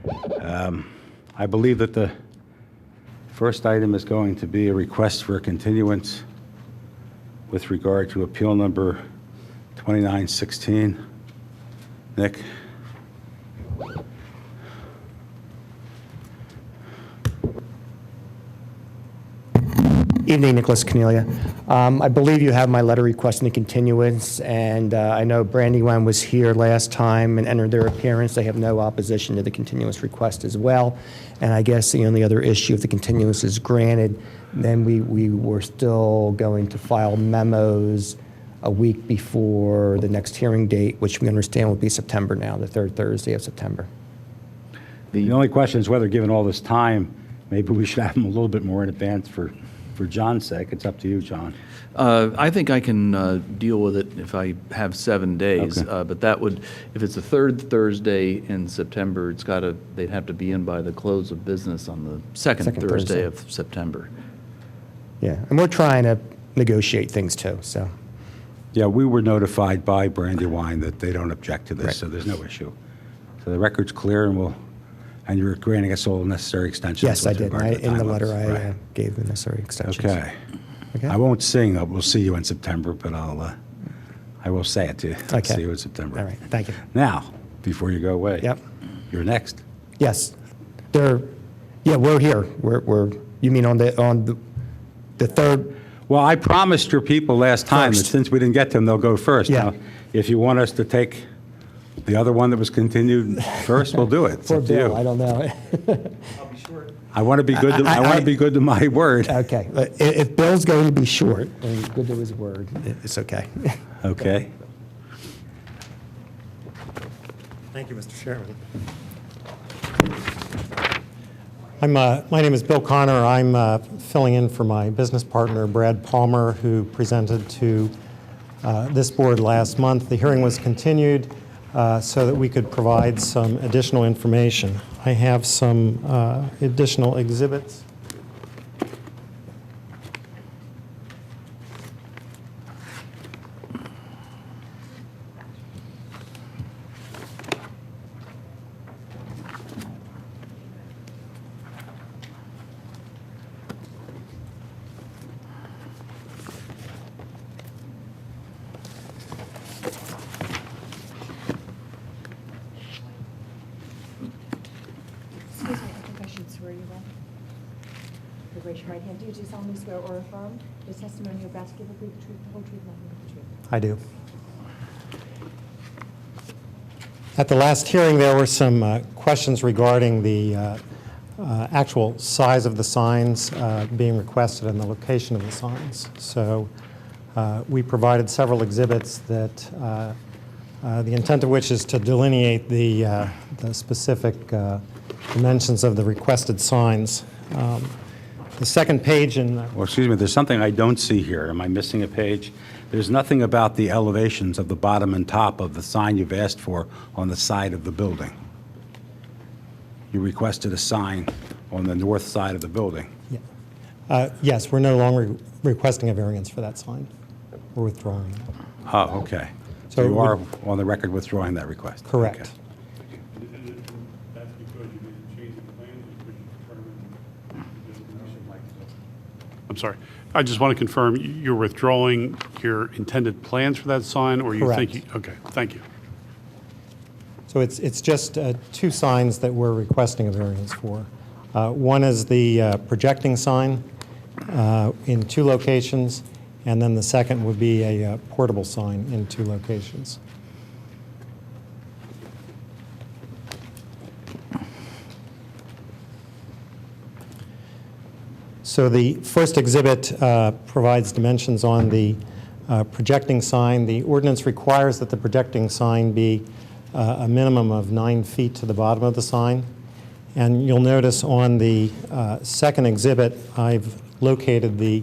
I believe that the first item is going to be a request for a continuance with regard to appeal number 2916. Nick? Evening, Nicholas Cornelia. I believe you have my letter requesting a continuance, and I know Brandywine was here last time and entered their appearance. They have no opposition to the continuance request as well. And I guess the only other issue, if the continuance is granted, then we were still going to file memos a week before the next hearing date, which we understand will be September now, the third Thursday of September. The only question is whether, given all this time, maybe we should have them a little bit more in advance for John's sake. It's up to you, John. I think I can deal with it if I have 7 days. Okay. But that would, if it's the third Thursday in September, they'd have to be in by the close of business on the second Thursday of September. Yeah, and we're trying to negotiate things too, so. Yeah, we were notified by Brandywine that they don't object to this, Right. so there's no issue. So the record's clear, and you're granting us all necessary extensions. Yes, I with did. regard to In the timelines. letter, I Right. gave the necessary extensions. Okay. Okay. I won't sing. We'll see you in September, but I will say it to you. Okay. See you in September. All right, thank you. Now, before you go away. Yep. You're next. Yes. We're here. You mean on the third? Well, I promised your people last time that First. since we didn't get to them, they'll go first. Yeah. Now, if you want us to take the other one that was continued first, we'll do it. It's Poor up to Bill, you. I don't know. I want to be good. I want to be good to my word. Okay, but if Bill's going to be short and he's good to his word, it's okay. Okay. Thank you, Mr. Chairman. My name is Bill Connor. I'm filling in for my business partner, Brad Palmer, who presented to this board last month. The hearing was continued so that we could provide some additional information. I have some additional exhibits. Excuse me, I think I should swear you in. You raise your right hand. Do you solemnly swear or affirm the testimony you're about to give will be the truth, the whole truth, nothing but the truth? I do. At the last hearing, there were some questions regarding the actual size of the signs being requested and the location of the signs. So we provided several exhibits that the intent of which is to delineate the specific dimensions of the requested signs. The second page in Well, excuse me, there's something I don't see here. Am I missing a page? There's nothing about the elevations of the bottom and top of the sign you've asked for on the side of the building. You requested a sign on the north side of the building. yes, we're no longer requesting a variance for that sign. We're withdrawing it. Oh, okay. So So you we- are on the record withdrawing that request? Correct. Okay. That's because you made a change in plans, or because you determined the destination like that? I'm sorry. I just want to confirm, you're withdrawing your intended plans for that sign, or you think? Correct. Okay, thank you. So it's just two signs that we're requesting a variance for. One is the projecting sign in two locations, and then the second would be a portable sign in two locations. So the first exhibit provides dimensions on the projecting sign. The ordinance requires that the projecting sign be a minimum of 9 feet to the bottom of the sign. And you'll notice on the second exhibit, I've located the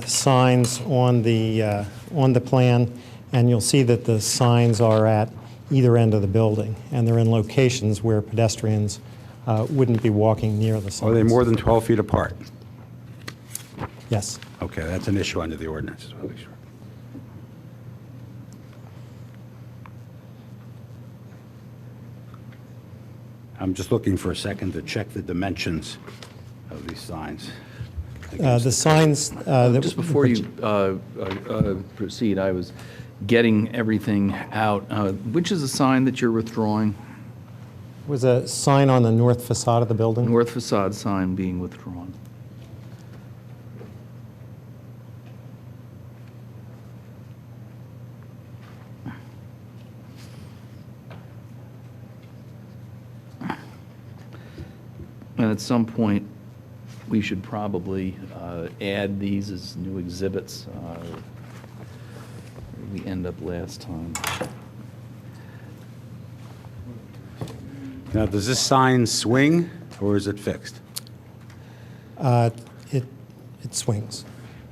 signs on the plan, and you'll see that the signs are at either end of the building, and they're in locations where pedestrians wouldn't be walking near the signs. Are they more than 12 feet apart? Yes. Okay, that's an issue under the ordinance, just want to be sure. I'm just looking for a second to check the dimensions of these signs. The signs that... Just before you proceed, I was getting everything out. Which is the sign that you're withdrawing? Was a sign on the north facade of the building. North facade sign being withdrawn. And at some point, we should probably add these as new exhibits. We end up last time. Now, does this sign swing, or is it fixed? It swings.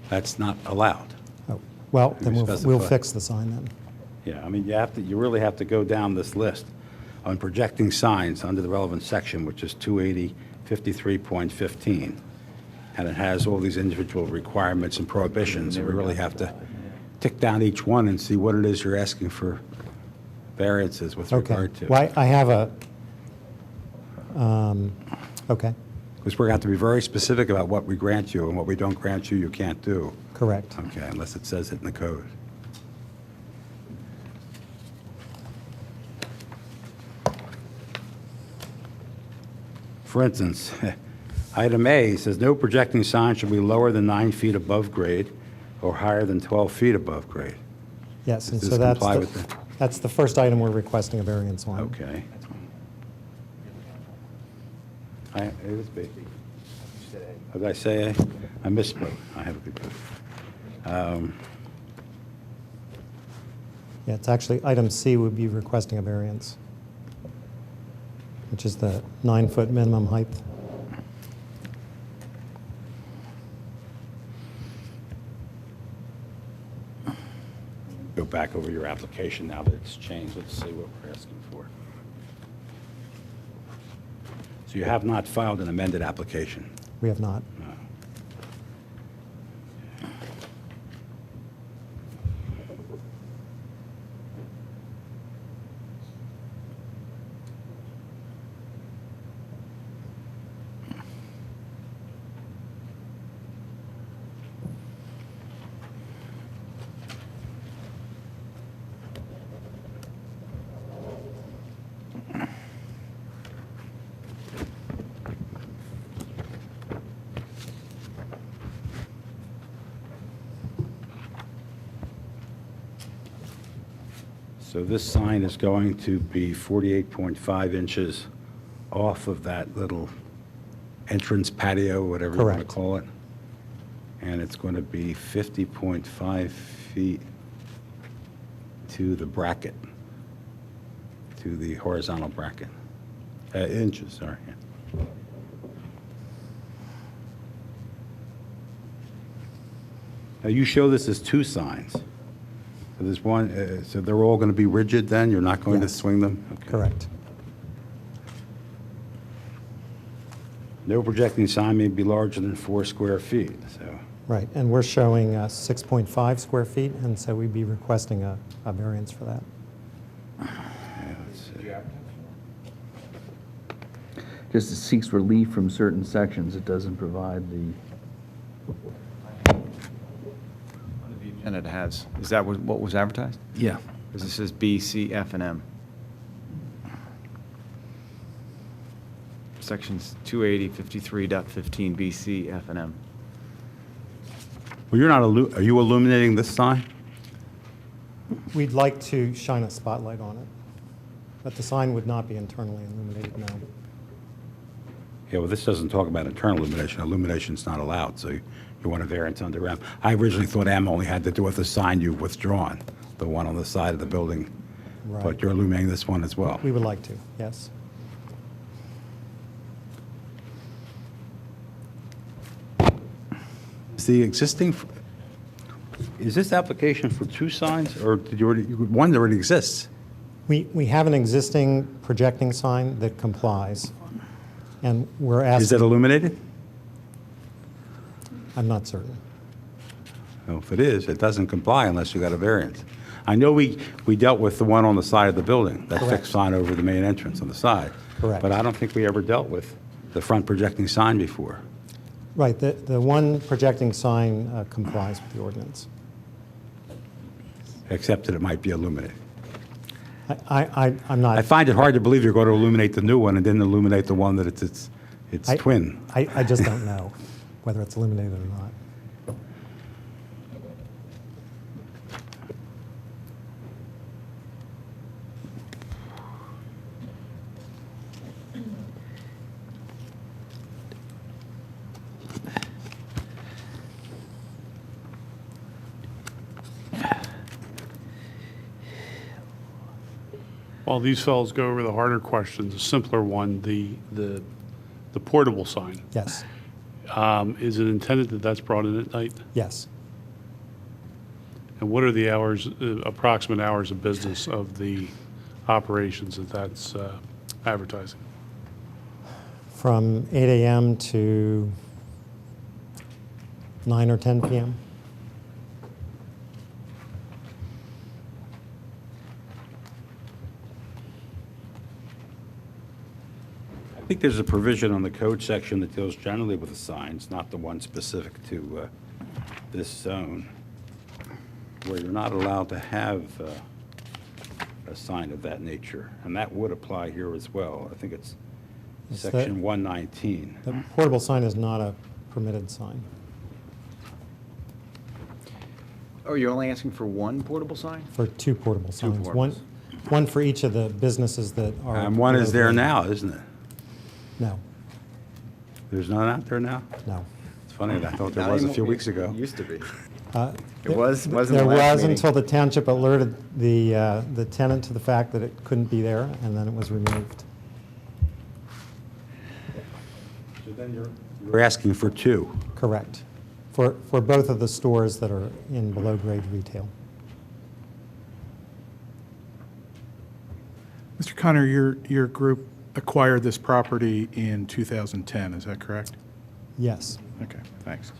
That's not allowed. Oh, well, then Maybe we'll specify. fix the sign then. Yeah, I mean, you really have to go down this list on projecting signs under the relevant section, which is 280-53.15. And it has all these individual requirements and prohibitions, and we really have to tick down each one and see what it is you're asking for variances with Okay. regard to. Well, I have a... Okay, Because we're going to have to be very specific about what we grant you, and what we don't grant you, you can't do. correct. Okay, unless it says it in the code. For instance, item A says, "No projecting sign shall be lower than 9 feet above grade or higher than 12 feet above grade." Yes, and Does so this comply with that's the first item we're requesting a variance on. Okay. It is B. What did I say? I misspoke. I have a good book. Yeah, it's actually, item C would be requesting a variance, which is the 9-foot minimum height. Go back over your application now that it's changed. Let's see what we're asking for. So you have not filed an amended application? We have not. So this sign is going to be 48.5 inches off of that little entrance patio, whatever you want to Correct. call it. And it's going to be 50.5 feet to the bracket, to the horizontal bracket. Inches, sorry. Yeah. Now, you show this as two signs. So there's one, so they're all going to be rigid then? You're not going to Yes. swing them? Okay. Correct. No projecting sign may be larger than 4 square feet, so. Right, and we're showing 6.5 square feet, and so we'd be requesting a variance for that. Yeah, let's see. Just it seeks relief from certain sections. It doesn't provide the... And it has. Is that what was advertised? Yeah. Because this is B, C, F, and M. Sections 280, 53.15, B, C, F, and M. Well, you're not, are you illuminating this sign? We'd like to shine a spotlight on it, but the sign would not be internally illuminated, no. Yeah, well, this doesn't talk about internal illumination. Illumination's not allowed, so you want a variance under M. I originally thought M only had to do with the sign you've withdrawn, the one on the side of the building. But Right. you're illuminating this one as well. We would like to, yes. Is the existing, is this application for two signs, or did you already, one that already exists? We have an existing projecting sign that complies, and we're asking... Is it illuminated? I'm not certain. Well, if it is, it doesn't comply unless you got a variance. I know we dealt with the one on the side of the building, that Correct. fixed sign over the main entrance on the side. Correct. But I don't think we ever dealt with the front projecting sign before. Right, the one projecting sign complies with the ordinance. Except that it might be illuminated. I'm I not, find it hard to believe you're going to illuminate the new one and then illuminate the one that it's twin. I just don't know whether it's illuminated or not. While these fellows go over the harder questions, the simpler one, the portable sign, Yes, is it intended that that's brought in at night? yes. And what are the hours, approximate hours of business of the operations that that's advertising? From 8 a.m. to 9 or 10 p.m. I think there's a provision on the code section that deals generally with the signs, not the one specific to this zone, where you're not allowed to have a sign of that nature. And that would apply here as well. I think it's Is that- section 119. The portable sign is not a permitted sign. Oh, you're only asking for one portable sign? For two portable signs. portables. One for each of the businesses that are. And one is there now, isn't it? No, There's none out there now? no. It's funny, I thought there Not was a anymore. few weeks ago. It used to be. Uh, It wasn't There the last was meeting. until the township alerted the tenant to the fact that it couldn't be there, and then it was removed. So then you're asking for two. Correct. For both of the stores that are in below-grade retail. Mr. Connor, your group acquired this property in 2010, is that correct? Yes. Okay, thanks.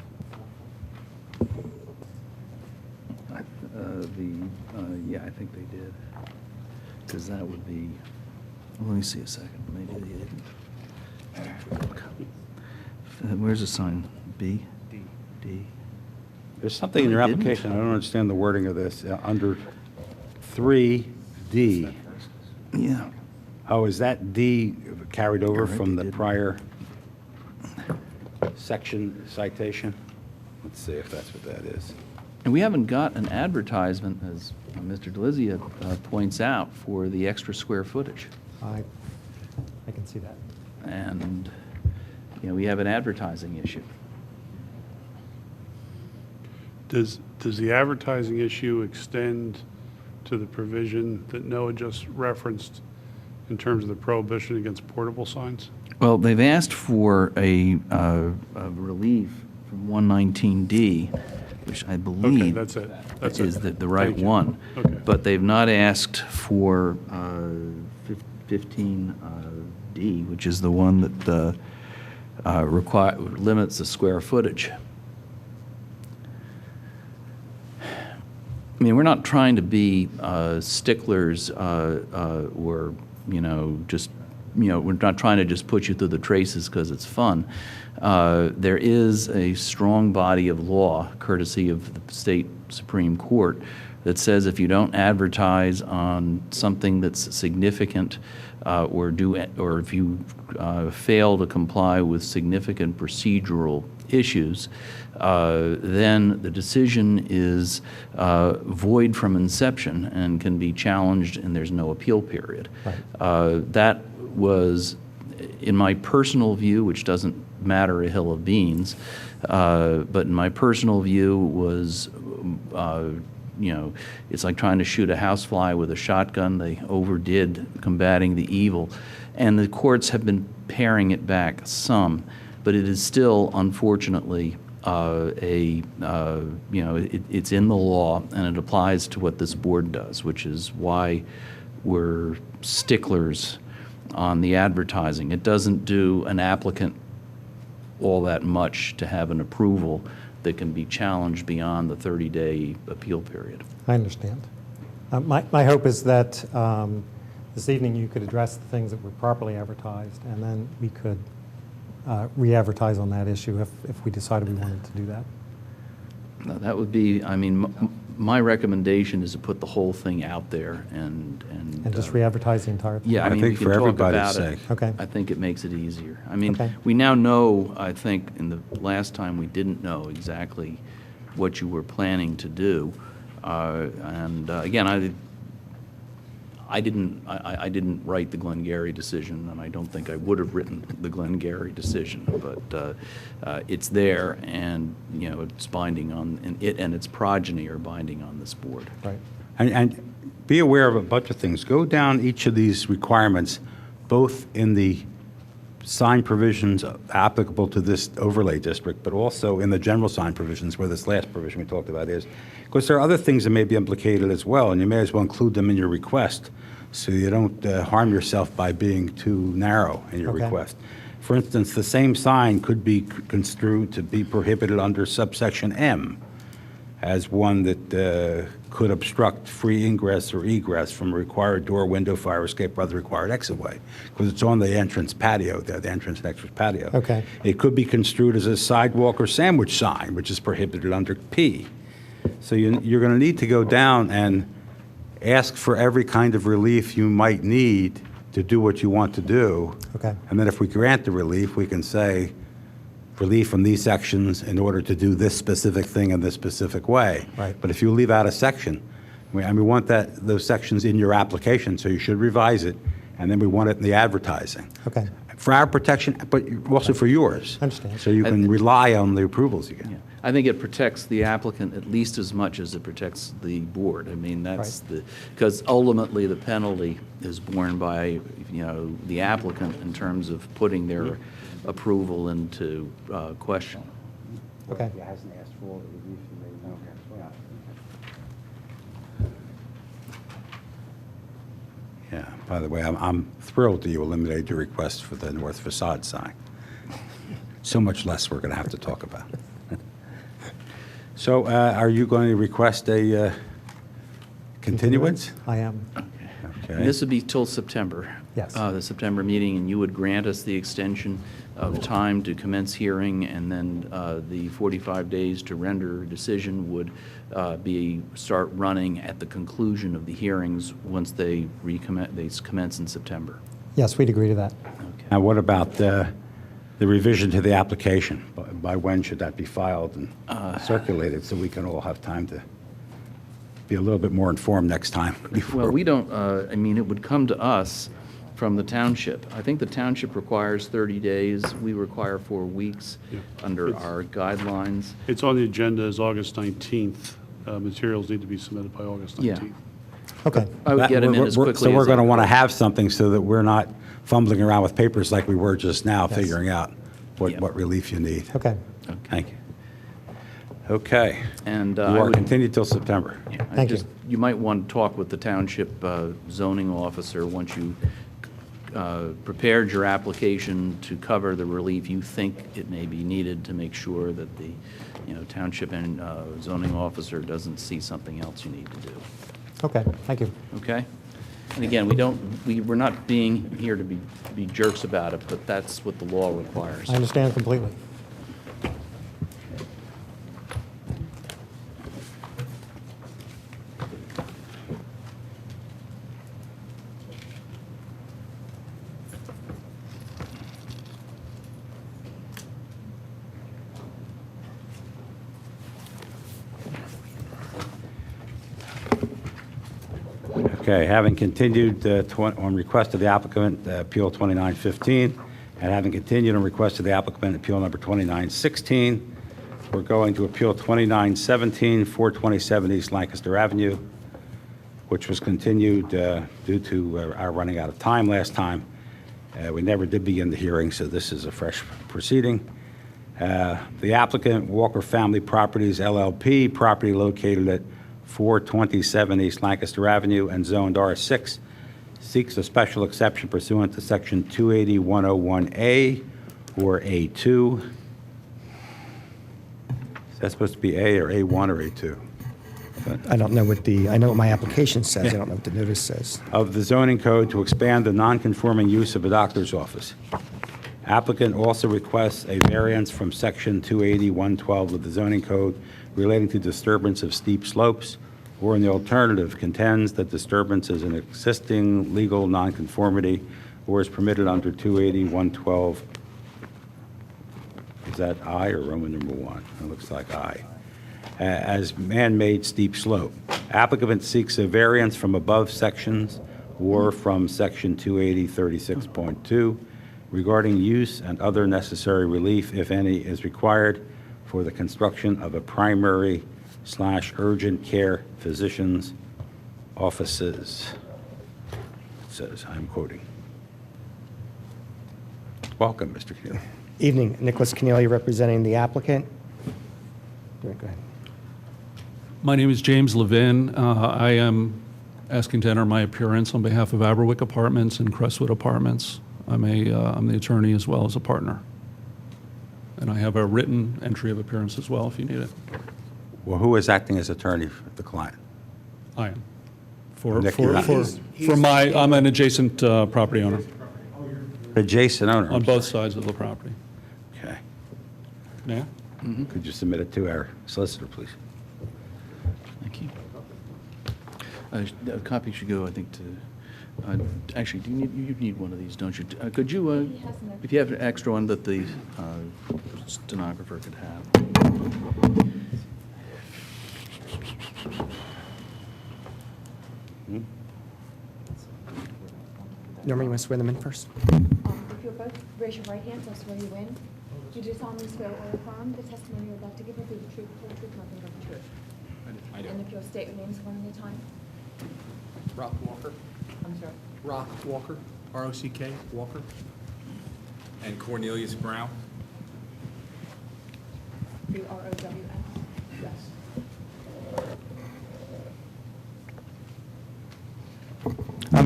Yeah, I think they did. Because that would be, let me see a second, maybe they didn't. Where's the sign? B? D? There's something in your Oh, they didn't? application, I don't understand the wording of this, under 3D. Yeah. Oh, is that D carried over Correct, from they the did. prior section citation? Let's see if that's what that is. And we haven't got an advertisement, as Mr. Delizia points out, for the extra square footage. I can see that. And, we have an advertising issue. Does the advertising issue extend to the provision that Noah just referenced in terms of the prohibition against portable signs? Well, they've asked for a relief from 119D, which I Okay, believe that's it. That's it. is the right Thank you. one. Okay. But they've not asked for 15D, which is the one that limits the square footage. I mean, we're not trying to be sticklers or, just, we're not trying to just put you through the traces because it's fun. There is a strong body of law, courtesy of the state Supreme Court, that says if you don't advertise on something that's significant or if you fail to comply with significant procedural issues, then the decision is void from inception and can be challenged, and there's no appeal period. Right. That was, in my personal view, which doesn't matter a hill of beans, but in my personal view was, it's like trying to shoot a housefly with a shotgun. They overdid combating the evil. And the courts have been paring it back some, but it is still, unfortunately, it's in the law, and it applies to what this board does, which is why we're sticklers on the advertising. It doesn't do an applicant all that much to have an approval that can be challenged beyond the 30-day appeal period. I understand. My hope is that this evening you could address the things that were properly advertised, and then we could re-advertise on that issue if we decided we wanted to do that. No, that would be, I mean, my recommendation is to put the whole thing out there and. And just re-advertise the entire thing? Yeah, I I mean, think we for can talk everybody's about it. sake. Okay. I think it makes it easier. I mean, Okay. we now know, I think, in the last time, we didn't know exactly what you were planning to do. Again, I didn't write the Glengarry decision, and I don't think I would have written the Glengarry decision, but it's there, and, you know, it's binding on, and it and its progeny are binding on this board. Right. And be aware of a bunch of things. Go down each of these requirements, both in the sign provisions applicable to this overlay district, but also in the general sign provisions where this last provision we talked about is. Because there are other things that may be implicated as well, and you may as well include them in your request so you don't harm yourself by being too narrow in your Okay. request. For instance, the same sign could be construed to be prohibited under subsection M as one that could obstruct free ingress or egress from a required door, window, fire escape, or other required exit way, because it's on the entrance patio there, the entrance and exit patio. Okay. It could be construed as a sidewalk or sandwich sign, which is prohibited under P. So you're going to need to go down and ask for every kind of relief you might need to do what you want to do. Okay. And then if we grant the relief, we can say, relief from these sections in order to do this specific thing in this specific way. Right. But if you leave out a section, we want those sections in your application, so you should revise it, and then we want it in the advertising. Okay. For our protection, but also for yours. Understand. So you can rely on the approvals you get. Yeah. I think it protects the applicant at least as much as it protects the board. I mean, that's Right. because ultimately the penalty is borne by, you know, the applicant in terms of putting their approval into question. Okay. If he hasn't asked for all the relief, you may know as well. Yeah, by the way, I'm thrilled that you eliminated your request for the north facade sign. So much less we're going to have to talk about. So are you going to request a continuance? I am. And this would be till September. Yes. The September meeting, and you would grant us the extension of time to commence hearing, and then the 45 days to render a decision would start running at the conclusion of the hearings once they commence in September. Yes, we'd agree to that. Now, what about the revision to the application? By when should that be filed and circulated so we can all have time to be a little bit more informed next time? Well, we don't, I mean, it would come to us from the township. I think the township requires 30 days. We require 4 weeks Yeah. under It's- our guidelines. It's on the agenda as August 19th. Materials need to be submitted by August 19th. Yeah. Okay. I would get them in as quickly as So we're I going to want to could. have something so that we're not fumbling around with papers like we were just now, Yes. figuring out Yeah. what relief you need. Okay. Thank you. Okay. And You I are would- continued till September. Thank you. You might want to talk with the township zoning officer once you prepared your application to cover the relief you think it may be needed to make sure that the, you know, township and zoning officer doesn't see something else you need to do. Okay, thank you. Okay? And again, we're not being here to be jerks about it, but that's what the law requires. I understand completely. Okay, having continued on request of the applicant, Appeal 2915, and having continued on request of the applicant, Appeal number 2916, we're going to Appeal 2917, 427 East Lancaster Avenue, which was continued due to our running out of time last time. We never did begin the hearing, so this is a fresh proceeding. The applicant, Walker Family Properties LLP, property located at 427 East Lancaster Avenue and zoned R6, seeks a special exception pursuant to Section 280-101A or A2. Is that supposed to be A or A1 or A2? I don't know I know what my application says, I don't know what the notice says. of the zoning code to expand the non-conforming use of a doctor's office. Applicant also requests a variance from Section 280-112 of the zoning code relating to disturbance of steep slopes, or in the alternative, contends that disturbance is an existing legal nonconformity or is permitted under 280-112. Is that I or Roman number 1? It looks like I. As man-made steep slope. Applicant seeks a variance from above sections or from Section 280-36.2 regarding use and other necessary relief, if any, is required for the construction of a primary/urgent care physician's offices. It says, I'm quoting. Welcome, Mr. Keeley. Evening, Nicholas Keneally representing the applicant. Go ahead. My name is James Levin. I am asking to enter my appearance on behalf of Aberwick Apartments and Crestwood Apartments. I'm the attorney as well as a partner. And I have a written entry of appearance as well if you need it. Well, who is acting as attorney for the client? I am. Nick, you're not- I'm an adjacent property owner Adjacent owner. on both sides of the property. Okay. Yeah? Could you submit it to our solicitor, please? Thank you. A copy should go, I think, to, actually, do you need one of these, don't you? Could you, He has an if you have an extra one that the stenographer could have? Norman, you want to swear them in first? If you'll both raise your right hands, I'll swear you in. You do solemnly swear or affirm the testimony you're about to give will be the truth, whole truth, nothing but the truth. I do. And if you'll state your names one at a time. Rock Walker, I'm sorry. Rock Walker, R-O-C-K, Walker. And Cornelius Brown. B-R-O-W-N. Yes.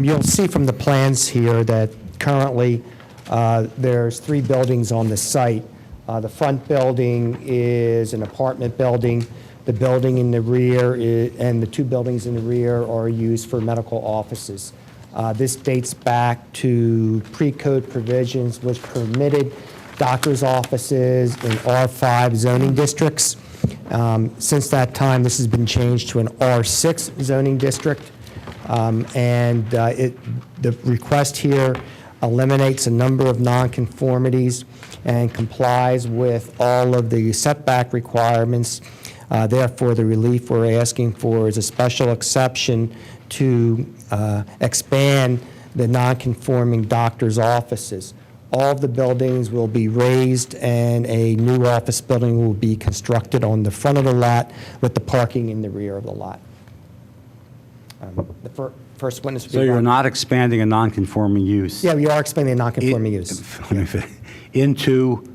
You'll see from the plans here that currently there's 3 buildings on the site. The front building is an apartment building. The building in the rear and the 2 buildings in the rear are used for medical offices. This dates back to pre-code provisions which permitted doctor's offices in R5 zoning districts. Since that time, this has been changed to an R6 zoning district. The request here eliminates a number of nonconformities and complies with all of the setback requirements. Therefore, the relief we're asking for is a special exception to expand the nonconforming doctor's offices. All of the buildings will be raised and a new office building will be constructed on the front of the lot with the parking in the rear of the lot. The first witness. So you're not expanding a non-conforming use? Yeah, we are expanding a non-conforming use. Into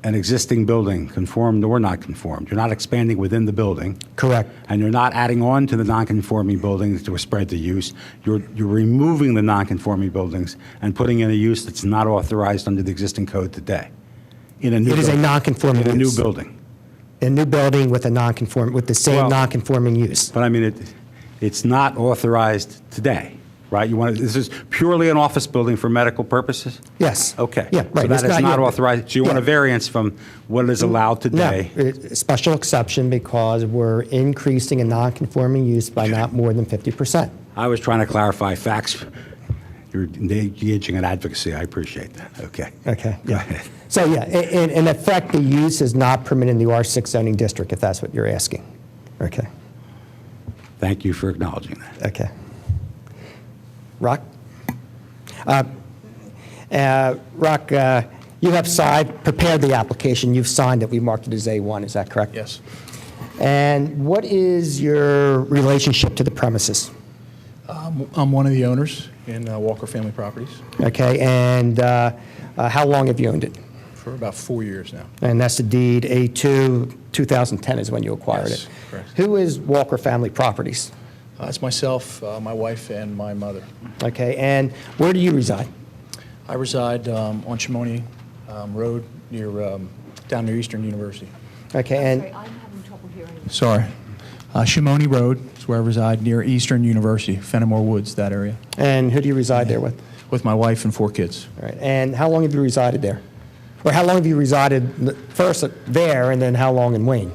an existing building, conformed or not conformed. You're not expanding within the building. Correct. And you're not adding on to the non-conforming buildings to spread the use. You're removing the non-conforming buildings and putting in a use that's not authorized under the existing code today. In a new It is a building. non-conforming In a new use. building. A new building with the same Well- non-conforming use. But I mean, it's not authorized today, right? This is purely an office building for medical purposes? Yes. Okay. Yeah, right. So that It's is not yeah. authorized, so you want a Yeah. variance from what is allowed today? No, it's a special exception because we're increasing a non-conforming use by not more than 50%. I was trying to clarify facts. You're engaging in advocacy. I appreciate that. Okay. Okay. Go Yeah. ahead. So, yeah, in effect, the use is not permitted in the R6 zoning district, if that's what you're asking. Okay. Thank you for acknowledging that. Okay. Rock? Rock, you have prepared the application, you've signed it, we marked it as A1, is that correct? Yes. And what is your relationship to the premises? I'm one of the owners in Walker Family Properties Okay, and how long have you owned it? for about 4 years now. And that's the deed A2, 2010 is when you acquired Yes, it. correct. Who is Walker Family Properties? It's myself, my wife, and my mother. Okay, and where do you reside? I reside on Chamonix Road down near Eastern University. Okay, I'm and sorry, I'm having trouble hearing you. Sorry. Shimoni Road is where I reside, near Eastern University, Fenimore Woods, that area, And who do you reside there with? with my wife and 4 kids. All right. And how long have you resided there? Or how long have you resided first there, and then how long in Wayne?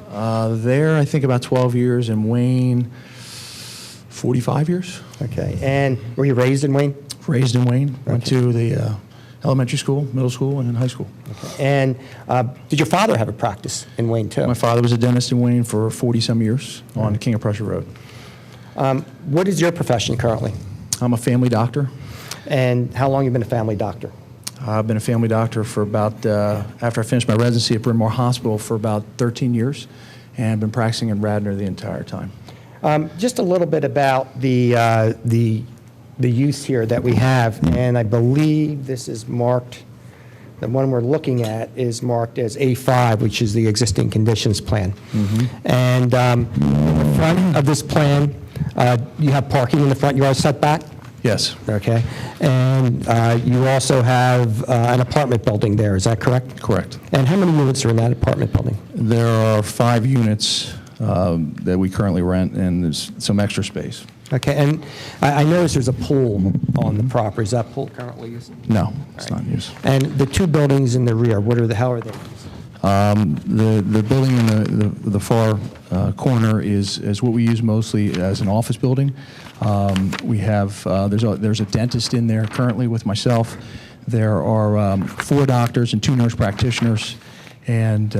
There, I think about 12 years, in Wayne, 45 years. Okay. And were you raised in Wayne? Raised in Wayne, went to the elementary school, middle school, and then high school. And did your father have a practice in Wayne too? My father was a dentist in Wayne for 40-some years on King of Prussia Road. What is your profession currently? I'm a family doctor. And how long have you been a family doctor? I've been a family doctor for about, after I finished my residency at Bryn Mawr Hospital, for about 13 years, and I've been practicing in Radnor the entire time. Just a little bit about the use here that we have, and I believe this is marked, the one we're looking at is marked as A5, which is the existing conditions plan. And in the front of this plan, you have parking in the front yard setback? Yes, Okay. And you also have an apartment building there, is that correct? correct. And how many units are in that apartment building? There are 5 units that we currently rent, and there's some extra space. Okay, and I noticed there's a pool on the property. Is that pool currently used? No, it's not in use. And the 2 buildings in the rear, how are they used? The building in the far corner is what we use mostly as an office building. We have, there's a dentist in there currently with myself. There are 4 doctors and 2 nurse practitioners, and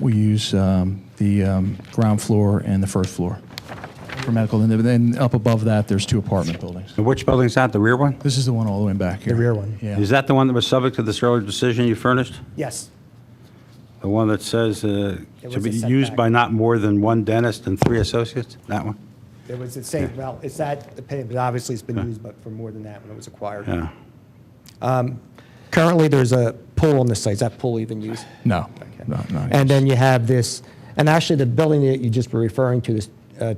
we use the ground floor and the first floor for medical. And then up above that, there's 2 apartment buildings. And which building's that, the rear one? This is the one all the way back here. The rear one. Yeah. Is that the one that was subject to this earlier decision you furnished? Yes. The one that says to was be a used setback. by not more than 1 dentist and 3 associates? That one? It was the same, well, it's that opinion, but obviously it's been used but for more than that when it was acquired. Yeah. Currently, there's a pool on the site. Is that pool even used? No, no. And then you have this, and actually the building that you just were referring to, this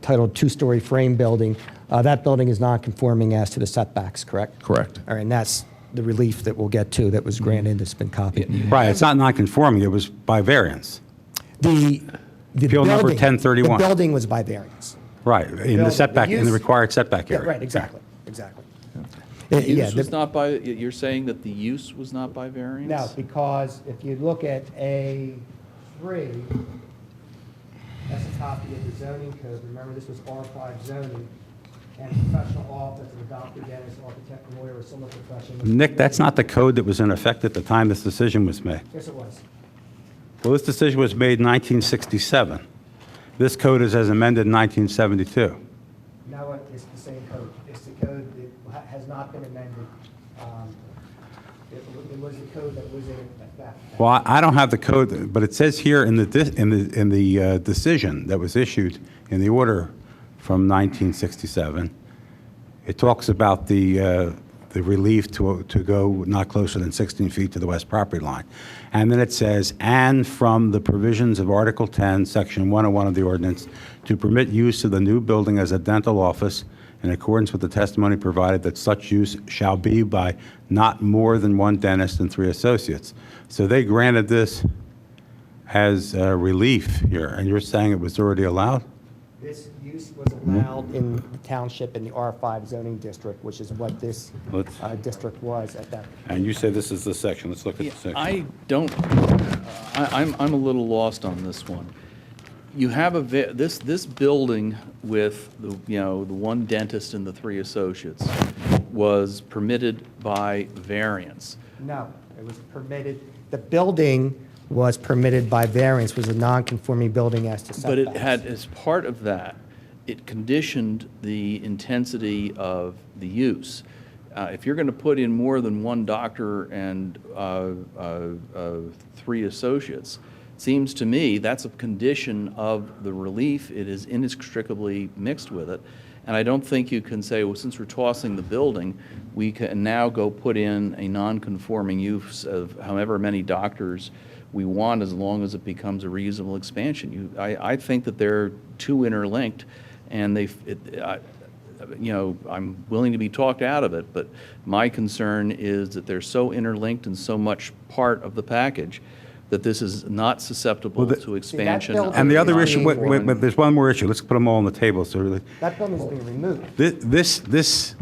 titled 2-story frame building, that building is non-conforming as to the setbacks, correct? Correct. All right, and that's the relief that we'll get to that was granted, that's been copied. Right, it's not non-conforming, it was by variance. The Appeal number building- 1031. The building was by variance. Right, in the building, setback, the in the use- required setback Yeah, area. right, exactly. The Yeah, use was not by, you're saying that the use was not by variance? No, because if you look at A3, that's a copy of the zoning code. Remember, this was R5 zoning, and professional office of a doctor, dentist, architect, lawyer, or similar profession. Nick, that's not the code that was in effect at the time this decision was made. Yes, it was. Well, this decision was made in 1967. This code is as amended in 1972. No, it's the same code. It's the code that has not been amended. It was the code that was in effect. Well, I don't have the code, but it says here in the decision that was issued in the order from 1967, it talks about the relief to go not closer than 16 feet to the west property line. And then it says, and from the provisions of Article 10, Section 101 of the ordinance, to permit use of the new building as a dental office in accordance with the testimony provided that such use shall be by not more than 1 dentist and 3 associates. So they granted this as relief here, and you're saying it was already allowed? This use was allowed in the township in the R5 zoning district, which is what this district was at that. And you say this is the section. Let's look at the section. I don't, I'm a little lost on this one. You have this building with the, the 1 dentist and the 3 associates was permitted by variance. No, it was permitted, the building was permitted by variance, was a non-conforming building as to setbacks. But it had, as part of that, it conditioned the intensity of the use. If you're going to put in more than 1 doctor and 3 associates, seems to me that's a condition of the relief. It is inextricably mixed with it. And I don't think you can say, well, since we're tossing the building, we can now go put in a non-conforming use of however many doctors we want, as long as it becomes a reasonable expansion. I think that they're too interlinked, and I'm willing to be talked out of it, but my concern is that they're so interlinked and so much part of the package. that this is not susceptible Well, to expansion. building And the other issue, wait, non-conforming- wait, there's one more issue. Let's put them all on the table. So really, That building's being removed. this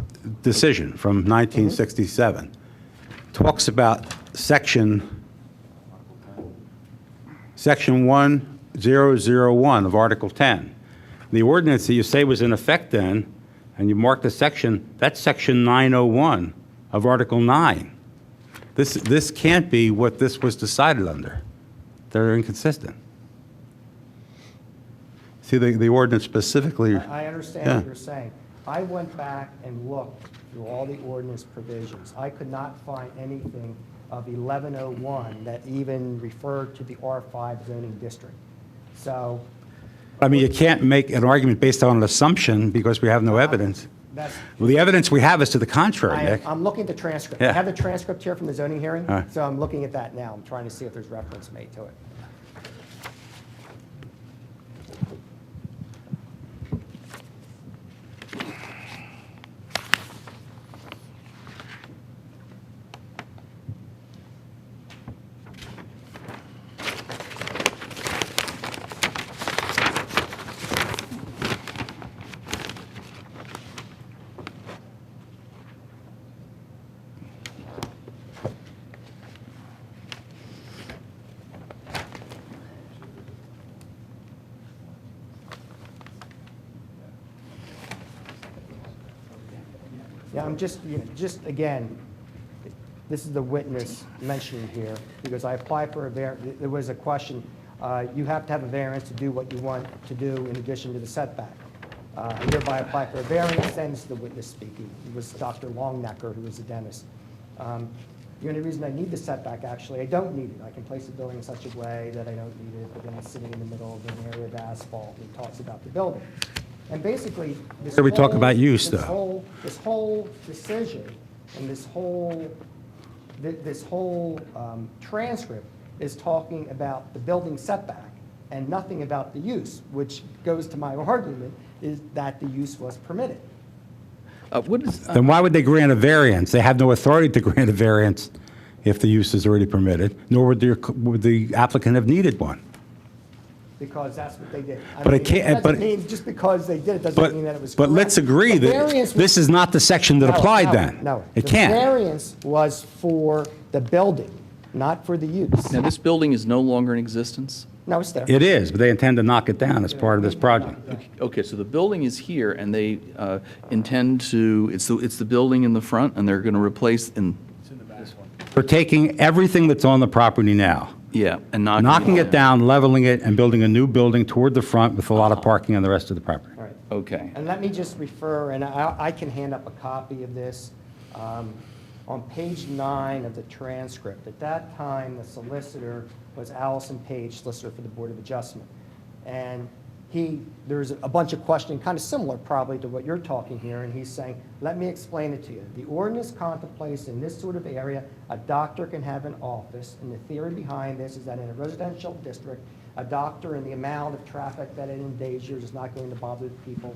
decision from 1967 talks about section 1001 of Article 10. The ordinance that you say was in effect then, and you mark the section, that's section 901 of Article 9. This can't be what this was decided under. They're inconsistent. See, the ordinance specifically. I understand Yeah. what you're saying. I went back and looked through all the ordinance provisions. I could not find anything of 1101 that even referred to the R5 zoning district. So I mean, you can't make an argument based on an assumption because we have no evidence. that's, Well, the evidence we have is to the contrary, Nick. I'm looking at the transcript. Yeah. I have the transcript here from the zoning hearing, All right. so I'm looking at that now. I'm trying to see if there's reference made to it. Yeah, I'm just, again, this is the witness mentioned here, because I applied for a there was a question, you have to have a variance to do what you want to do in addition to the setback. I hereby apply for a variance, and this is the witness speaking. It was Dr. Longnecker, who was a dentist. The only reason I need the setback, actually, I don't need it. I can place the building in such a way that I don't need it, but then it's sitting in the middle of an area of asphalt, and it talks about the building. And basically, this Here we talk whole- about use, this though. This whole decision and this whole transcript is talking about the building setback and nothing about the use, which goes to my argument, is that the use was permitted. What is, Then why would they grant a variance? They have no authority to grant a variance if the use is already permitted, nor would the applicant have needed one. Because that's what they did. I But it mean, can't- doesn't but- mean just because they did it doesn't mean that it was But correct. let's agree The that variance was- this is not the section that No, applied no, then. No. It The can't. variance was for the building, not for the use. now, this building is no longer in existence? No, it's there. It is, but they intend to knock it down as part of this project. Okay, so the building is here, and they intend to, it's the building in the front, and they're going to replace, They're taking everything that's on the property now, yeah, and knocking it down, leveling it, and building a new building toward the front with a lot of parking on the rest of the property. All right. Okay. And let me just refer, and I can hand up a copy of this. On page 9 of the transcript, at that time, the solicitor was Allison Page, solicitor for the Board of Adjustment. And there's a bunch of questioning, kind of similar probably to what you're talking here, and he's saying, let me explain it to you. The ordinance contemplates in this sort of area, a doctor can have an office, and the theory behind this is that in a residential district, a doctor and the amount of traffic that it endangers is not going to bother the people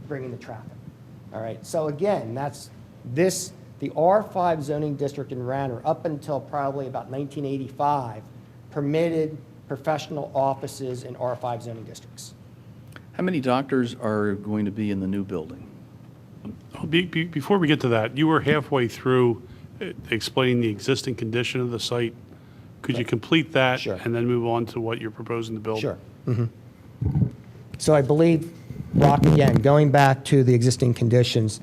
bringing the traffic. All right, so again, the R5 zoning district in Radnor, up until probably about 1985, permitted professional offices in R5 zoning districts. How many doctors are going to be in the new building? Before we get to that, you were halfway through explaining the existing condition of the site. Could you complete that? Sure. And then move on to what you're proposing to build? Sure. So I believe, Rock, again, going back to the existing conditions,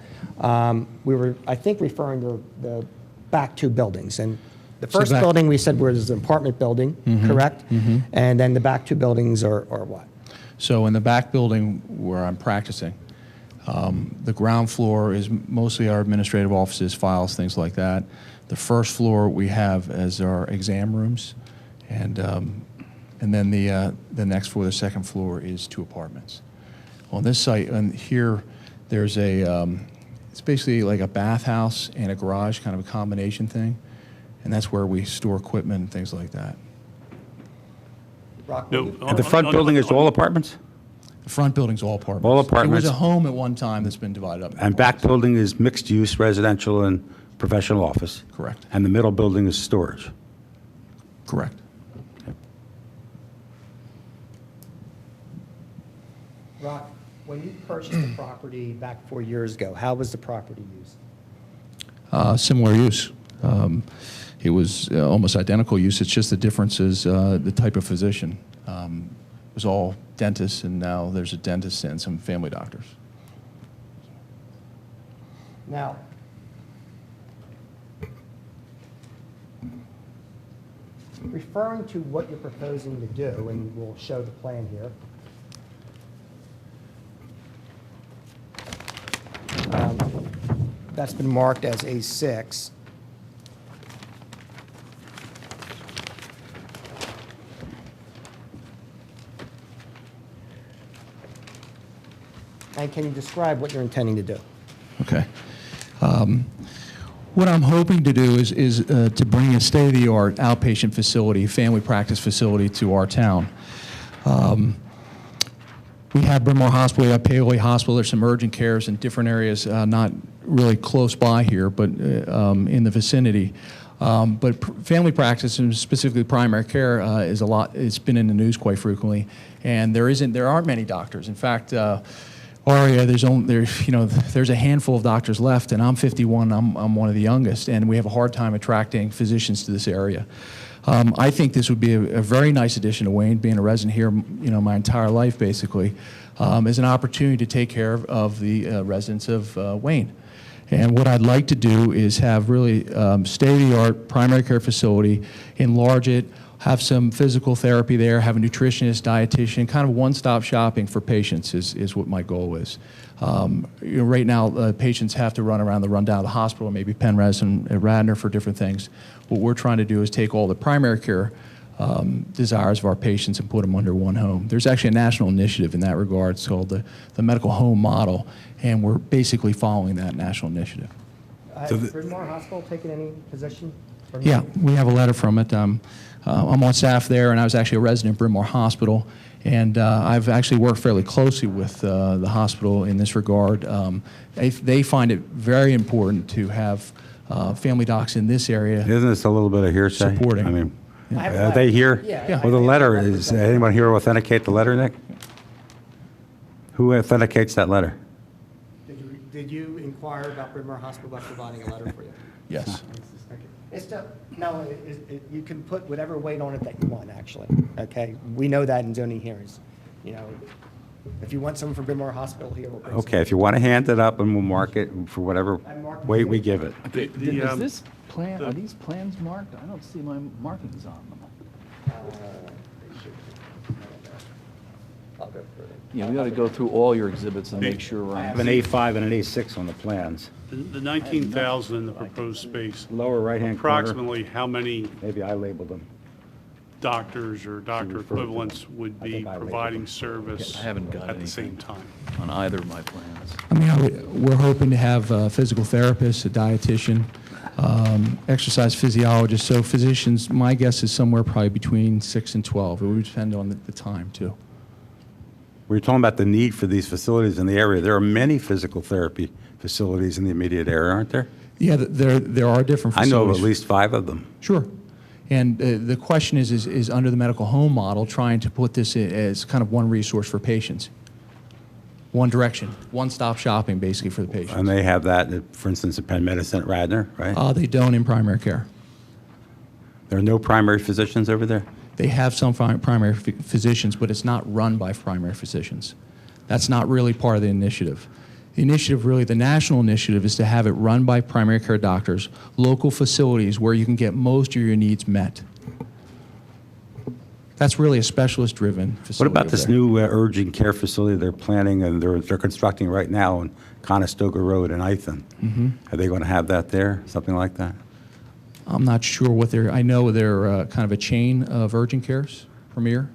we were, I think, referring to the back two buildings. And the first building we said was an apartment building, correct? And then the back two buildings are what? So in the back building where I'm practicing, the ground floor is mostly our administrative offices, files, things like that. The first floor we have as our exam rooms, and then the next floor, the second floor, is 2 apartments. On this site, and here, there's it's basically like a bathhouse and a garage, kind of a combination thing, and that's where we store equipment and things like that. Rock, No, And the front building is all apartments? The front building's all apartments. All It apartments. was a home at one time that's been divided up. into And back apartments. building is mixed-use, residential, and professional office? Correct. And the middle building is storage? Correct. Rock, when you purchased the property back 4 years ago, how was the property used? Similar use. It was almost identical use. It's just the difference is the type of physician. It was all dentists, and now there's a dentist and some family doctors. Now, referring to what you're proposing to do, and we'll show the plan here. That's been marked as A6. And can you describe what you're intending to do? Okay. What I'm hoping to do is to bring a state-of-the-art outpatient facility, family practice facility to our town. We have Bryn Mawr Hospital, we have Paoli Hospital, there's some urgent cares in different areas, not really close by here, but in the vicinity. Family practice, and specifically primary care, is a lot. It's been in the news quite frequently, and there aren't many doctors. In fact, our area, there's a handful of doctors left, and I'm 51. I'm one of the youngest, and we have a hard time attracting physicians to this area. I think this would be a very nice addition to Wayne, being a resident here, my entire life basically, as an opportunity to take care of the residents of Wayne. And what I'd like to do is have really state-of-the-art primary care facility, enlarge it, have some physical therapy there, have a nutritionist, dietitian, kind of one-stop shopping for patients is what my goal is. Right now, patients have to run around the rundown of the hospital, maybe Penrose and Radnor for different things. What we're trying to do is take all the primary care desires of our patients and put them under one home. There's actually a national initiative in that regard. It's called the medical home model, and we're basically following that national initiative. Has Bryn Mawr Hospital taken any position? Yeah, we have a letter from it. I'm on staff there, and I was actually a resident of Bryn Mawr Hospital, and I've actually worked fairly closely with the hospital in this regard. They find it very important to have family docs in this area. Isn't this a little bit of hearsay? Supporting. I mean, I have a are letter. they here? Yeah. Well, the letter is, anyone here authenticate the letter, Nick? Who authenticates that letter? Did you inquire about Bryn Mawr Hospital by providing a letter for you? Yes. You can put whatever weight on it that you want, actually, okay? We know that in zoning hearings. If you want someone from Bryn Mawr Hospital here, we'll bring Okay, if you want to hand it up and we'll mark it for whatever weight we give it. Is this plan, are these plans marked? I don't see my markings on them. I'll go through it. Yeah, we ought to go through all your exhibits and make sure we're I have on. an A5 and an A6 on the plans. The 19,000 in the proposed space, Lower right-hand corner. approximately how many Maybe I labeled them. doctors or doctor refer to them. equivalents would I be think I labeled providing them. service I haven't got at the same anything. time? on either of my plans. I mean, we're hoping to have a physical therapist, a dietitian, exercise physiologist. So physicians, my guess is somewhere probably between 6 and 12. It would depend on the time, too. We were talking about the need for these facilities in the area. There are many physical therapy facilities in the immediate area, aren't there? Yeah, there are different I facilities. know of at least 5 of them. Sure. And the question is under the medical home model, trying to put this as kind of one resource for patients. One direction, one-stop shopping, basically, for the patients. And they have that, for instance, at Penn Medicine at Radnor, right? They don't in primary care. There are no primary physicians over there? They have some primary physicians, but it's not run by primary physicians. That's not really part of the initiative. The initiative, really, the national initiative, is to have it run by primary care doctors, local facilities where you can get most of your needs met. That's really a specialist-driven facility. What about over this there. new urgent care facility they're planning and they're constructing right now on Conestoga Road in Ithan? Mm-hmm. Are they going to have that there, something like that? I'm not sure what they're, I know they're kind of a chain of urgent cares. Premier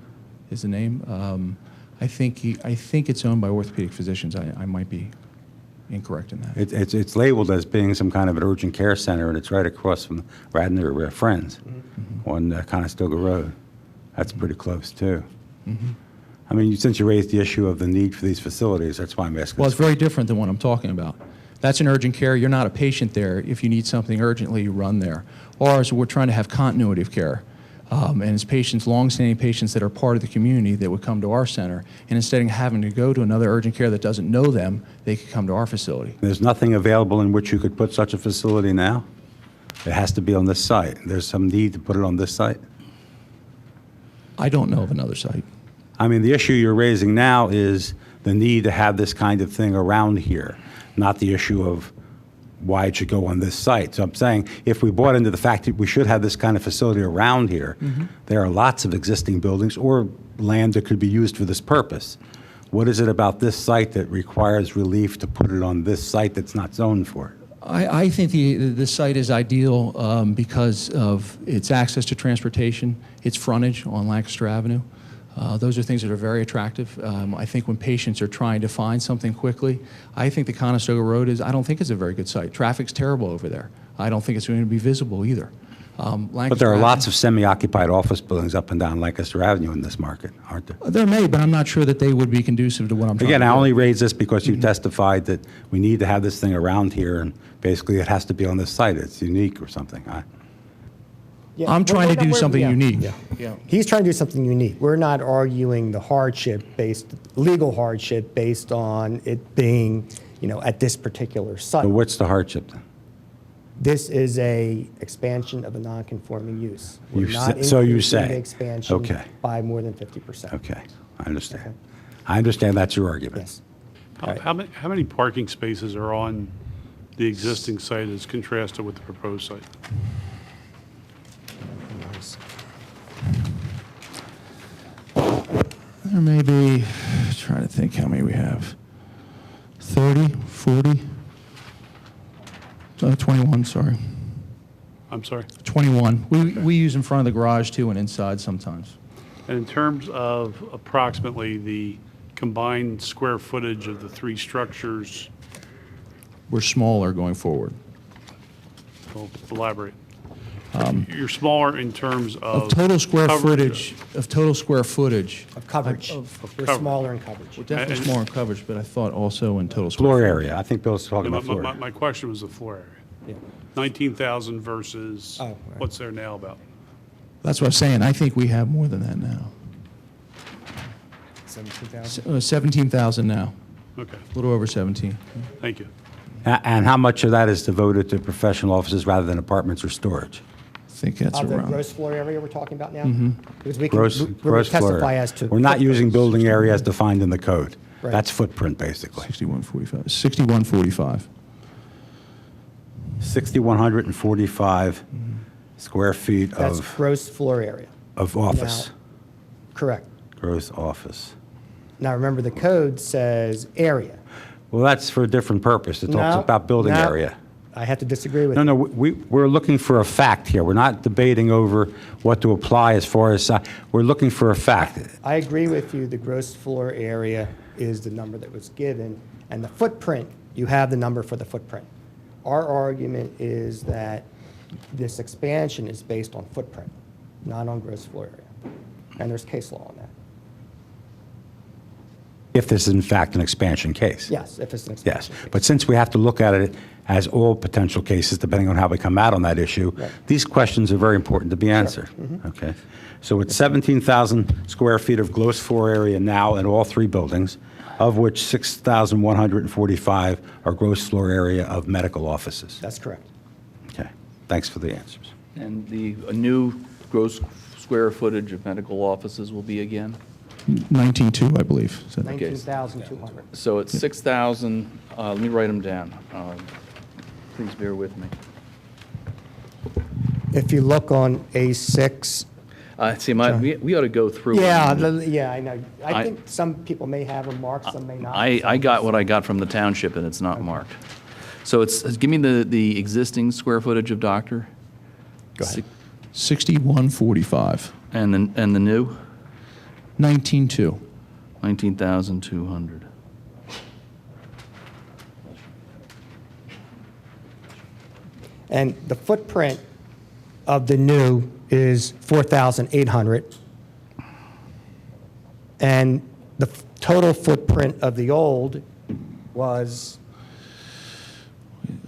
is the name. I think it's owned by orthopedic physicians. I might be incorrect in that. It's labeled as being some kind of an urgent care center, and it's right across from Radnor Friends on Conestoga Road. That's pretty close, too. Mm-hmm. I mean, since you raised the issue of the need for these facilities, that's why I'm asking. Well, it's very different than what I'm talking about. That's an urgent care. You're not a patient there. If you need something urgently, you run there. Ours, we're trying to have continuity of care. And it's patients, longstanding patients that are part of the community that would come to our center. And instead of having to go to another urgent care that doesn't know them, they could come to our facility. There's nothing available in which you could put such a facility now? It has to be on this site. There's some need to put it on this site? I don't know of another site. I mean, the issue you're raising now is the need to have this kind of thing around here, not the issue of why it should go on this site. So I'm saying, if we bought into the fact that we should have this kind of facility around here, there are lots of existing buildings or land that could be used for this purpose. What is it about this site that requires relief to put it on this site that's not zoned for it? I think this site is ideal because of its access to transportation, its frontage on Lancaster Avenue. Those are things that are very attractive. I think when patients are trying to find something quickly, I think the Conestoga Road I don't think it's a very good site. Traffic's terrible over there. I don't think it's going to be visible either. But there are lots of semi-occupied office buildings up and down Lancaster Avenue in this market, aren't there? There may, but I'm not sure that they would be conducive to what I'm trying Again, to do. I only raise this because you testified that we need to have this thing around here, and basically it has to be on this site. It's unique or something. Yeah, I'm trying to do something yeah, unique. yeah. He's trying to do something unique. We're not arguing the legal hardship based on it being, at this particular site. So what's the hardship then? This is a expansion of a non-conforming use. We're You not say- so you increasing say. the expansion Okay. by more than 50%. Okay, I understand. Okay. I understand that's your argument. Yes. How many parking spaces are on the existing site as contrasted with the proposed site? There may be, trying to think how many we have. 30, 40? 21, sorry. I'm sorry. 21. We use in front of the garage too and inside sometimes. And in terms of approximately the combined square footage of the three structures, We're smaller going forward. well, elaborate. You're smaller in terms of. Of total square coverage. footage, of total square footage, Of coverage. We're coverage. smaller in coverage. we're definitely And- smaller in coverage, but I thought also in total square Floor footage. area, I think Bill's talking My, about floor my, area. my question was the floor area. Yeah. 19,000 versus Oh, right. what's there now about? That's what I'm saying. I think we have more than that now. 17,000? 17,000 now, Okay, a little over 17. thank you. And how much of that is devoted to professional offices rather than apartments or storage? I think that's The around. gross floor area we're talking about now? Because we can Gross, we will gross floor testify area. as to. We're not using footprints. building area as defined in the code. Right. That's footprint, basically. 6145. 6145. 6,145 square feet That's of gross floor area. office, Now- Correct. gross office. Now, remember, the code says area. Well, that's for a different purpose. It talks No, about building no, area. I have to disagree with No, you. no, we're looking for a fact here. We're not debating over what to apply as far as, we're looking for a fact. I agree with you, the gross floor area is the number that was given, and the footprint, you have the number for the footprint. Our argument is that this expansion is based on footprint, not on gross floor area. And there's case law on that. If this is in fact an expansion case. Yes, if it's an Yes, expansion. case. but since we have to look at it as all potential cases, depending on how we come out on that issue, Right. these questions are very important to be answered. Okay? So it's 17,000 square feet of gross floor area now in all three buildings, of which 6,145 are gross floor area of medical offices. That's correct. Okay, thanks for the answers. And a new gross square footage of medical offices will be again? 19.2, I believe. So- 19,200. So it's 6,000, let me write them down. Please bear with me. If you look on A6, See, we ought to go through. yeah, them. yeah, I know. I I- think some people may have them marked, some may not. I got what I got from the township, and it's not marked. So give me the existing square footage of doctor? Go ahead. 6145. And the new? 19.2. 19,200. And the footprint of the new is 4,800. And the total footprint of the old was,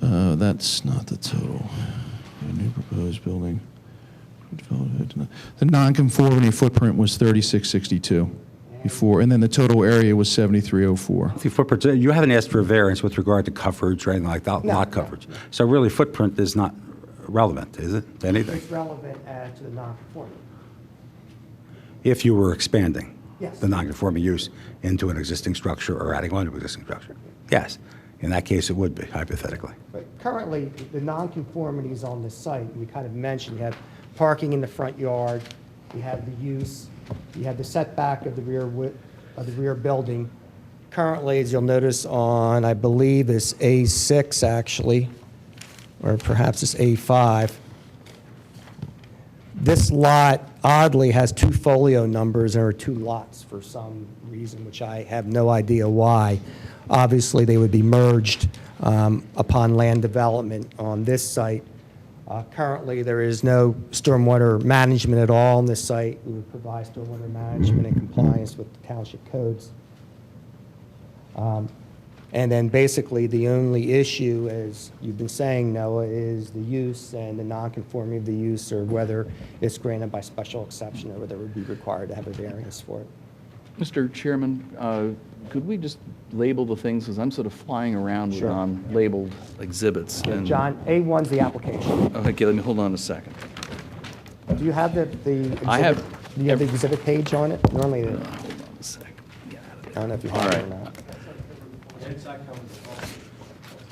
That's not the total. The new proposed building. The nonconformity footprint was 3662 before, and then the total area was 7304. The footprint, you haven't asked for a variance with regard to coverage or anything like that, No, lot no. coverage. So really, footprint is not relevant, is it, to anything? It's relevant to the non-conformity. If you were expanding Yes. the non-conforming use into an existing structure or adding on to an existing structure. Yes, in that case, it would be, hypothetically. But currently, the nonconformities on the site, we kind of mentioned, you have parking in the front yard, you have the use, you have the setback of the rear building. Currently, as you'll notice on, I believe it's A6 actually, or perhaps it's A5. This lot oddly has two folio numbers, or two lots for some reason, which I have no idea why. Obviously, they would be merged upon land development on this site. Currently, there is no stormwater management at all on this site. We would provide stormwater management in compliance with the township codes. And then basically, the only issue, as you've been saying, Noah, is the use and the nonconformity of the use, or whether it's granted by special exception, or whether it would be required to have a variance for it. Mr. Chairman, could we just label the things, because I'm sort of flying around with Sure. non-labeled exhibits. and- John, A1's the application. Okay, let me, hold on a second. Do you have the exhibit? I have Do you have the exhibit page on it? Normally, Hold on a second. Get out of I there. don't know if you All have it right. or not.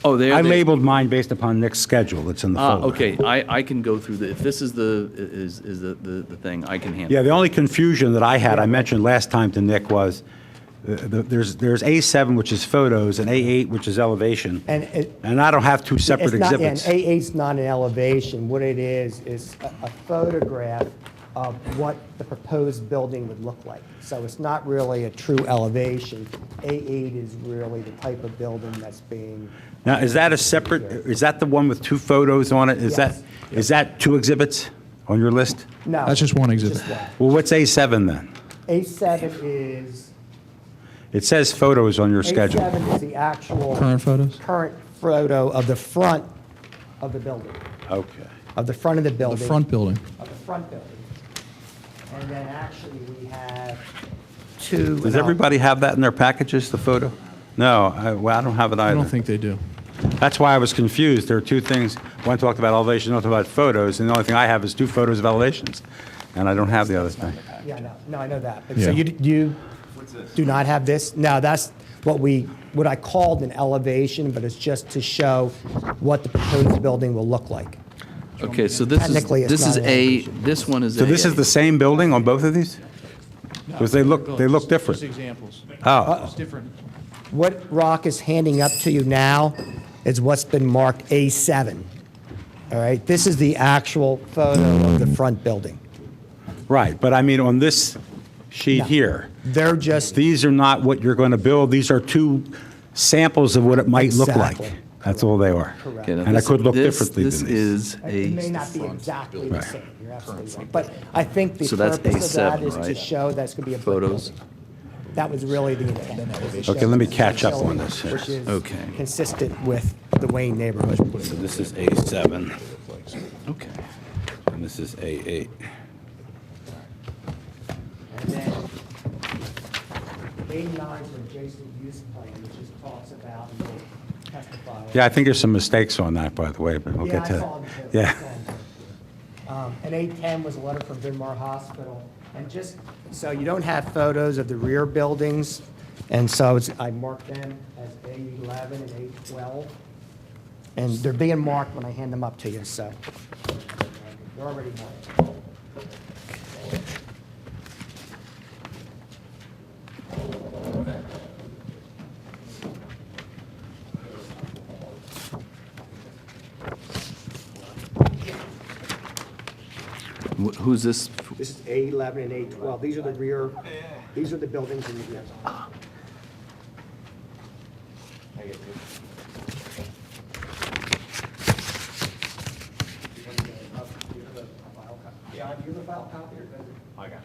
Oh, there. I they- labeled mine based upon Nick's schedule. It's in the folder. Okay, I can go through the, if this is the thing, I can handle. Yeah, the only confusion that I had, I mentioned last time to Nick, was there's A7, which is photos, and A8, which is elevation. And I don't have two separate It's not- exhibits. And A8's not an elevation. What it is a photograph of what the proposed building would look like. So it's not really a true elevation. A8 is really the type of building that's being. Now, is that a separate, is that the one with two photos on it? Yes. Is that two exhibits on your list? No. That's just one it's exhibit. one. Well, what's A7 then? A7 is. It says photos on your schedule. A7 is the actual. Current photos? Current photo of the front of the building, Okay. of the front of the The building. front building. Of the front building. And then actually, we have two. Does everybody have that in their packages, the photo? No, well, I don't have it I either. don't think they do. That's why I was confused. There are two things. One talked about elevation, one talked about photos, and the only thing I have is two photos of elevations, and I don't have the other thing. Yeah, no, I know that. But so Yeah. you do not have this? No, that's what I called an elevation, but it's just to show what the proposed building will look like. Okay, so this is, Technically, it's this is not an A, elevation. this one is A. So this is the same building on both of these? Because they look different. Just examples. Oh, It's different. What Rock is handing up to you now is what's been marked A7. All right? This is the actual photo of the front building. right, but I mean, on this sheet No. here, They're just, these are not what you're going to build. These are two samples of what it might look like. Exactly. That's all they are. Correct. Okay, now And it this- could look this- differently This than these. is it may a, not be exactly the Right. same. You're absolutely right. But I think the So that's purpose of that A7, is to right? show that's going to be a brick Photos. building. That was really the intent. was to Okay, show let me the catch up facility, on this here. Which is Okay. consistent with the Wayne neighborhood. So this is A7, okay. and this is A8. And then A9 is the adjacent use plan, which just talks about, and we'll testify. Yeah, I think there's some mistakes on that, by the way, but we'll Yeah, get I to saw that. them too. Yeah. And A10 was a letter from Vinmar Hospital. And just, so you don't have photos of the rear buildings, and so I marked them as A11 and A12. And they're being marked when I hand them up to you, so. They're already marked. Who's this? This is A11 and A12. These are the rear, these are the buildings in the rear. Yeah, do you have a file copy or does it? I got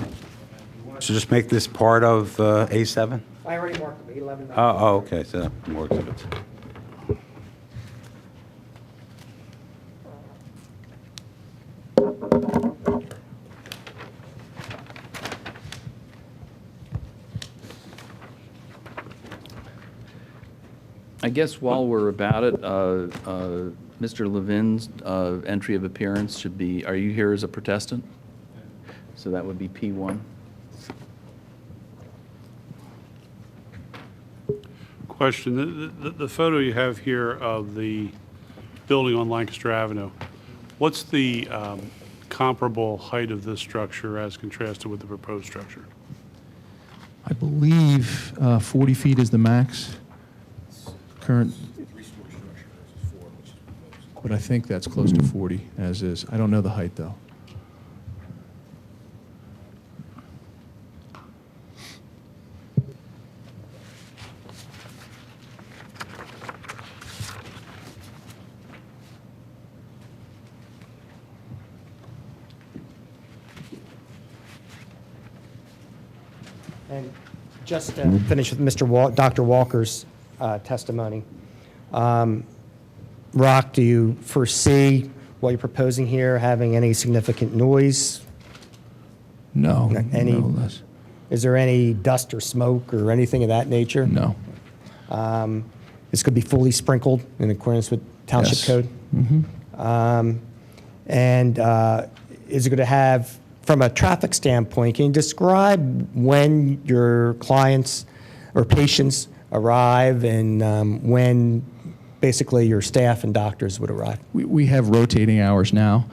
it. So just make this part of A7? I already marked them, A11. Oh, okay, so more exhibits. I guess while we're about it, Mr. Levin's entry of appearance should be, are you here as a protestant? So that would be P1. Question, the photo you have here of the building on Lancaster Avenue, what's the comparable height of this structure as contrasted with the proposed structure? I believe 40 feet is the max. Current, but I think that's close to 40 as is. I don't know the height, though. And just to finish with Dr. Walker's testimony, Rock, do you foresee what you're proposing here having any significant noise? No, Any- no less. Is there any dust or smoke or anything of that nature? No. This could be fully sprinkled in accordance with Township Yes. Code? And is it going to have, from a traffic standpoint, can you describe when your clients or patients arrive and when basically your staff and doctors would arrive? We have rotating hours now.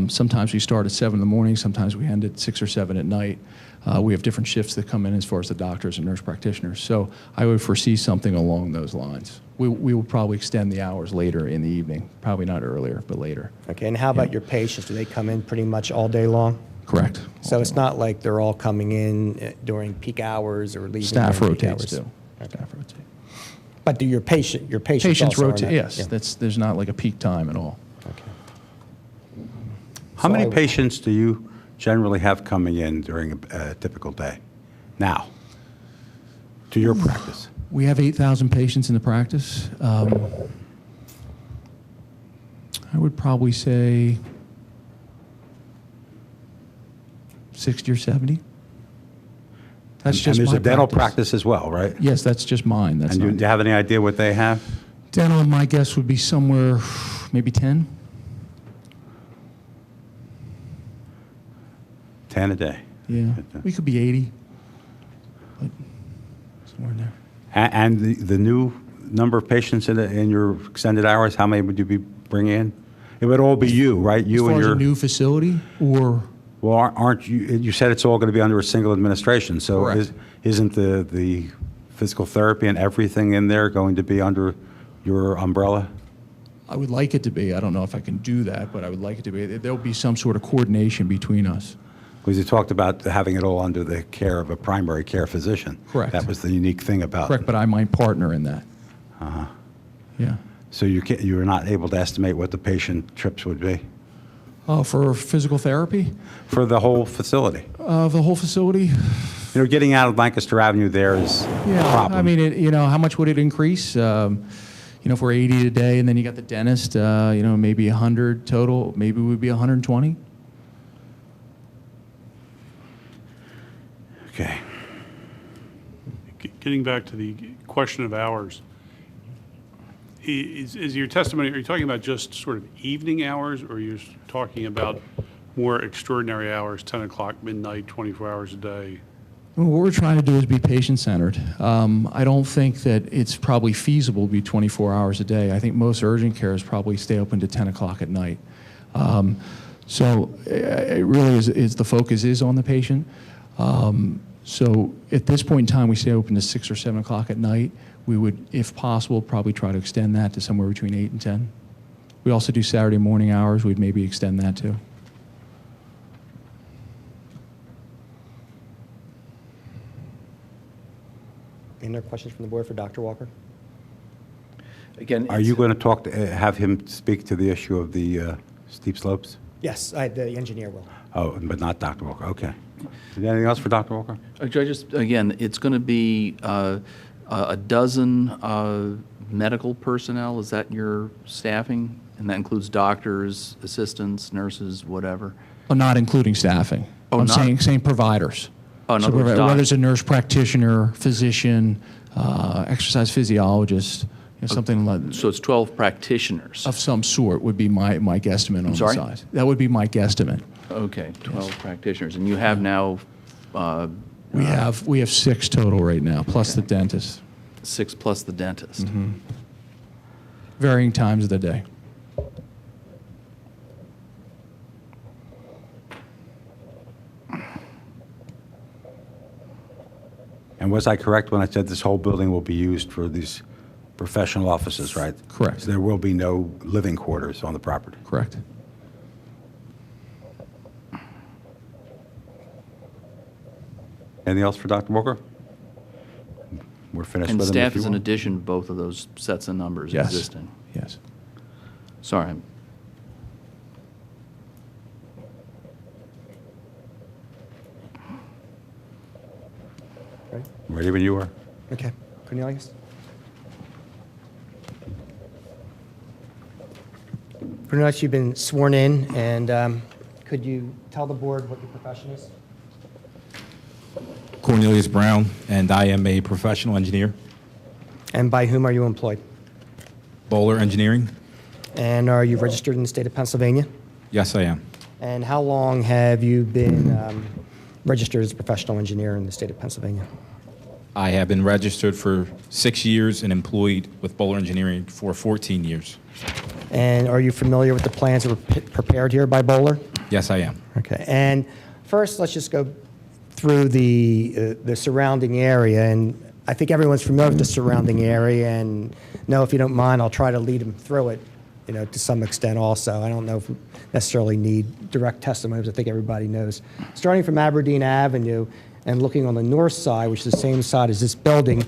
Sometimes we start at 7 in the morning, sometimes we end at 6 or 7 at night. We have different shifts that come in as far as the doctors and nurse practitioners. So I would foresee something along those lines. We will probably extend the hours later in the evening, probably not earlier, but later. Okay, and how about your patients? Do they come in pretty much all day long? Correct. So it's not like they're all coming in during peak hours or leaving Staff during peak rotates hours? too. Staff rotate. But do your patients Patients also are rotate, not- yes. yeah. There's not like a peak time at all. Okay. How many So I- patients do you generally have coming in during a typical day now to your practice? We have 8,000 patients in the practice. I would probably say 60 or 70. That's just And there's my a dental practice as well, right? Yes, that's just mine. That's And do not, you have any idea what they have? dental, my guess would be somewhere maybe 10. 10 a day. Yeah, we could be 80, but somewhere in there. And the new number of patients in your extended hours, how many would you be bringing in? It would all be you, right? You As far and as your. a new facility, or Well, aren't you, you said it's all going to be under a single administration, so Correct. isn't the physical therapy and everything in there going to be under your umbrella? I would like it to be. I don't know if I can do that, but I would like it to be. There'll be some sort of coordination between us. Because you talked about having it all under the care of a primary care physician. Correct. That was the unique thing about it. Correct, but I might partner in that. Yeah. So you were not able to estimate what the patient trips would be For physical therapy, for the whole facility? the whole facility. You know, getting out of Lancaster Avenue there is a Yeah, problem. I mean, how much would it increase? If we're 80 a day, and then you got the dentist, maybe 100 total. Maybe it would be 120. Okay. Getting back to the question of hours, is your testimony, are you talking about just sort of evening hours, or are you talking about more extraordinary hours, 10 o'clock, midnight, 24 hours a day? Well, what we're trying to do is be patient-centered. I don't think that it's probably feasible to be 24 hours a day. I think most urgent cares probably stay open to 10 o'clock at night. So it really is the focus is on the patient. So at this point in time, we stay open to 6 or 7 o'clock at night. We would, if possible, probably try to extend that to somewhere between 8 and 10. We also do Saturday morning hours. We'd maybe extend that too. Any other questions from the board for Dr. Walker? Again, Are you going to have him speak to the issue of the steep slopes? Yes, the engineer will. Oh, but not Dr. Walker, okay. Is there anything else for Dr. Walker? Again, it's going to be a dozen medical personnel. Is that your staffing? And that includes doctors, assistants, nurses, whatever? Not including staffing. Oh, I'm not- saying providers. Oh, in So other words, whether it's a nurse practitioner, physician, exercise physiologist, something like, So it's 12 practitioners. of some sort would be my guesstimate on the sorry? size. That would be my guesstimate. Okay, 12 practitioners. And you have now We have 6 total right now, plus the dentist, 6 plus the dentist. varying times of the day. And was I correct when I said this whole building will be used for these professional offices, right? Correct. So there will be no living quarters on the property. Correct. Anything else for Dr. Walker? We're finished And with him staff if you is in want. addition to both of those sets of numbers Yes. existing. Yes. Sorry. Ready when you are. Okay. Cornelius? Cornelius, you've been sworn in, and could you tell the board what your profession is? Cornelius Brown, and I am a professional engineer, And by whom are you employed? Bowler Engineering. And are you registered in the state of Pennsylvania? Yes, I am. And how long have you been registered as a professional engineer in the state of Pennsylvania? I have been registered for 6 years and employed with Bowler Engineering for 14 years. And are you familiar with the plans that were prepared here by Bowler? Yes, I am. Okay. And first, let's just go through the surrounding area. And I think everyone's familiar with the surrounding area. And no, if you don't mind, I'll try to lead them through it, to some extent also. I don't know if we necessarily need direct testimony, because I think everybody knows. Starting from Aberdeen Avenue and looking on the north side, which is the same side as this building,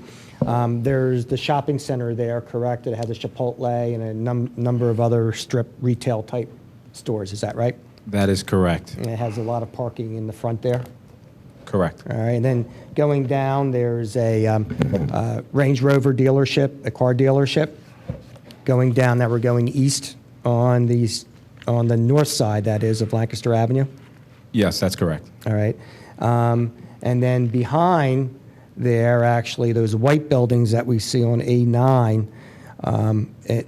there's the shopping center there, correct? It has a Chipotle and a number of other strip retail type stores. Is that right? That is correct. And it has a lot of parking in the front there. Correct. All right, and then going down, there's a Range Rover dealership, a car dealership. Going down, that we're going east on the north side, that is, of Lancaster Avenue. Yes, that's correct. All right. And then behind there, actually, those white buildings that we see on A9,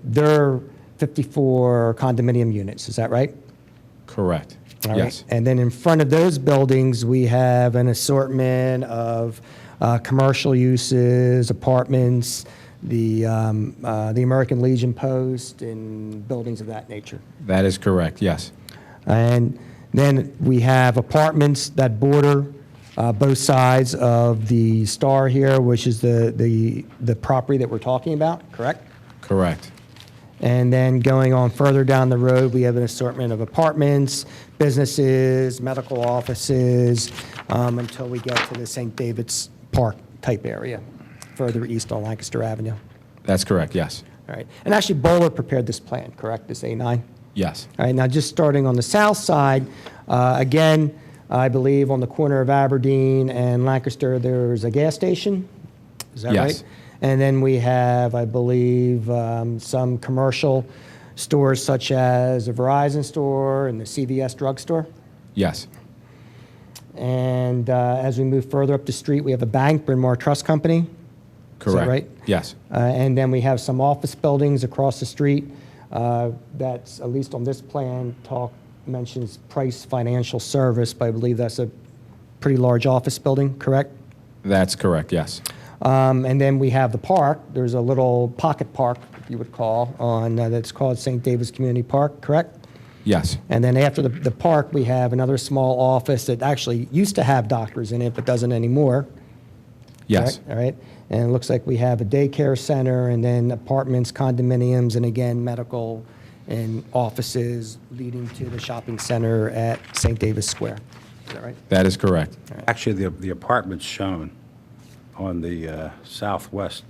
they're 54 condominium units. Is that right? Correct. All right. Yes. And then in front of those buildings, we have an assortment of commercial uses, apartments, the American Legion Post, and buildings of that nature. That is correct. Yes. And then we have apartments that border both sides of the star here, which is the property that we're talking about, correct? Correct. And then going on further down the road, we have an assortment of apartments, businesses, medical offices, until we get to the St. David's Park type area, further east on Lancaster Avenue. That's correct. Yes. All right. And actually, Bowler prepared this plan, correct, this A9? Yes. All right, now just starting on the south side, again, I believe on the corner of Aberdeen and Lancaster, there's a gas station. Is that Yes. right? And then we have, I believe, some commercial stores such as a Verizon store and the CVS drugstore. Yes. And as we move further up the street, we have a bank, Bryn Mawr Trust Company. Correct. Is that right? Yes. And then we have some office buildings across the street. That's, at least on this plan, mentions Price Financial Service, but I believe that's a pretty large office building, correct? That's correct. Yes. And then we have the park. There's a little pocket park, if you would call, that's called St. David's Community Park, correct? Yes. And then after the park, we have another small office that actually used to have doctors in it, but doesn't anymore. Yes. Correct? All right. And it looks like we have a daycare center, and then apartments, condominiums, and again, medical and offices leading to the shopping center at St. Davis Square. Is that right? That is correct. Actually, the apartments shown on the southwest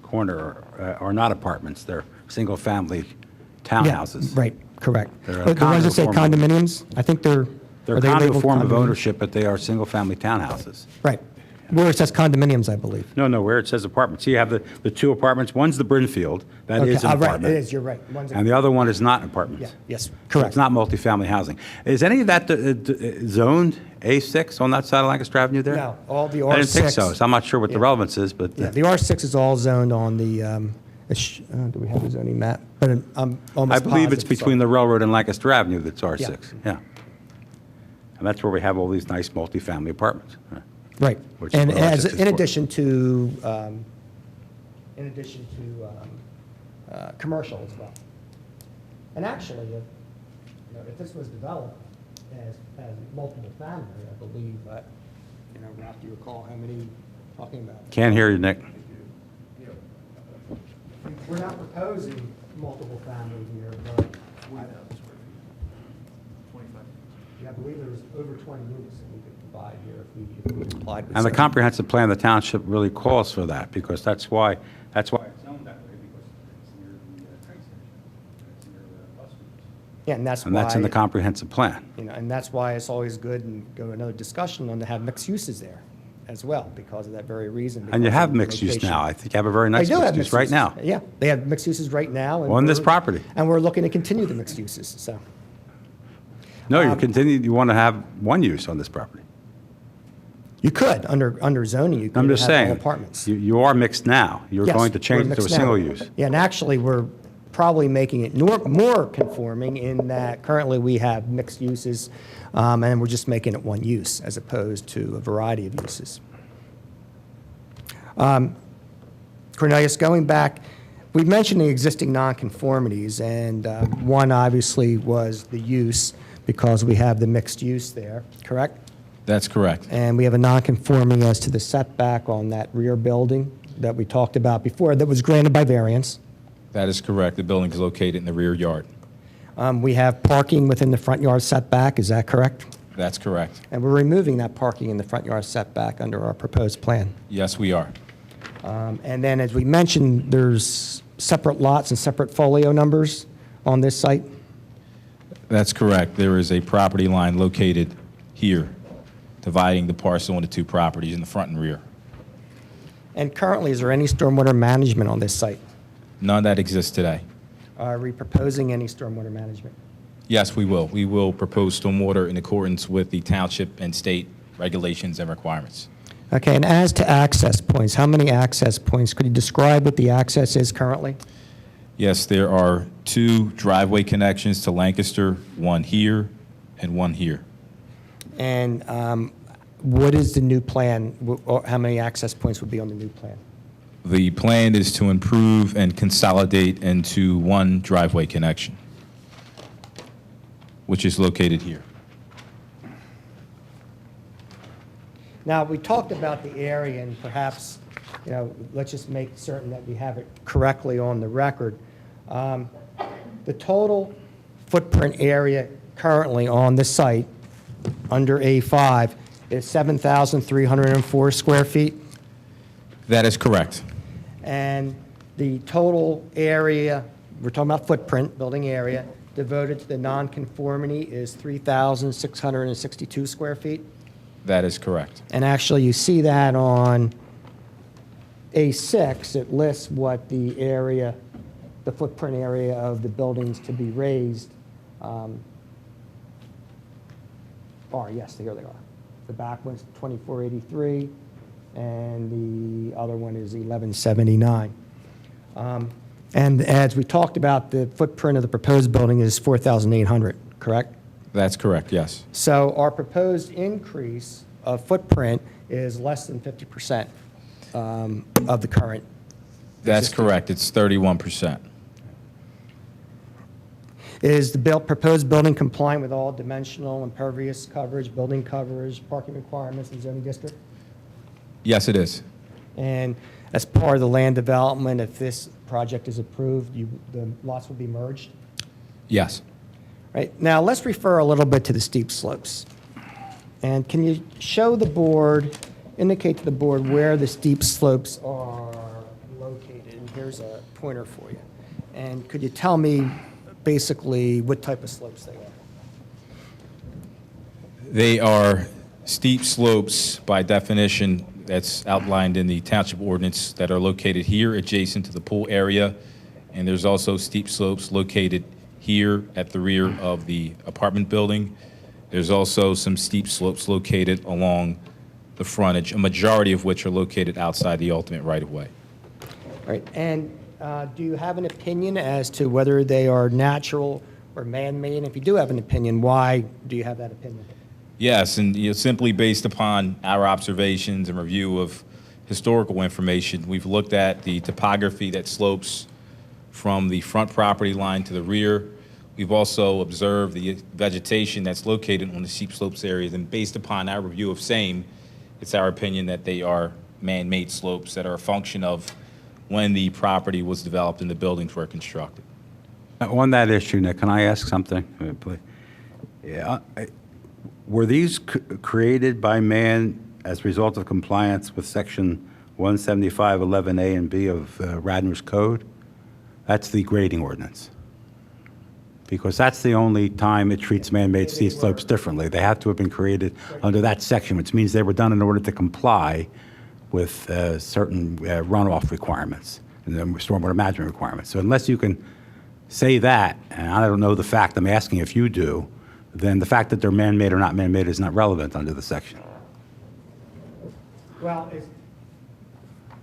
corner are not apartments. They're single-family townhouses. Yeah, right, correct. They're a But the ones that say condo form condominiums, I think They're are a they condo labeled form of condominiums? ownership, but they are single-family townhouses. Right. Where it says condominiums, I believe. No, where it says apartments. See, you have the two apartments. One's the Brinfield. That is an Right, apartment. it is, you're right. One's a- And the other one is not apartments. Yeah, yes, So correct. it's not multifamily housing. Is any of that zoned A6 on that side of Lancaster Avenue there? No, all the I didn't think R6. so, so I'm not sure what the Yeah. relevance is, but Yeah, the R6 is all zoned on the Do we have a zoning map? But I'm almost I believe it's positive, between the railroad and Lancaster Avenue that's R6, Yeah. yeah. And that's where we have all these nice multifamily apartments. Right. Which is And what R6 as, is in for. addition to, commercial as well. And actually, if this was developed as multiple family, I believe, Ralph, do you recall how many talking about? Can't hear you, Nick. We're not proposing multiple family here, but. Yeah, I believe there was over 20 units that we could provide here if we complied with. And the zoning. comprehensive plan, the township really calls for that, because that's why it's zoned that way, because it's near the train station, it's near the bus routes. Yeah, and that's why. And that's in the comprehensive plan. And that's why it's always good, and go to another discussion on to have mixed uses there as well, because of that very reason. And you because have of the mixed use location. now. I think you have a very They nice do have mixed use right uses. now. Yeah, they have mixed uses right now. and On this we're- property. And we're looking to continue the mixed uses, so. No, you want to have one use on this property. You could, under zoning, you could I'm just have all saying, apartments. you are mixed now. You're Yes, going to we're change it to a mixed now. single use. Yeah, and actually, we're probably making it more conforming in that currently we have mixed uses, and we're just making it one use as opposed to a variety of uses. Cornelius, going back, we mentioned the existing nonconformities, and one obviously was the use, because we have the mixed use there, correct? That's correct. And we have a nonconforming as to the setback on that rear building that we talked about before, that was granted by variance. That is correct. The building is located in the rear yard. We have parking within the front yard setback, is that correct? That's correct. And we're removing that parking in the front yard setback under our proposed plan. Yes, we are. And then, as we mentioned, there's separate lots and separate folio numbers on this site. That's correct. There is a property line located here, dividing the parcel into two properties in the front and rear. And currently, is there any stormwater management on this site? None that exists today. Are we proposing any stormwater management? Yes, we will. We will propose stormwater in accordance with the township and state regulations and requirements. Okay, and as to access points, how many access points? Could you describe what the access is currently? Yes, there are two driveway connections to Lancaster, one here and one here. And what is the new plan? Or how many access points would be on the new plan? The plan is to improve and consolidate into one driveway connection, which is located here. Now, we talked about the area, and perhaps, let's just make certain that we have it correctly on the record. The total footprint area currently on the site, under A5, is 7,304 square feet. That is correct. And the total area, we're talking about footprint, building area, devoted to the nonconformity is 3,662 square feet. That is correct. And actually, you see that on A6, it lists what the area, the footprint area of the buildings to be raised are. Yes, here they are. The back one's 2483, and the other one is 1179. And as we talked about, the footprint of the proposed building is 4,800, correct? That's correct, yes. So our proposed increase of footprint is less than 50% of the current. That's correct. It's 31%. Is the proposed building compliant with all dimensional, impervious coverage, building coverage, parking requirements in zoning district? Yes, it is. And as part of the land development, if this project is approved, the lots will be merged? Yes. Right. Now, let's refer a little bit to the steep slopes. And can you show the board, indicate to the board where the steep slopes are located? And here's a pointer for you. And could you tell me basically what type of slopes they are? They are steep slopes by definition that's outlined in the township ordinance that are located here adjacent to the pool area. And there's also steep slopes located here at the rear of the apartment building. There's also some steep slopes located along the frontage, a majority of which are located outside the ultimate right-of-way. Right. And do you have an opinion as to whether they are natural or man-made? And if you do have an opinion, why do you have that opinion? Yes, and simply based upon our observations and review of historical information, we've looked at the topography that slopes from the front property line to the rear. We've also observed the vegetation that's located on the steep slopes areas, and based upon our review of same, it's our opinion that they are man-made slopes that are a function of when the property was developed and the buildings were constructed. On that issue, Nick, can I ask something, please? Yeah, were these created by man as a result of compliance with Section 175.11A and B of Radnor's code? That's the grading ordinance. Because that's the only time it treats man-made steep slopes differently. They have to have been created under that section, which means they were done in order to comply with certain runoff requirements and then stormwater management requirements. So unless you can say that, and I don't know the fact, I'm asking if you do, then the fact that they're man-made or not man-made is not relevant under the section. Well,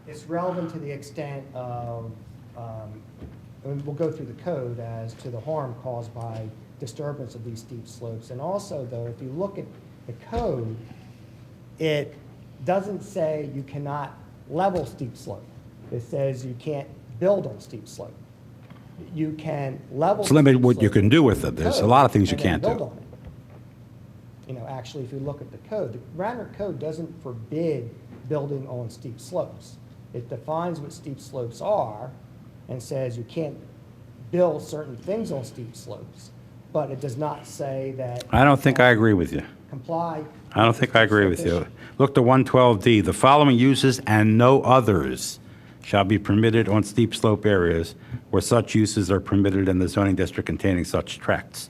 it's relevant to the extent of, and we'll go through the code as to the harm caused by disturbance of these steep slopes. And also, though, if you look at the code, it doesn't say you cannot level steep slope. It says you can't build on steep slope. You can level. It's limited steep what you slope can do with in it. the There's a code lot of things you and then can't build do. on it. You know, actually, if you look at the code, the Radnor code doesn't forbid building on steep slopes. It defines what steep slopes are and says you can't build certain things on steep slopes, but it does not say that. I don't think I agree with you. Comply. I don't think I agree with you. Look to 112D. The following uses and no others shall be permitted on steep slope areas where such uses are permitted in the zoning district containing such tracts.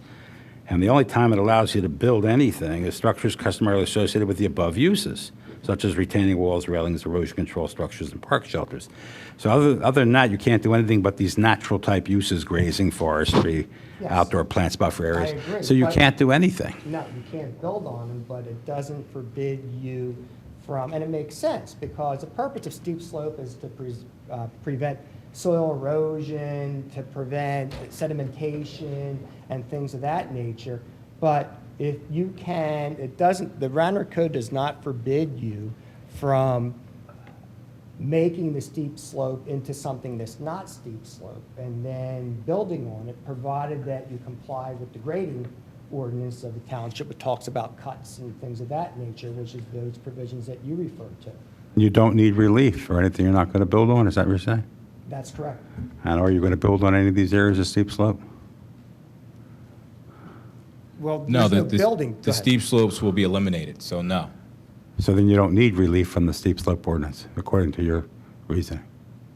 And the only time it allows you to build anything is structures customarily associated with the above uses, such as retaining walls, railings, erosion control structures, and park shelters. So other than that, you can't do anything but these natural type uses, grazing, forestry, Yes. outdoor plant spot for areas. I agree, So you but- can't do anything. No, you can't build on them, but it doesn't forbid you from, and it makes sense, because the purpose of steep slope is to prevent soil erosion, to prevent sedimentation and things of that nature. But if you can, it doesn't, the Radnor Code does not forbid you from making the steep slope into something that's not steep slope and then building on it, provided that you comply with the grading ordinance of the township. It talks about cuts and things of that nature, which is those provisions that you referred to. You don't need relief for anything you're not going to build on, is that what you're saying? That's correct. And are you going to build on any of these areas of steep slope? Well, No, there's no building. Go the ahead. steep slopes will be eliminated, so no. So then you don't need relief from the steep slope ordinance, according to your reasoning.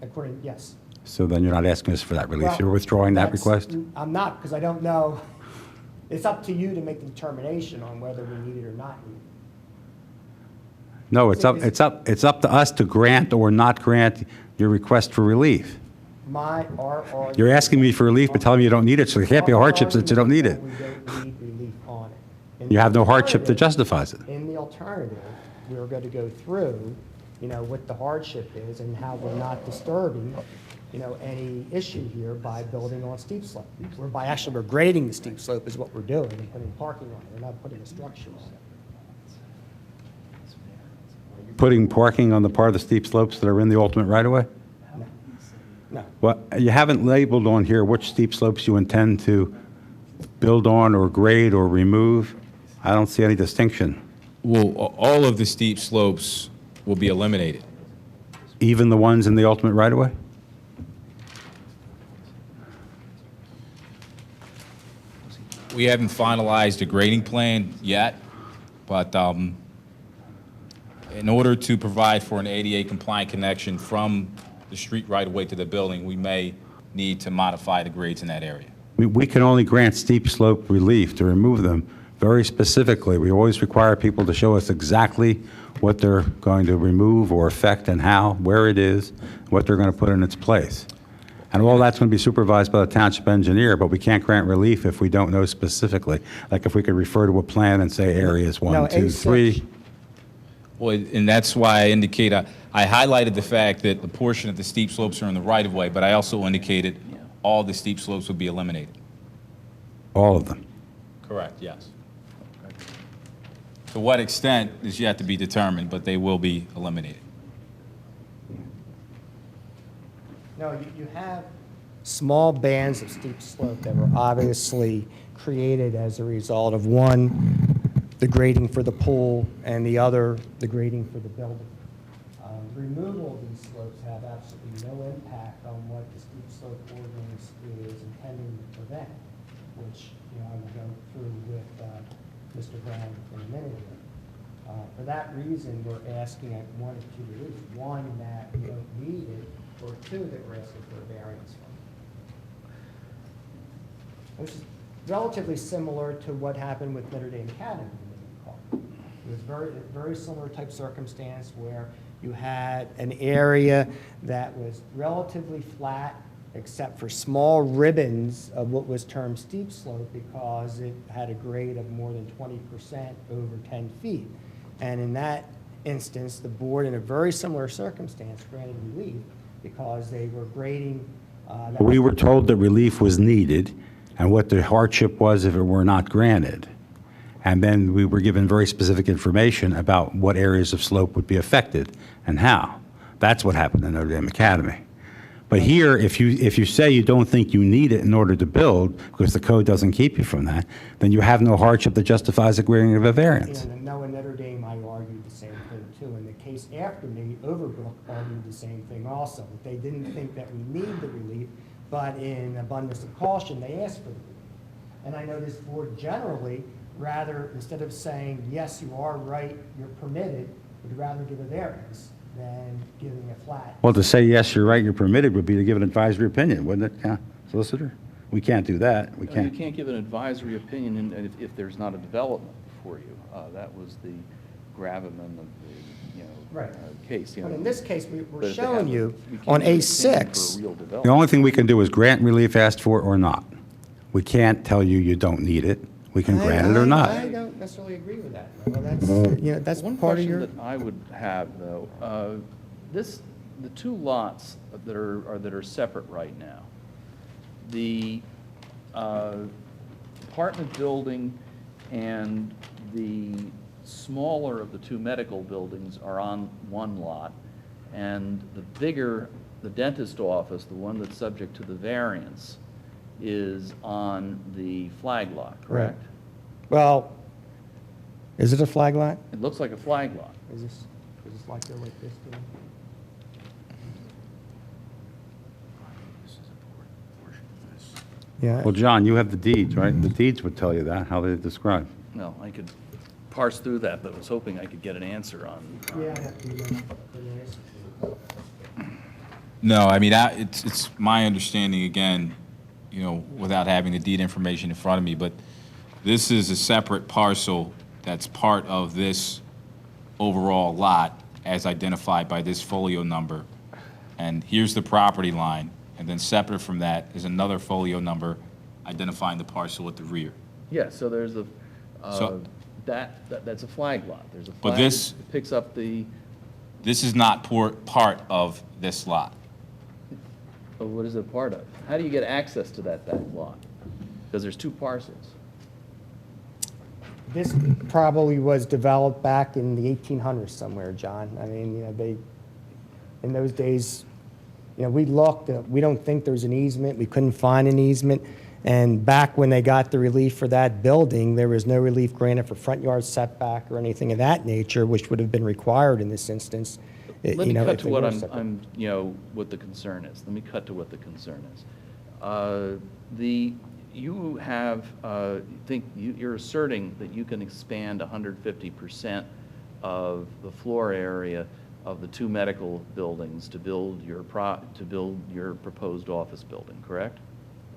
According, yes. So then you're not asking us for that relief. Well, You're withdrawing that that's- request? I'm not, because I don't know. It's up to you to make the determination on whether we need it or not need it. No, it's up to us to grant or not grant your request for relief. Our You're asking me for relief, but telling me you don't need it, so there can't be a hardship since you don't need it. We don't need relief on it. In You the have no hardship that alternative- justifies it. In the alternative, we're going to go through, what the hardship is and how we're not disturbing, any issue here by building on steep slope. We're grading the steep slope is what we're doing and putting parking on it. We're not putting a structure on it. Putting parking on the part of the steep slopes that are in the ultimate right-of-way? No. Well, you haven't labeled on here which steep slopes you intend to build on or grade or remove. I don't see any distinction. Well, all of the steep slopes will be eliminated. Even the ones in the ultimate right-of-way? We haven't finalized a grading plan yet, but in order to provide for an ADA compliant connection from the street right away to the building, we may need to modify the grades in that area. We can only grant steep slope relief to remove them very specifically. We always require people to show us exactly what they're going to remove or affect and how, where it is, what they're going to put in its place. And all that's going to be supervised by the township engineer, but we can't grant relief if we don't know specifically. Like if we could refer to a plan and say areas No, 1, 2, A6 3. Well, and that's why I indicate, I highlighted the fact that the portion of the steep slopes are in the right-of-way, but I also indicated all the steep slopes would be eliminated. All of them. Correct, yes. To what extent is yet to be determined, but they will be eliminated. No, you have small bands of steep slope that were obviously created as a result of, one, the grading for the pool, and the other, the grading for the building. Removal of these slopes have absolutely no impact on what the steep slope ordinance is intending to prevent, which, I will go through with Mr. Brown in a minute here. For that reason, we're asking at one of two reliefs. One, that we don't need it, or two, that we're asking for a variance from. Which is relatively similar to what happened with Notre Dame Academy. It was very similar type circumstance where you had an area that was relatively flat, except for small ribbons of what was termed steep slope because it had a grade of more than 20% over 10 feet. And in that instance, the board, in a very similar circumstance, granted relief because they were grading. We were told that relief was needed and what the hardship was if it were not granted. And then we were given very specific information about what areas of slope would be affected and how. That's what happened in Notre Dame Academy. But here, if you say you don't think you need it in order to build, because the code doesn't keep you from that, then you have no hardship that justifies the granting of a variance. And no, in Notre Dame, I argued the same thing too. In the case after me, Overbrook argued the same thing also. They didn't think that we need the relief, but in abundance of caution, they asked for the relief. And I know this board generally, rather, instead of saying, yes, you are right, you're permitted, would rather give a variance than giving a flat. Well, to say, yes, you're right, you're permitted, would be to give an advisory opinion, wouldn't it, solicitor? We can't do that. We You can't. can't give an advisory opinion if there's not a development before you. That was the gravamen of the, Right. case. But in this case, But we're if they showing have- you we can't on give an opinion A6. for a real The development. only thing we can do is grant relief asked for or not. We can't tell you you don't need it. We can grant it or not. I don't necessarily agree with that. Well, that's One part of question your. that I would have, though, the two lots that are separate right now, the apartment building and the smaller of the two medical buildings are on one lot, and the bigger, the dentist office, the one that's subject to the variance, is on the flag lot, correct? Well, is it a flag lot? It looks like a flag lot. Is this like they're like this? Too? Yeah. Well, John, you have the deeds, right? The deeds would tell you that, how they describe. No, I could parse through that, but was hoping I could get an answer on. Yeah, I have to. No, I mean, it's my understanding, again, without having the deed information in front of me, but this is a separate parcel that's part of this overall lot as identified by this folio number. And here's the property line, and then separate from that is another folio number identifying the parcel at the rear. Yeah, so there's a, So- that's a flag lot. There's a But flag this- that picks up the, This is not part of this lot. what is it part of? How do you get access to that back lot? Because there's two parcels. This probably was developed back in the 1800s somewhere, John. I mean, in those days, we looked, we don't think there's an easement, we couldn't find an easement. And back when they got the relief for that building, there was no relief granted for front yard setback or anything of that nature, which would have been required in this instance. Let me cut if to they what were separate. what the concern is. Let me cut to what the concern is. You have, you're asserting that you can expand 150% of the floor area of the two medical buildings to build your proposed office building, correct?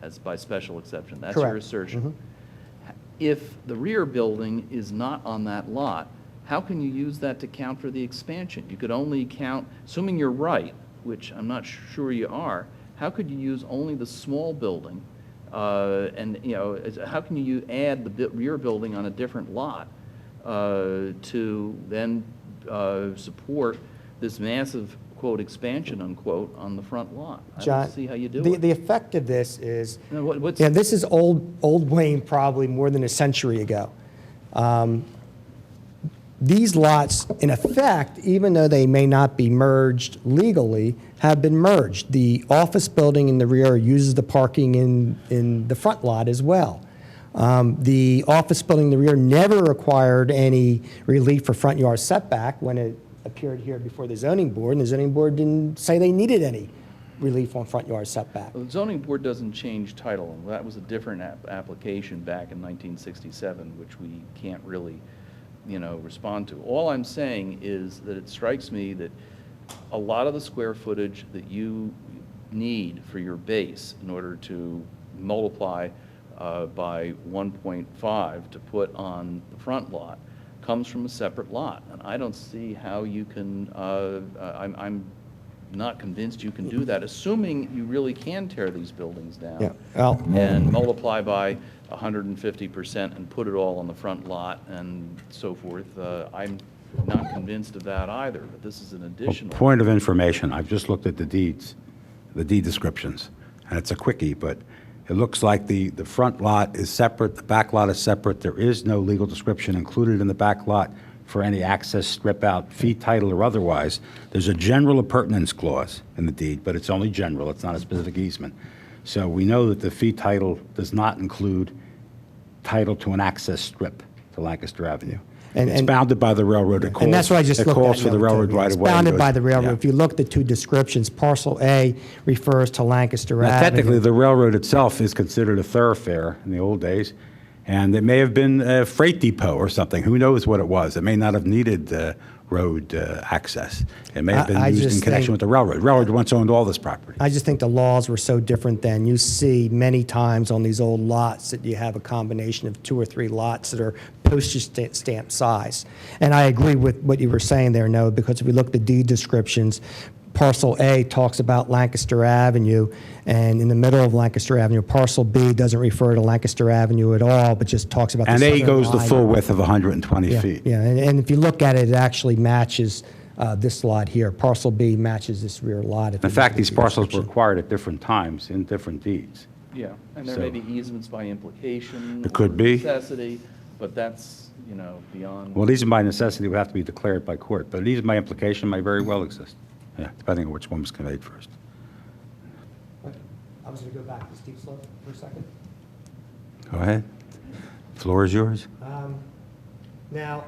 As by special exception. That's your Correct. assertion. If the rear building is not on that lot, how can you use that to count for the expansion? You could only count, assuming you're right, which I'm not sure you are, how could you use only the small building? How can you add the rear building on a different lot to then support this massive, quote, expansion, unquote, on the front lot. I John, don't see how you do the it. effect of this is, Now, what's- yeah, this is old Wayne, probably more than a century ago. These lots, in effect, even though they may not be merged legally, have been merged. The office building in the rear uses the parking in the front lot as well. The office building in the rear never required any relief for front yard setback when it appeared here before the zoning board, and the zoning board didn't say they needed any relief on front yard setback. The zoning board doesn't change title. That was a different application back in 1967, which we can't really, respond to. All I'm saying is that it strikes me that a lot of the square footage that you need for your base in order to multiply by 1.5 to put on the front lot comes from a separate lot. And I don't see how you can, I'm not convinced you can do that, assuming you really can tear these buildings down. Yeah, well- And multiply by 150% and put it all on the front lot and so forth. I'm not convinced of that either, but this is an additional. Point of information, I've just looked at the deeds, the deed descriptions, and it's a quickie, but it looks like the front lot is separate, the back lot is separate. There is no legal description included in the back lot for any access strip out, fee title or otherwise. There's a general appurtenance clause in the deed, but it's only general, it's not a specific easement. So we know that the fee title does not include title to an access strip to Lancaster Avenue. It's bounded by the railroad. It calls, And that's what I just it looked at. calls for the railroad right It's away. bounded by the railroad. If you look at the two descriptions, parcel A refers to Lancaster Now, Avenue. technically, the railroad itself is considered a thoroughfare in the old days, and it may have been a freight depot or something. Who knows what it was? It may not have needed road access. It may have been I used in just connection think- with the railroad. Railroad once owned all this property. I just think the laws were so different then. You see many times on these old lots that you have a combination of 2 or 3 lots that are postage stamp size. And I agree with what you were saying there, Noah, because if we look at the deed descriptions, parcel A talks about Lancaster Avenue, and in the middle of Lancaster Avenue, parcel B doesn't refer to Lancaster Avenue at all, but just talks about the And A southern goes the line. full width of 120 Yeah, feet. yeah, and if you look at it, it actually matches this lot here. Parcel B matches this rear lot. if you In look fact, at these the parcels were description. acquired at different times in different deeds. Yeah, and there So- may be easements by implication. It could or be. Necessity, but that's, beyond. Well, easement by necessity would have to be declared by court, but easement by implication may very well exist. Yeah, depending on which one was conveyed first. I was going to go back to steep slope for a second. Go ahead. Floor is yours. Now,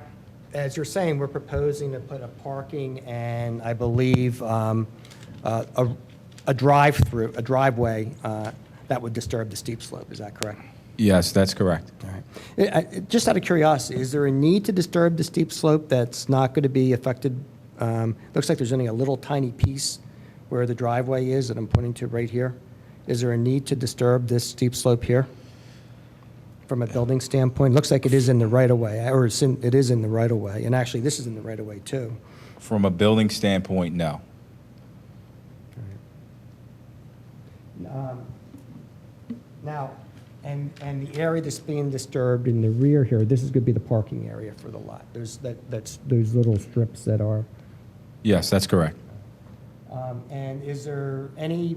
as you're saying, we're proposing to put a parking and I believe a drive-through, a driveway that would disturb the steep slope. Is that correct? Yes, that's correct. All right. Just out of curiosity, is there a need to disturb the steep slope that's not going to be affected? Looks like there's only a little tiny piece where the driveway is that I'm pointing to right here. Is there a need to disturb this steep slope here? From a building standpoint, looks like it is in the right-of-way, or it is in the right-of-way, and actually, this is in the right-of-way, too. From a building standpoint, no. Now, and the area that's being disturbed in the rear here, this is going to be the parking area for the lot. That's those little strips that are, Yes, that's correct. and is there any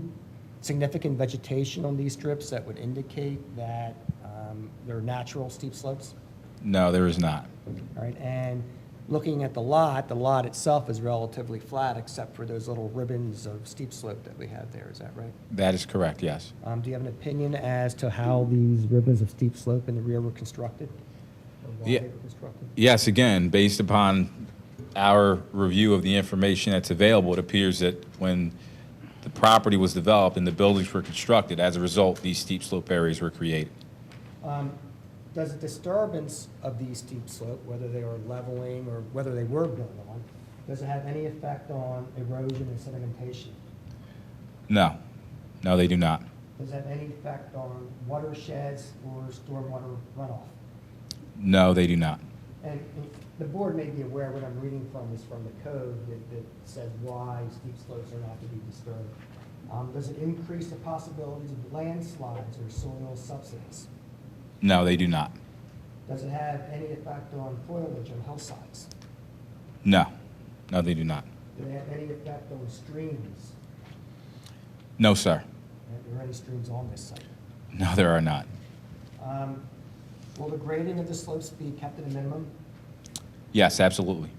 significant vegetation on these strips that would indicate that they're natural steep slopes? No, there is not. All right, and looking at the lot itself is relatively flat except for those little ribbons of steep slope that we have there, is that right? That is correct, yes. Do you have an opinion as to how these ribbons of steep slope in the rear were constructed? Or why Yeah. they were constructed? Yes, again, based upon our review of the information that's available, it appears that when the property was developed and the buildings were constructed, as a result, these steep slope areas were created. Does the disturbance of these steep slope, whether they are leveling or whether they were built on, does it have any effect on erosion and sedimentation? No, no, they do not. Does it have any effect on watersheds or stormwater runoff? No, they do not. And the board may be aware what I'm reading from is from the code that says why steep slopes are not to be disturbed. Does it increase the possibilities of landslides or soil subsidence? No, they do not. Does it have any effect on foliage on hillsides? No, No, they do not. Do they have any effect on streams? No, sir. Are there any streams on this site? No, there are not. Will the grading of the slopes be kept at a minimum? Yes, absolutely.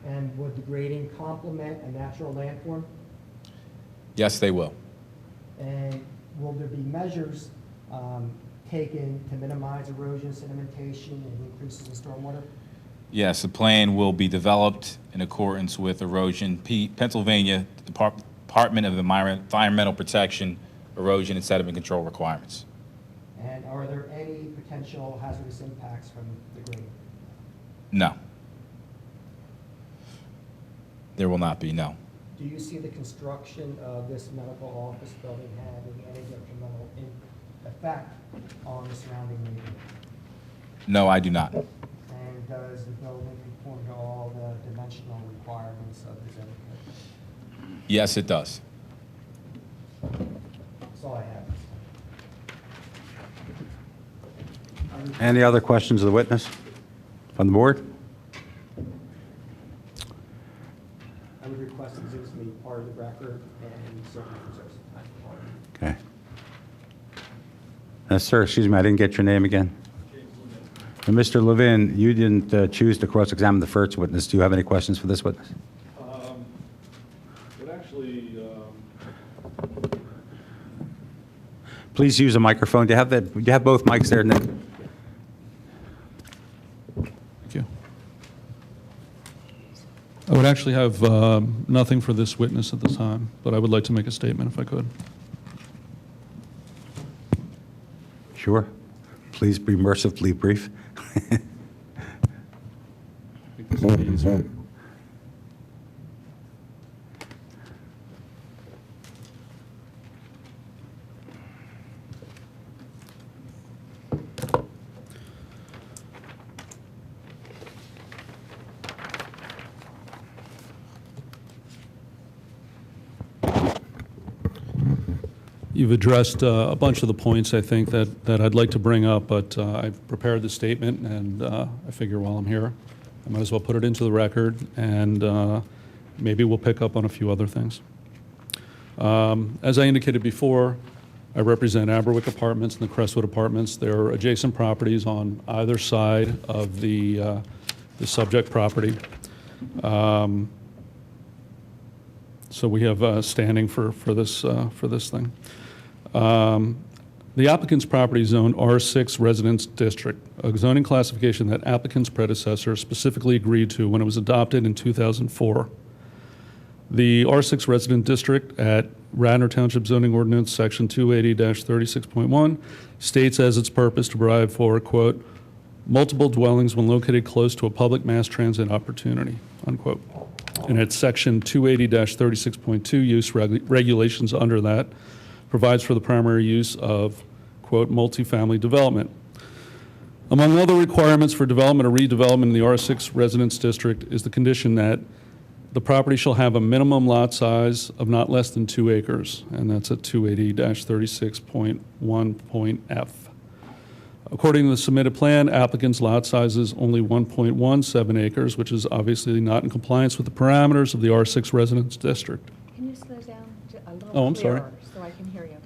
And would the grading complement a natural landform? Yes, they will. And will there be measures taken to minimize erosion, sedimentation, and increases in stormwater? Yes, the plan will be developed in accordance with erosion, Pennsylvania Department of Environmental Protection, erosion and sediment control requirements. And are there any potential hazardous impacts from the grading? No. There will not be, no. Do you see the construction of this medical office building having any detrimental effect on the surrounding neighborhood? No, I do not. And does the building conform to all the dimensional requirements of the zoning code? Yes, it does. That's all I have. Any other questions of the witness from the board? I would request exhibits to be part of the record and certainly preserve. Okay. Sir, excuse me, I didn't get your name again. And Mr. Levin, you didn't choose to cross-examine the first witness. Do you have any questions for this witness? It actually, Please use a microphone. Do you have both mics there, Nick? thank you. I would actually have nothing for this witness at this time, but I would like to make a statement if I could. Sure. Please be mercifully brief. I think this will be easier. You've addressed a bunch of the points, I think, that I'd like to bring up, but I've prepared the statement, and I figure while I'm here, I might as well put it into the record, and maybe we'll pick up on a few other things. As I indicated before, I represent Aberwick Apartments and the Crestwood Apartments. They're adjacent properties on either side of the subject property. So we have standing for this thing. The applicant's property is zoned R6 Residence District, a zoning classification that applicant's predecessor specifically agreed to when it was adopted in 2004. The R6 Resident District at Radnor Township Zoning Ordinance, Section 280-36.1, states as its purpose to provide for, quote, multiple dwellings when located close to a public mass transit opportunity, unquote. And at Section 280-36.2, use regulations under that provides for the primary use of, quote, multifamily development. Among other requirements for development or redevelopment in the R6 Residence District is the condition that the property shall have a minimum lot size of not less than 2 acres, and that's at 280-36.1.f. According to the submitted plan, applicant's lot size is only 1.17 acres, which is obviously not in compliance with the parameters of the R6 Residence District. Can you slow down a little Oh, I'm sorry. clearer so I can hear you?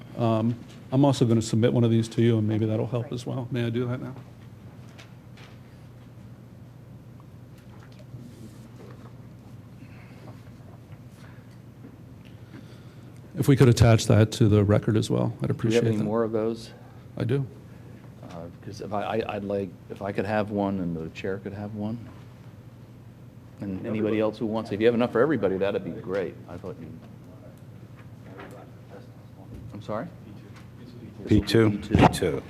I'm also going to submit one of these to you, and maybe that'll help as well. May I do that now? If we could attach that to the record as well, I'd Do you appreciate have that. any more of those? I do. Because I'd like, if I could have one and the chair could have one. And anybody else who wants, if you have enough for everybody, that'd be great. I thought you. I'm sorry? P2? P2.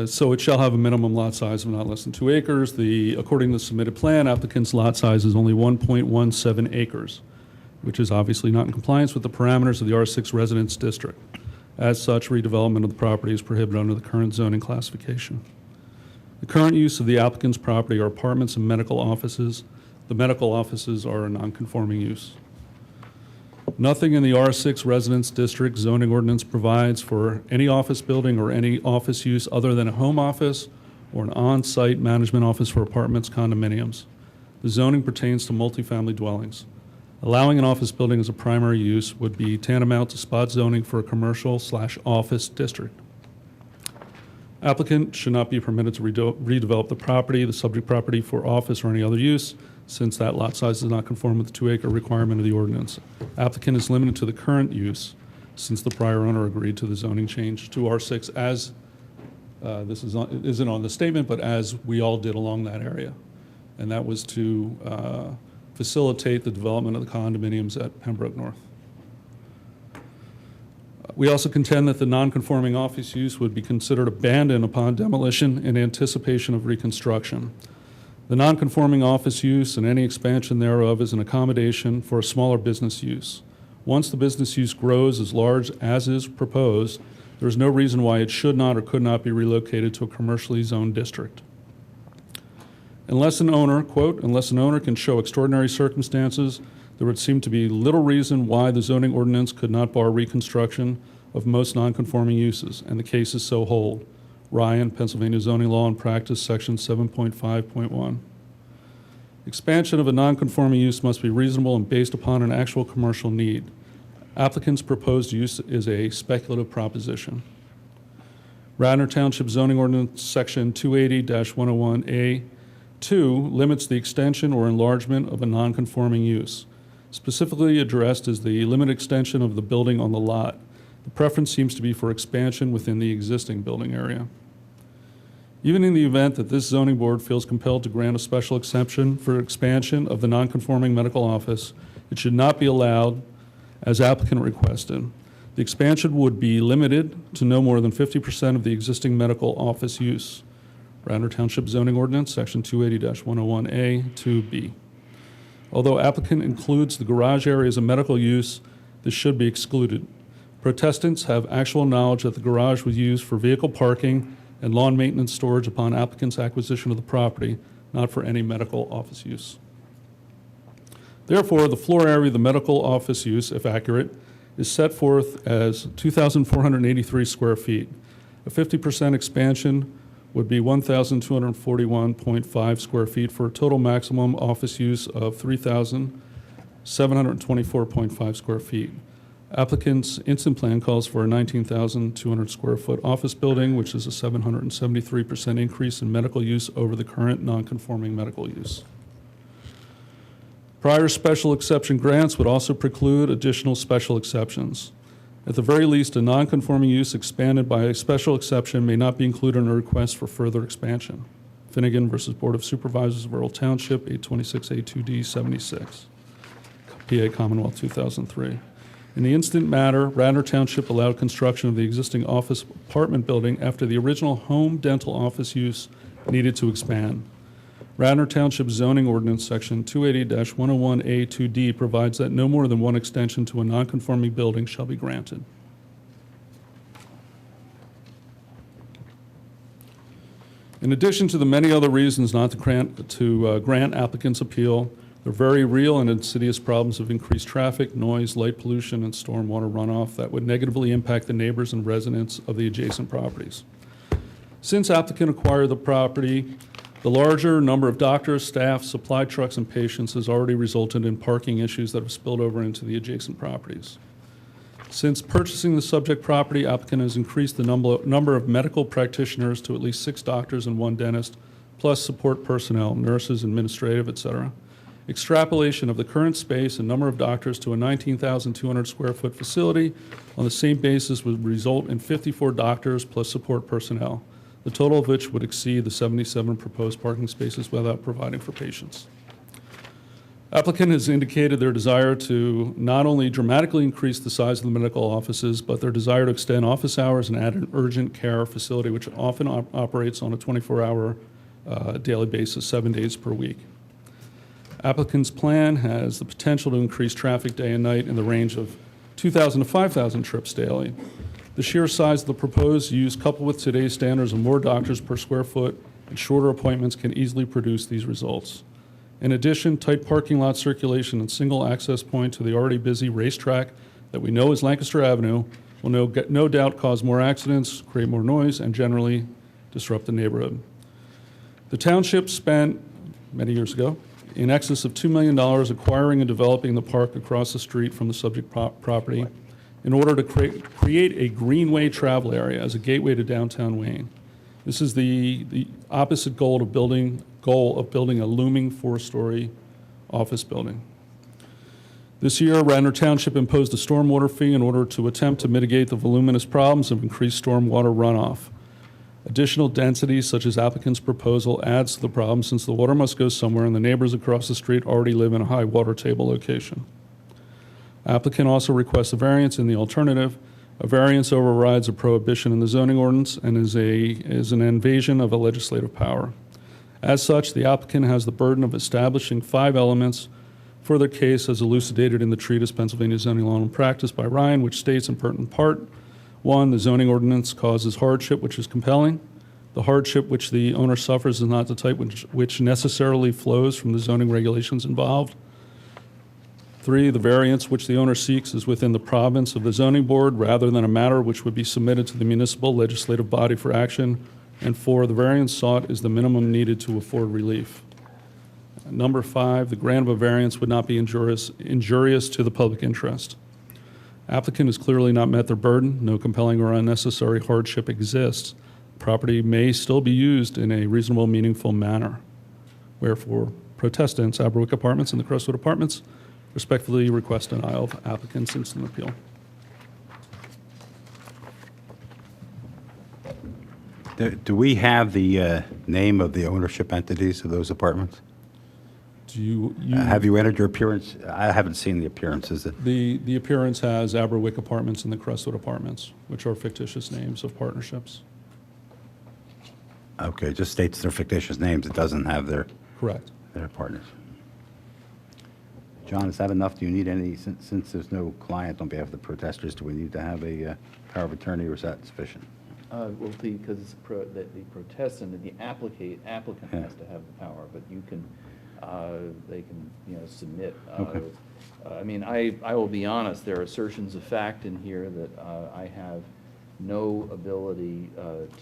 So it shall have a minimum lot size of not less than 2 acres. According to the submitted plan, applicant's lot size is only 1.17 acres, which is obviously not in compliance with the parameters of the R6 Residence District. As such, redevelopment of the property is prohibited under the current zoning classification. The current use of the applicant's property are apartments and medical offices. The medical offices are a non-conforming use. Nothing in the R6 Residence District zoning ordinance provides for any office building or any office use other than a home office or an on-site management office for apartments, condominiums. The zoning pertains to multifamily dwellings. Allowing an office building as a primary use would be tantamount to spot zoning for a commercial/office district. Applicant should not be permitted to redevelop the property, the subject property, for office or any other use, since that lot size does not conform with the 2-acre requirement of the ordinance. Applicant is limited to the current use, since the prior owner agreed to the zoning change to R6 as, isn't on the statement, but as we all did along that area. And that was to facilitate the development of the condominiums at Pembroke North. We also contend that the non-conforming office use would be considered abandoned upon demolition in anticipation of reconstruction. The non-conforming office use and any expansion thereof is an accommodation for a smaller business use. Once the business use grows as large as is proposed, there is no reason why it should not or could not be relocated to a commercially zoned district. Unless an owner, quote, unless an owner can show extraordinary circumstances, there would seem to be little reason why the zoning ordinance could not bar reconstruction of most nonconforming uses, and the cases so hold. Ryan, Pennsylvania Zoning Law and Practice, Section 7.5.1. Expansion of a nonconforming use must be reasonable and based upon an actual commercial need. Applicant's proposed use is a speculative proposition. Radnor Township Zoning Ordinance, Section 280-101A2 limits the extension or enlargement of a nonconforming use. Specifically addressed is the limited extension of the building on the lot. The preference seems to be for expansion within the existing building area. Even in the event that this zoning board feels compelled to grant a special exception for expansion of the nonconforming medical office, it should not be allowed as applicant requested. The expansion would be limited to no more than 50% of the existing medical office use. Radnor Township Zoning Ordinance, Section 280-101A, 2B. Although applicant includes the garage area as a medical use, this should be excluded. Protestants have actual knowledge that the garage was used for vehicle parking and lawn maintenance storage upon applicant's acquisition of the property, not for any medical office use. Therefore, the floor area of the medical office use, if accurate, is set forth as 2,483 square feet. A 50% expansion would be 1,241.5 square feet for a total maximum office use of 3,724.5 square feet. Applicant's instant plan calls for a 19,200 square foot office building, which is a 773% increase in medical use over the current non-conforming medical use. Prior special exception grants would also preclude additional special exceptions. At the very least, a non-conforming use expanded by a special exception may not be included in a request for further expansion. Finnegan versus Board of Supervisors of Earl Township, 826A2D 76, PA Commonwealth 2003. In the instant matter, Radnor Township allowed construction of the existing office apartment building after the original home dental office use needed to expand. Radnor Township Zoning Ordinance, Section 280-101A2D provides that no more than one extension to a nonconforming building shall be granted. In addition to the many other reasons not to grant applicants' appeal, there are very real and insidious problems of increased traffic, noise, light pollution, and stormwater runoff that would negatively impact the neighbors and residents of the adjacent properties. Since applicant acquired the property, the larger number of doctors, staff, supply trucks, and patients has already resulted in parking issues that have spilled over into the adjacent properties. Since purchasing the subject property, applicant has increased the number of medical practitioners to at least 6 doctors and 1 dentist, plus support personnel, nurses, administrative, etc. Extrapolation of the current space and number of doctors to a 19,200 square foot facility on the same basis would result in 54 doctors plus support personnel, the total of which would exceed the 77 proposed parking spaces without providing for patients. Applicant has indicated their desire to not only dramatically increase the size of the medical offices, but their desire to extend office hours and add an urgent care facility, which often operates on a 24-hour daily basis, 7 days per week. Applicant's plan has the potential to increase traffic day and night in the range of 2,000 to 5,000 trips daily. The sheer size of the proposed use, coupled with today's standards of more doctors per square foot and shorter appointments can easily produce these results. In addition, tight parking lot circulation and single access point to the already busy racetrack that we know is Lancaster Avenue will no doubt cause more accidents, create more noise, and generally disrupt the neighborhood. The township spent, many years ago, in excess of $2 million acquiring and developing the park across the street from the subject property in order to create a greenway travel area as a gateway to downtown Wayne. This is the opposite goal of building a looming 4-story office building. This year, Radnor Township imposed a stormwater fee in order to attempt to mitigate the voluminous problems of increased stormwater runoff. Additional density, such as applicant's proposal, adds to the problem since the water must go somewhere and the neighbors across the street already live in a high water table location. Applicant also requests a variance in the alternative. A variance overrides a prohibition in the zoning ordinance and is an invasion of a legislative power. As such, the applicant has the burden of establishing 5 elements for their case as elucidated in the treatise Pennsylvania Zoning Law and Practice by Ryan, which states in pertinent part, 1, the zoning ordinance causes hardship which is compelling. The hardship which the owner suffers is not the type which necessarily flows from the zoning regulations involved. 3, the variance which the owner seeks is within the province of the zoning board rather than a matter which would be submitted to the municipal legislative body for action. And 4, the variance sought is the minimum needed to afford relief. Number 5, the grant of a variance would not be injurious to the public interest. Applicant has clearly not met their burden. No compelling or unnecessary hardship exists. Property may still be used in a reasonable, meaningful manner. Wherefore, protestants, Aberwick Apartments and the Crestwood Apartments, respectfully request denial of applicant's instant appeal. Do we have the name of the ownership entities of those apartments? Do you Have you entered your appearance? I haven't seen the appearances. the appearance has Aberwick Apartments and the Crestwood Apartments, which are fictitious names of partnerships. Okay, it just states their fictitious names. It doesn't have their Correct. partners. John, is that enough? Do you need any, since there's no client on behalf of the protesters, do we need to have a power of attorney, or is that sufficient? Well, because it's the protestant and the applicant Yeah. has to have the power, but you can, they can, submit. Okay. I mean, I will be honest, there are assertions of fact in here that I have no ability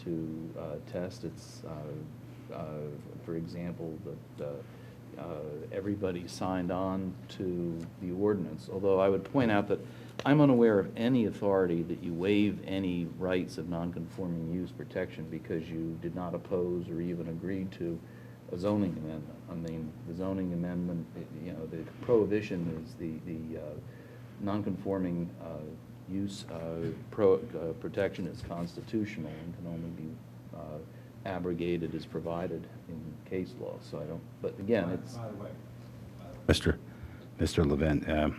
to test. It's, for example, that everybody signed on to the ordinance, although I would point out that I'm unaware of any authority that you waive any rights of nonconforming use protection because you did not oppose or even agree to a zoning amendment. I mean, the zoning amendment, the prohibition is the nonconforming use protection is constitutional and can only be abrogated as provided in case law. So I don't, but again, it's... Mr. Levin,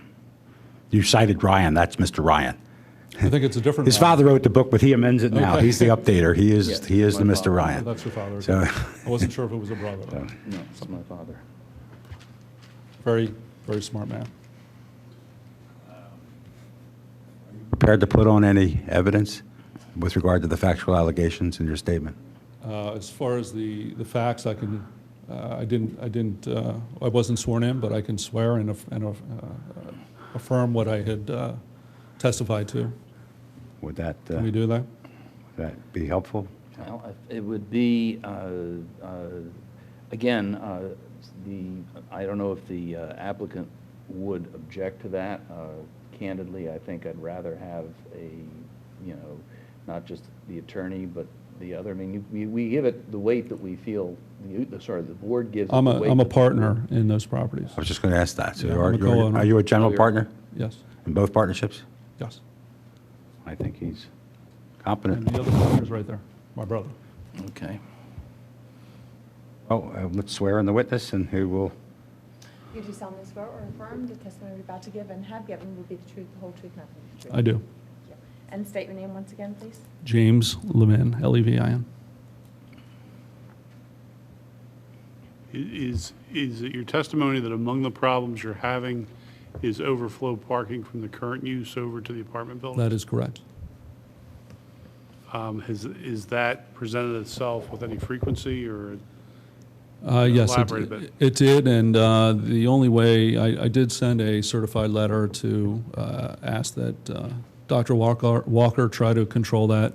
you cited Ryan. That's Mr. Ryan. I think it's a different. His father wrote the book, but he amends it now. Okay. He's the updater. He is Yes, he is the my Mr. father. Ryan. That's your father. So, I wasn't sure if it was a brother. No, it's my father. Very, very smart man. prepared to put on any evidence with regard to the factual allegations in your statement? As far as the facts, I can, I wasn't sworn in, but I can swear and affirm what I had testified to. Would that, Can we do that? would that be helpful? Well, it would be, again, I don't know if the applicant would object to that. Candidly, I think I'd rather have not just the attorney, but the other. I mean, we give it the weight that we feel, the board gives it the weight. I'm a that- partner in those properties. I was just going to ask that. So Yeah, you are, I'm a co-owner. are you a general Oh, you're- partner Yes, in both partnerships? yes. I think he's And competent. the other partner's right there, my brother. Okay. Oh, let's swear in the witness, and who will, You do solemnly swear or affirm the testimony you're about to give and have given will be the truth, the whole truth, nothing but the truth? I do. Thank you. And state your name once again, please. James Levin, Levin. Is it your testimony that among the problems you're having is overflow parking from the current use over to the apartment building? That is correct. Is that presented itself with any frequency, or? Yes, Elaborate a bit. it did, and the only way, I did send a certified letter to ask that Dr. Walker try to control that.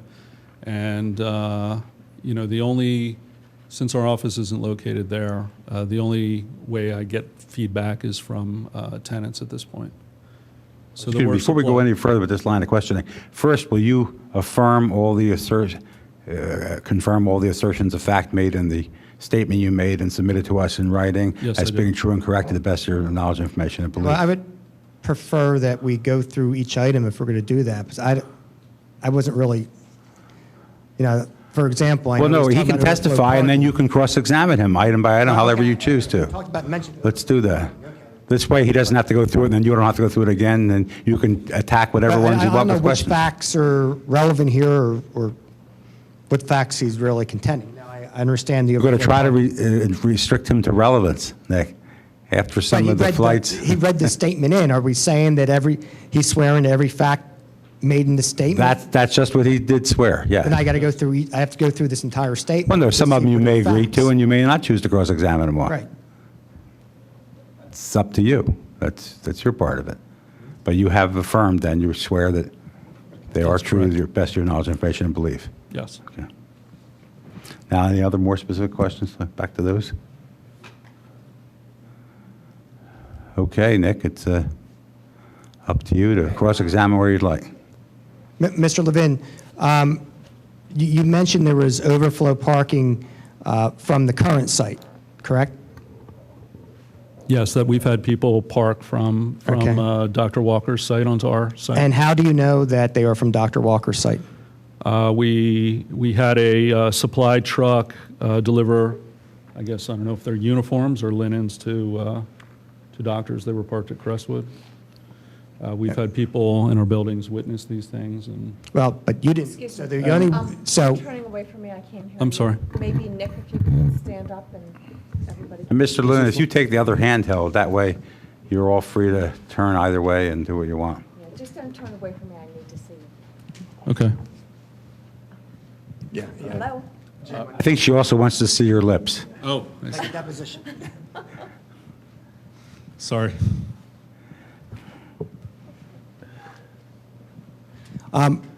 And, the only, since our office isn't located there, the only way I get feedback is from tenants at this point. So Excuse me, before we go any further with this line of questioning, first, will you affirm all the confirm all the assertions of fact made in the statement you made and submitted to us in writing Yes, as I do. being true and correct to the best of your knowledge, information, and belief? Well, I would prefer that we go through each item if we're going to do that, because I wasn't really, for example, I Well, know no, he's he talking can about overflow testify, and then parking. you can cross-examine him item by item, however you choose to. Talked about mentioning. Let's do that. This way, he doesn't have to go through it, and then you don't have to go through it again, and you can attack whatever ones you I don't want know with which questions. facts are relevant here or what facts he's really contending. Now, I understand the. You're going to try to restrict him to relevance, Nick, after some of the flights. He read the statement in. Are we saying that he's swearing to every fact made in the statement? That's just what he did swear, Then I yeah. got to go through, I have to go through this entire statement. Well, there's some to of them see you what may are agree facts. to, and you may not choose to cross-examine him on. Right. It's up to you. That's your part of it. But you have affirmed, and you swear that they are That's true to correct. your best of your knowledge, information, and belief. Yes. Okay. Now, any other more specific questions? Back to those. Okay, Nick, it's up to you to cross-examine where you'd like. Mr. Levin, you mentioned there was overflow parking from the current site, correct? Yes, that we've had people park from Okay. Dr. Walker's site onto our site. And how do you know that they are from Dr. Walker's site? We had a supply truck deliver, I guess, I don't know if they're uniforms or linens to doctors. They were parked at Crestwood. We've had people in our buildings witness these things, and Well, but you didn't, Excuse so me. the only, so, You're turning away from me, I can't hear I'm you. sorry. Maybe Nick, if you could stand up and everybody. And Mr. Lewin, if you take the other handheld, that way you're all free to turn either way and do what you want. Yeah, just don't turn away from me, I need to see you. okay. Hello? I think she also wants to see your lips. Oh, I see. deposition. Sorry.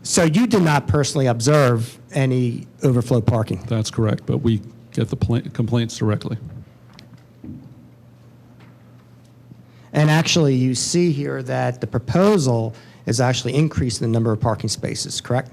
So you did not personally observe any overflow parking? That's correct, but we get the complaints directly. And actually, you see here that the proposal is actually increasing the number of parking spaces, correct?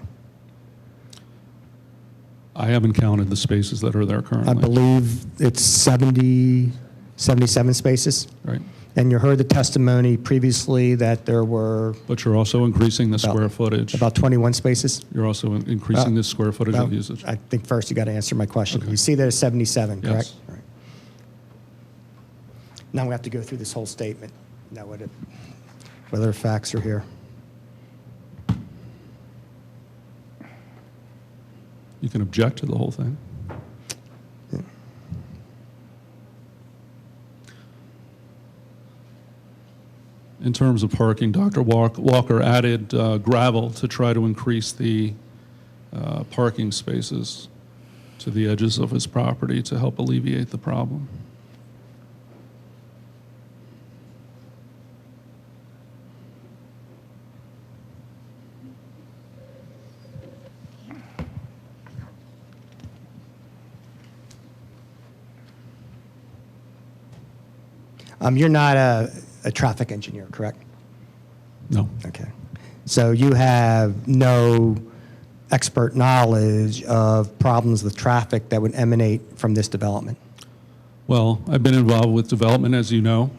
I haven't counted the spaces that are there currently. I believe it's 77 spaces. Right. And you heard the testimony previously that there were But you're also increasing the About- square footage. about 21 spaces? You're also increasing the square footage Well, of usage. I think first you got to answer my question. Okay. You see that as 77, correct? Yes. All right. Now we have to go through this whole statement, now whether facts are here. You can object to the whole thing. In terms of parking, Dr. Walker added gravel to try to increase the parking spaces to the edges of his property to help alleviate the problem. You're not a traffic engineer, correct? No. Okay. So you have no expert knowledge of problems with traffic that would emanate from this development? Well, I've been involved with development, as you know,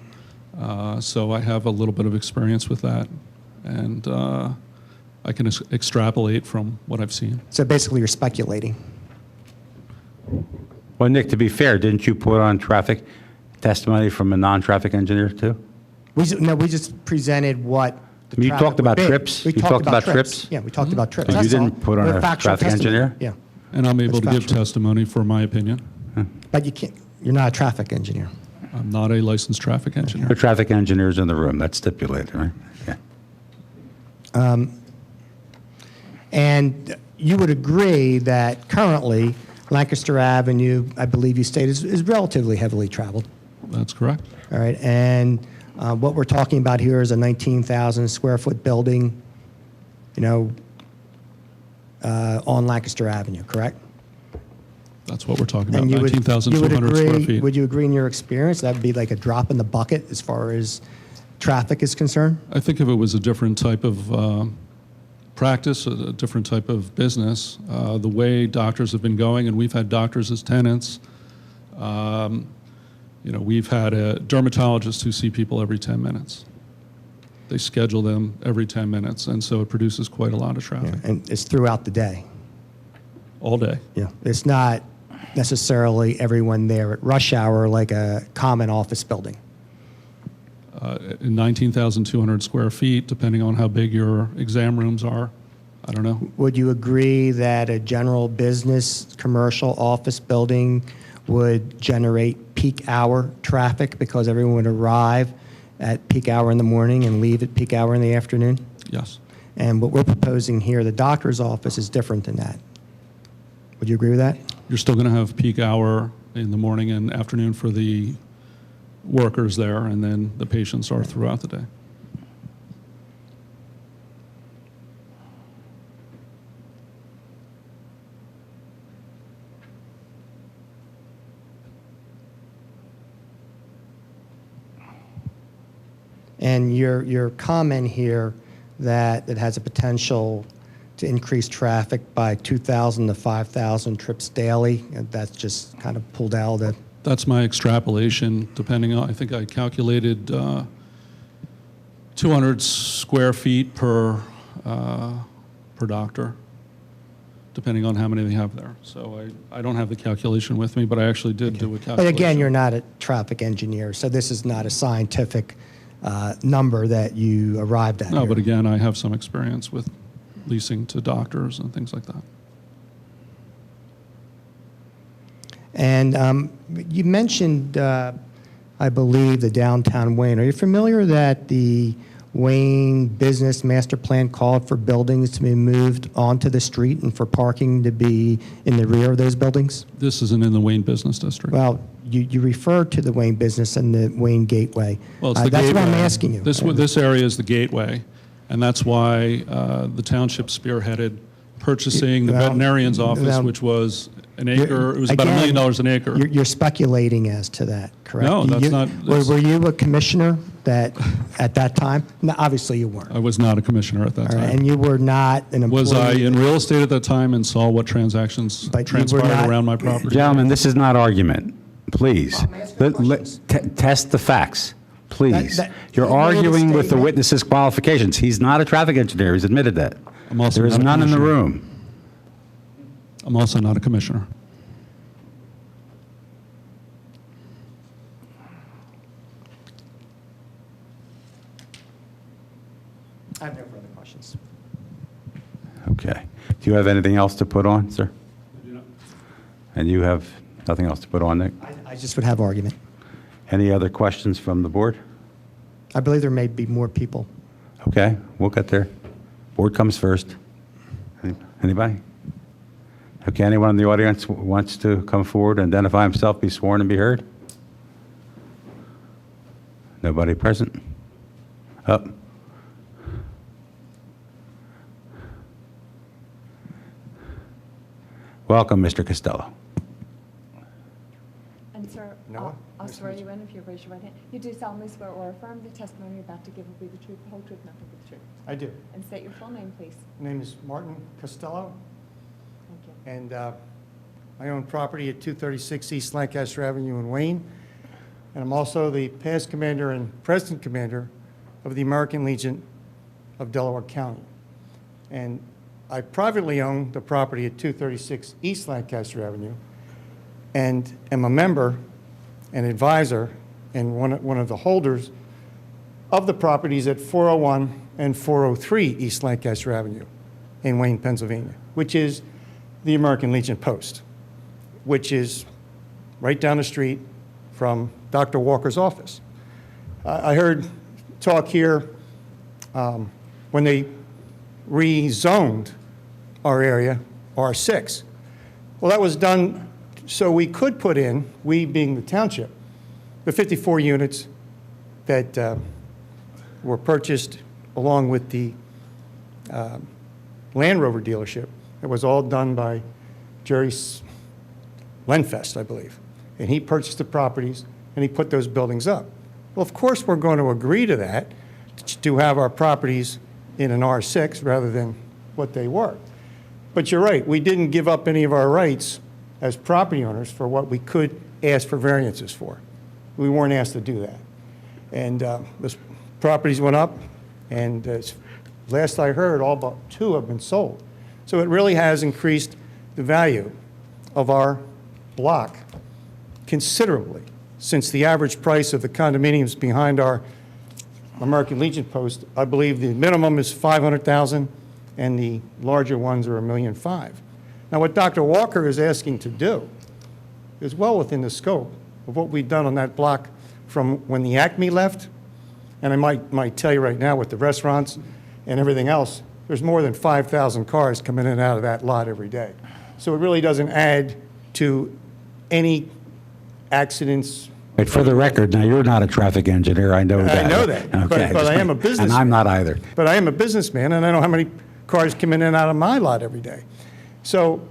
so I have a little bit of experience with that, and I can extrapolate from what I've seen. So basically, you're speculating. Well, Nick, to be fair, didn't you put on traffic testimony from a non-traffic engineer, too? We just presented what the You traffic talked about would be. trips? We You talked about trips? Yeah, we talked about trips. But you That's all. didn't put on We're a factual traffic testimony. engineer? Yeah, And I'm able That's to give factual. testimony for my opinion. but you can't, you're not a traffic engineer. I'm not a licensed traffic engineer. The traffic engineers in the room, that's stipulated, right? Yeah. And you would agree that currently Lancaster Avenue, I believe you stated, is relatively heavily traveled. That's correct. All right, and what we're talking about here is a 19,000 square foot building, on Lancaster Avenue, correct? That's what we're talking about, And you would 19,200 square agree- feet. Would you agree in your experience that would be like a drop in the bucket as far as traffic is concerned? I think if it was a different type of practice, a different type of business, the way doctors have been going, and we've had doctors as tenants, we've had a dermatologist who see people every 10 minutes. They schedule them every 10 minutes, and so it produces quite a lot of traffic, And it's throughout the day. all day. Yeah, it's not necessarily everyone there at rush hour like a common office building. 19,200 square feet, depending on how big your exam rooms are. I don't know. Would you agree that a general business, commercial office building would generate peak hour traffic because everyone would arrive at peak hour in the morning and leave at peak hour in the afternoon? Yes. And what we're proposing here, the doctor's office, is different than that. Would you agree with that? You're still going to have peak hour in the morning and afternoon for the workers there, and then the patients are throughout the day. And your comment here that it has a potential to increase traffic by 2,000 to 5,000 trips daily, that's just kind of pulled out of the... That's my extrapolation, depending on, I think I calculated 200 square feet per doctor, depending on how many they have there. So I don't have the calculation with me, but I actually did do a calculation. But again, you're not a traffic engineer, so this is not a scientific number that you arrived at No, here. but again, I have some experience with leasing to doctors and things like that. And you mentioned, I believe, the downtown Wayne. Are you familiar that the Wayne Business Master Plan called for buildings to be moved onto the street and for parking to be in the rear of those buildings? This isn't in the Wayne Business District. Well, you referred to the Wayne Business and the Wayne Gateway. Well, it's the That's gateway. what I'm asking you. This area is the gateway, and that's why the township spearheaded purchasing the Well, veterinarian's office, well, which was an acre. It was about $1 Again, million an acre. You're speculating as to that, correct? No, that's not- Were you a commissioner at that time? No, obviously you weren't. I was not a commissioner at that All right, time. and you were not an employee. Was I in real estate at that time and saw what transactions But you were transpired not- around my property? Gentlemen, this is not argument. Please. I'm asking questions. Test the facts, please. That- You're he made a arguing with the statement. witness's qualifications. He's not a traffic engineer. He's admitted that. I'm also There is not a none in the commissioner. room. I'm also not a commissioner. I have no further questions. Okay. Do you have anything else to put on, sir? And you have nothing else to put on, Nick? I just would have argument. Any other questions from the board? I believe there may be more people. Okay, we'll get there. Board comes first. Anybody? Okay, anyone in the audience wants to come forward, identify himself, be sworn, and be heard? Nobody present? Up. Welcome, Mr. Costello. And sir, I'll swear you in if you raise your right hand. You do solemnly swear or affirm the testimony you're about to give will be the truth, the whole truth, nothing but the truth. I do. And state your full name, please. My name is Martin Costello, Thank you. and I own property at 236 East Lancaster Avenue in Wayne, and I'm also the past commander and present commander of the American Legion of Delaware County. And I privately own the property at 236 East Lancaster Avenue and am a member and advisor and one of the holders of the properties at 401 and 403 East Lancaster Avenue in Wayne, Pennsylvania, which is the American Legion Post, which is right down the street from Dr. Walker's office. I heard talk here when they rezoned our area R6. Well, that was done so we could put in, we being the township, the 54 units that were purchased along with the Land Rover dealership. It was all done by Jerry Lenfest, I believe. And he purchased the properties and he put those buildings up. Well, of course, we're going to agree to that, to have our properties in an R6 rather than what they were. But you're right, we didn't give up any of our rights as property owners for what we could ask for variances for. We weren't asked to do that. And those properties went up, and last I heard, all but 2 have been sold. So it really has increased the value of our block considerably, since the average price of the condominiums behind our American Legion post, I believe the minimum is $500,000 and the larger ones are $1.5 million. Now, what Dr. Walker is asking to do is well within the scope of what we've done on that block from when the Acme left, and I might tell you right now with the restaurants and everything else, there's more than 5,000 cars coming in and out of that lot every day. So it really doesn't add to any accidents. But for the record, now, you're not a traffic engineer, I know that. I know that, Okay, but I am a businessman. And I'm not either. But I am a businessman, and I know how many cars come in and out of my lot every day. So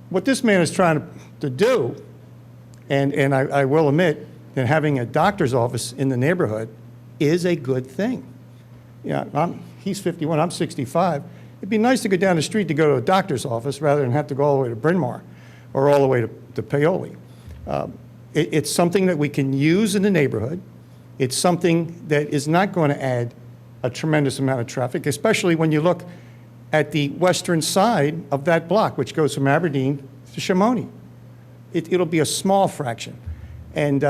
what this man is trying to do, and I will admit that having a doctor's office in the neighborhood is a good thing. Yeah, he's 51, I'm 65. It'd be nice to go down the street to go to a doctor's office rather than have to go all the way to Bryn Mawr or all the way to Paoli. It's something that we can use in the neighborhood. It's something that is not going to add a tremendous amount of traffic, especially when you look at the western side of that block, which goes from Aberdeen to Chamonix. It'll be a small fraction. And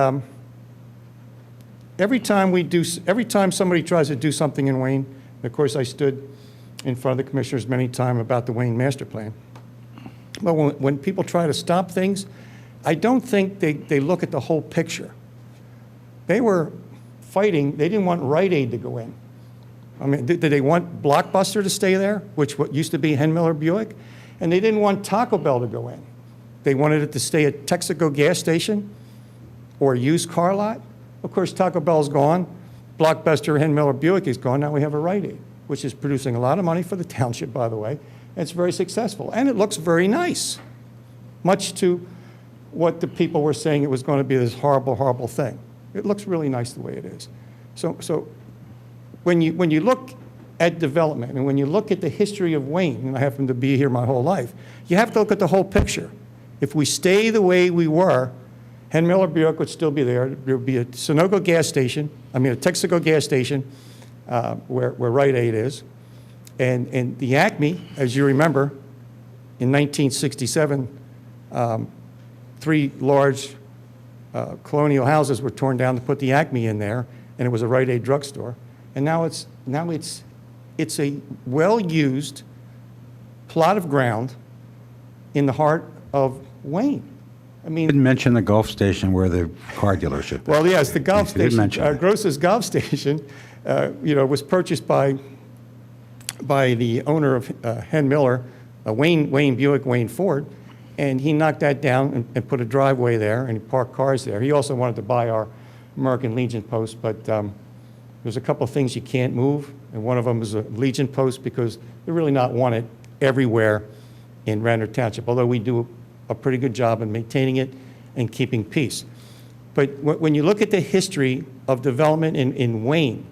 every time somebody tries to do something in Wayne, and of course I stood in front of the commissioners many times about the Wayne master plan, but when people try to stop things, I don't think they look at the whole picture. They were fighting, they didn't want Rite Aid to go in. I mean, did they want Blockbuster to stay there, which what used to be Henmiller Buick? And they didn't want Taco Bell to go in. They wanted it to stay at Texaco gas station or a used car lot. Of course, Taco Bell's gone. Blockbuster Henmiller Buick is gone. Now we have a Rite Aid, which is producing a lot of money for the township, by the way. And it's very successful. And it looks very nice, much to what the people were saying it was going to be this horrible, horrible thing. It looks really nice the way it is. So when you look at development and when you look at the history of Wayne, and I happen to be here my whole life, you have to look at the whole picture. If we stay the way we were, Henmiller Buick would still be there. There would be a Texaco gas station, where Rite Aid is. And the Acme, as you remember, in 1967, 3 large colonial houses were torn down to put the Acme in there, and it was a Rite Aid drugstore. And now it's a well-used plot of ground in the heart of Wayne. I mean, Didn't mention the Gulf Station where the car dealership is. well, yes, the Golf You did Station, mention that. Gross's Golf Station, was purchased by the owner of Henmiller, Wayne Buick, Wayne Ford, and he knocked that down and put a driveway there and he parked cars there. He also wanted to buy our American Legion post, but there's a couple of things you can't move, and one of them is a Legion post because they're really not wanted everywhere in Radnor Township, although we do a pretty good job in maintaining it and keeping peace. But when you look at the history of development in Wayne,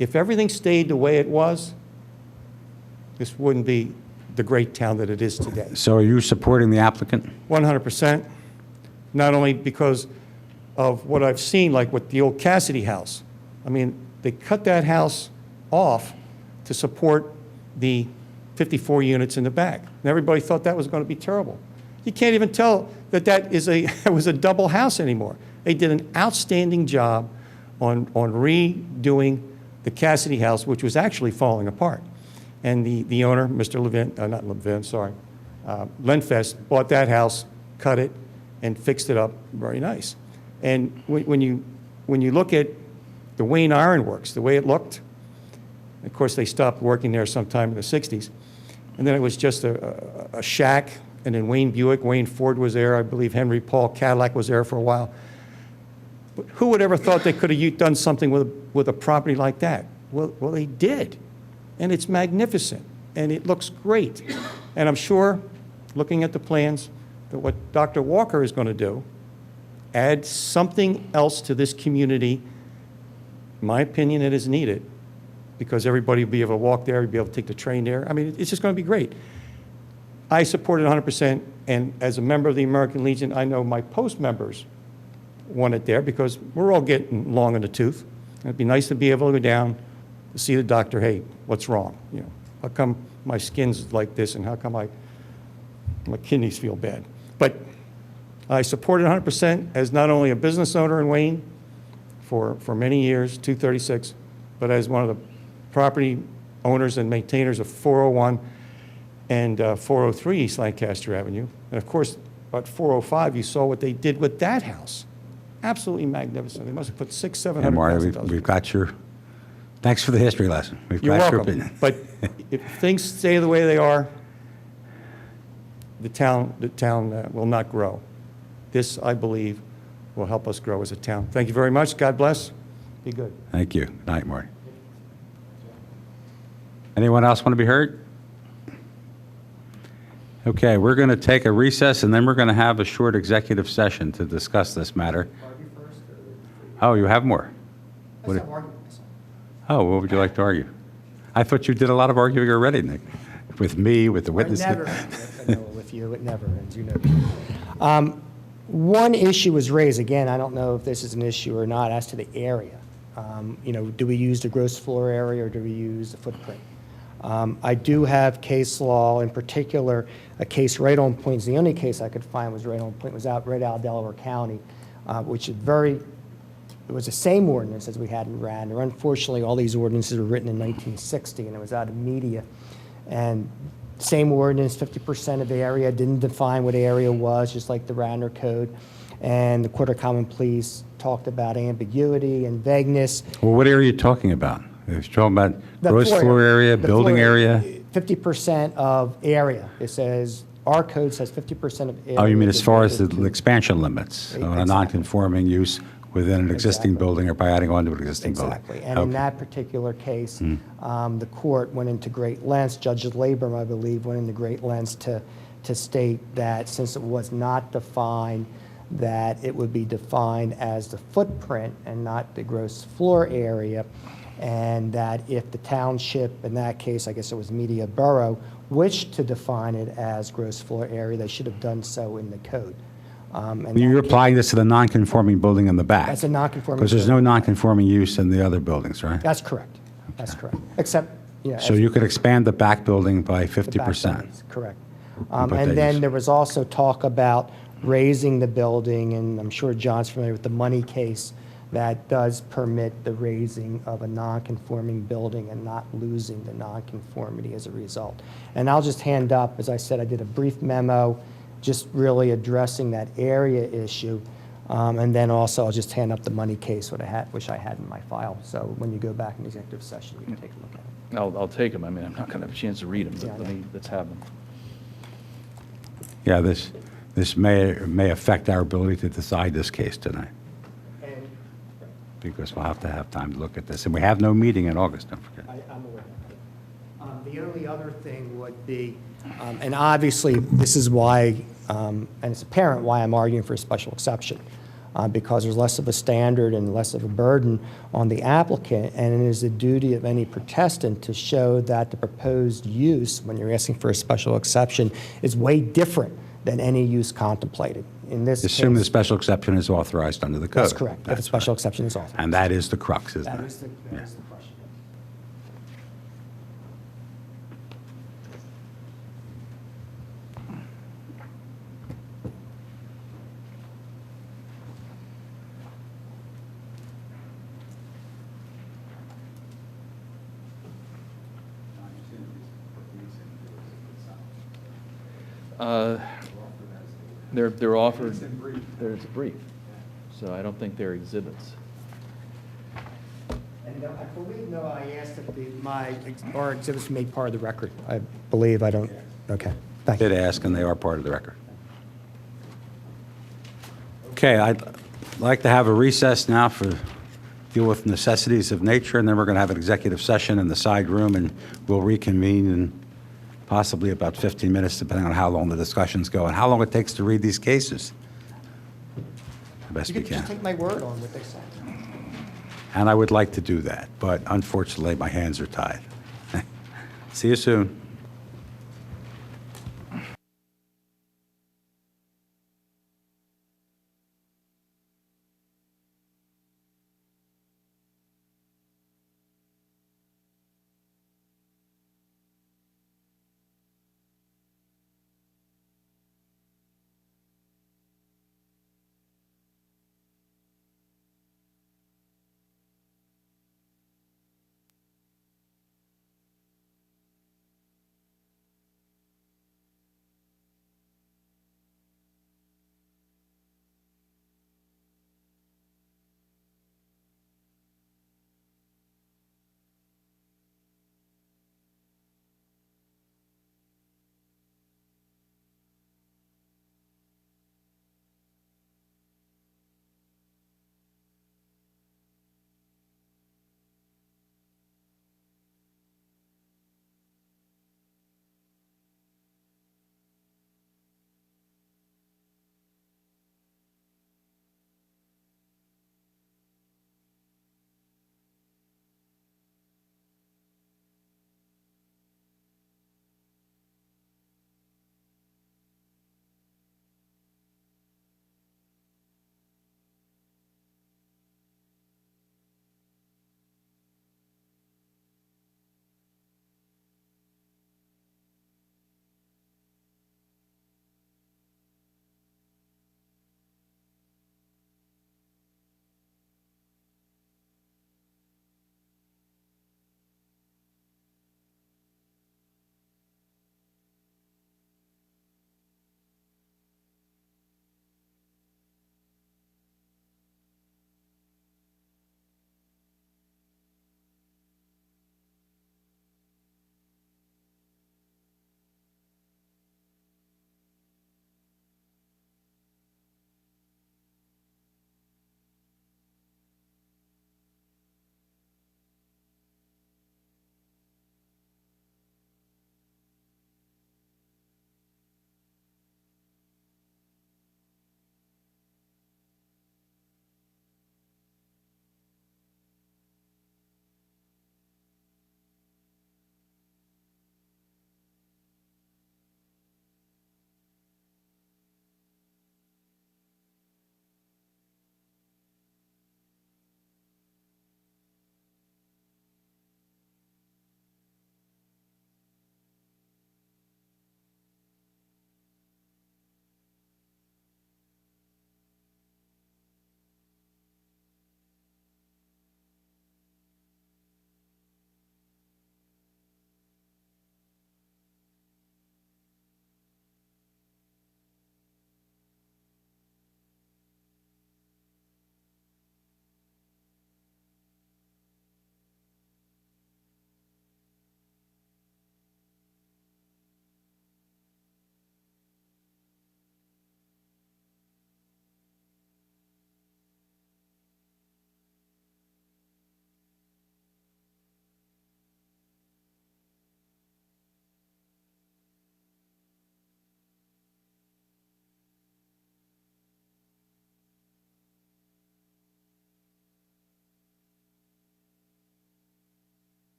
if everything stayed the way it was, this wouldn't be the great town that it is today. So are you supporting the applicant? 100%, not only because of what I've seen, like with the old Cassidy house. I mean, they cut that house off to support the 54 units in the back. And everybody thought that was going to be terrible. You can't even tell that it was a double house anymore. They did an outstanding job on redoing the Cassidy house, which was actually falling apart. And the owner, Mr. Lenfest, bought that house, cut it, and fixed it up very nice. And when you look at the Wayne Iron Works, the way it looked, of course they stopped working there sometime in the 60s, and then it was just a shack, and then Wayne Buick, Wayne Ford was there, I believe Henry Paul Cadillac was there for a while. But who would ever thought they could have done something with a property like that? Well, they did, and it's magnificent, and it looks great. And I'm sure, looking at the plans, that what Dr. Walker is going to do, add something else to this community, in my opinion, that is needed, because everybody will be able to walk there, be able to take the train there. I mean, it's just going to be great. I support it 100%, and as a member of the American Legion, I know my post members want it there because we're all getting long in the tooth. It'd be nice to be able to go down to see the doctor, hey, what's wrong? You know, how come my skin's like this, and how come my kidneys feel bad? But I support it 100% as not only a business owner in Wayne for many years, 236, but as one of the property owners and maintainers of 401 and 403 East Lancaster Avenue. And of course, at 405, you saw what they did with that house. Absolutely magnificent. They must have put And Marty, $600,000. we've got your, thanks for the history lesson. We've You're got your welcome. opinion. But if things stay the way they are, the town will not grow. This, I believe, will help us grow as a town. Thank you very much. God bless. Be good. Thank you. Good night, Marty. Anyone else want to be heard? Okay, we're going to take a recess, and then we're going to have a short executive session to discuss this matter. Oh, you have more? What- Oh, what would you like to argue? I thought you did a lot of arguing already, Nick, with me, with the witnesses. Never, with you, it never ends, you know. One issue was raised, again, I don't know if this is an issue or not, as to the area. You know, do we use the gross floor area or do we use the footprint? I do have case law, in particular, a case right on point. The only case I could find was right on point, was right out of Delaware County, which is it was the same ordinance as we had in Radnor. Unfortunately, all these ordinances were written in 1960, and it was out of media. And same ordinance, 50% of the area, didn't define what area was, just like the Radnor Code. And the Court of Common Pleas talked about ambiguity and vagueness. Well, what area are you talking about? You're talking about The gross floor area, the building floor area? 50% of area. It says, our code says 50% of area. Oh, you mean as far as the devoted to- expansion limits on a Exactly. non-conforming use within an existing Exactly. building or by adding on to an existing building? Exactly. And in Okay. that particular case, the court went into great lengths, Judge Labor, I believe, went into great lengths to state that since it was not defined, that it would be defined as the footprint and not the gross floor area, and that if the township, in that case, I guess it was Media Borough, wished to define it as gross floor area, they should have done so in the code. And You're that- applying this to the non-conforming building in the back? That's a non-conforming Because there's no building. non-conforming use in the other buildings, right? That's correct. That's correct. Except, yeah. So you could expand the back building by the back 50%? buildings, correct. But And that then is- there was also talk about raising the building, and I'm sure John's familiar with the money case that does permit the raising of a non-conforming building and not losing the non-conformity as a result. And I'll just hand up, as I said, I did a brief memo just really addressing that area issue. And then also I'll just hand up the money case, which I had in my file. So when you go back in the executive session, you can take a look at it. I'll take them. I mean, I'm not going to have a chance to read them, Yeah, but I know. let's have them. Yeah, this may affect our ability to decide this case tonight, because we'll have to have time to look at this. And we have no meeting in August, don't forget. I'm aware of that. The only other thing would be, and obviously, this is why, and it's apparent why I'm arguing for a special exception, because there's less of a standard and less of a burden on the applicant, and it is the duty of any protestant to show that the proposed use, when you're asking for a special exception, is way different than any use contemplated. In this Assume the case, special exception is authorized under the code. that's correct, if a That's special right. exception is authorized. And that is the crux, isn't That it? is the question. They're offered, there's a brief, so I don't think they're exhibits. And I believe, no, I asked if our exhibits be made part of the record. I believe, I don't, okay, thank you. Did ask, and they are part of the record. Okay, I'd like to have a recess now for, deal with necessities of nature, and then we're going to have an executive session in the side room, and we'll reconvene in possibly about 15 minutes, depending on how long the discussions go and how long it takes to read these cases. The best You we can just can. take my word on what they said. And I would like to do that, but unfortunately, my hands are tied. See you soon.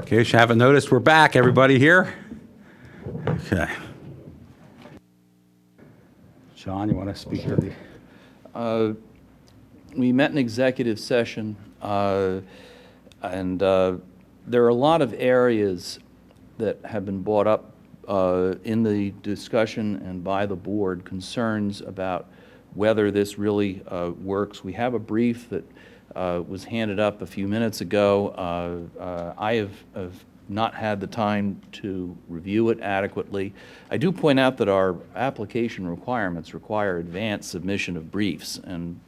In case you haven't noticed, we're back. Everybody here? Okay. John, you want to speak to the... We met in executive session, and there are a lot of areas that have been brought up in the discussion and by the board, concerns about whether this really works. We have a brief that was handed up a few minutes ago. I have not had the time to review it adequately. I do point out that our application requirements require advanced submission of briefs, and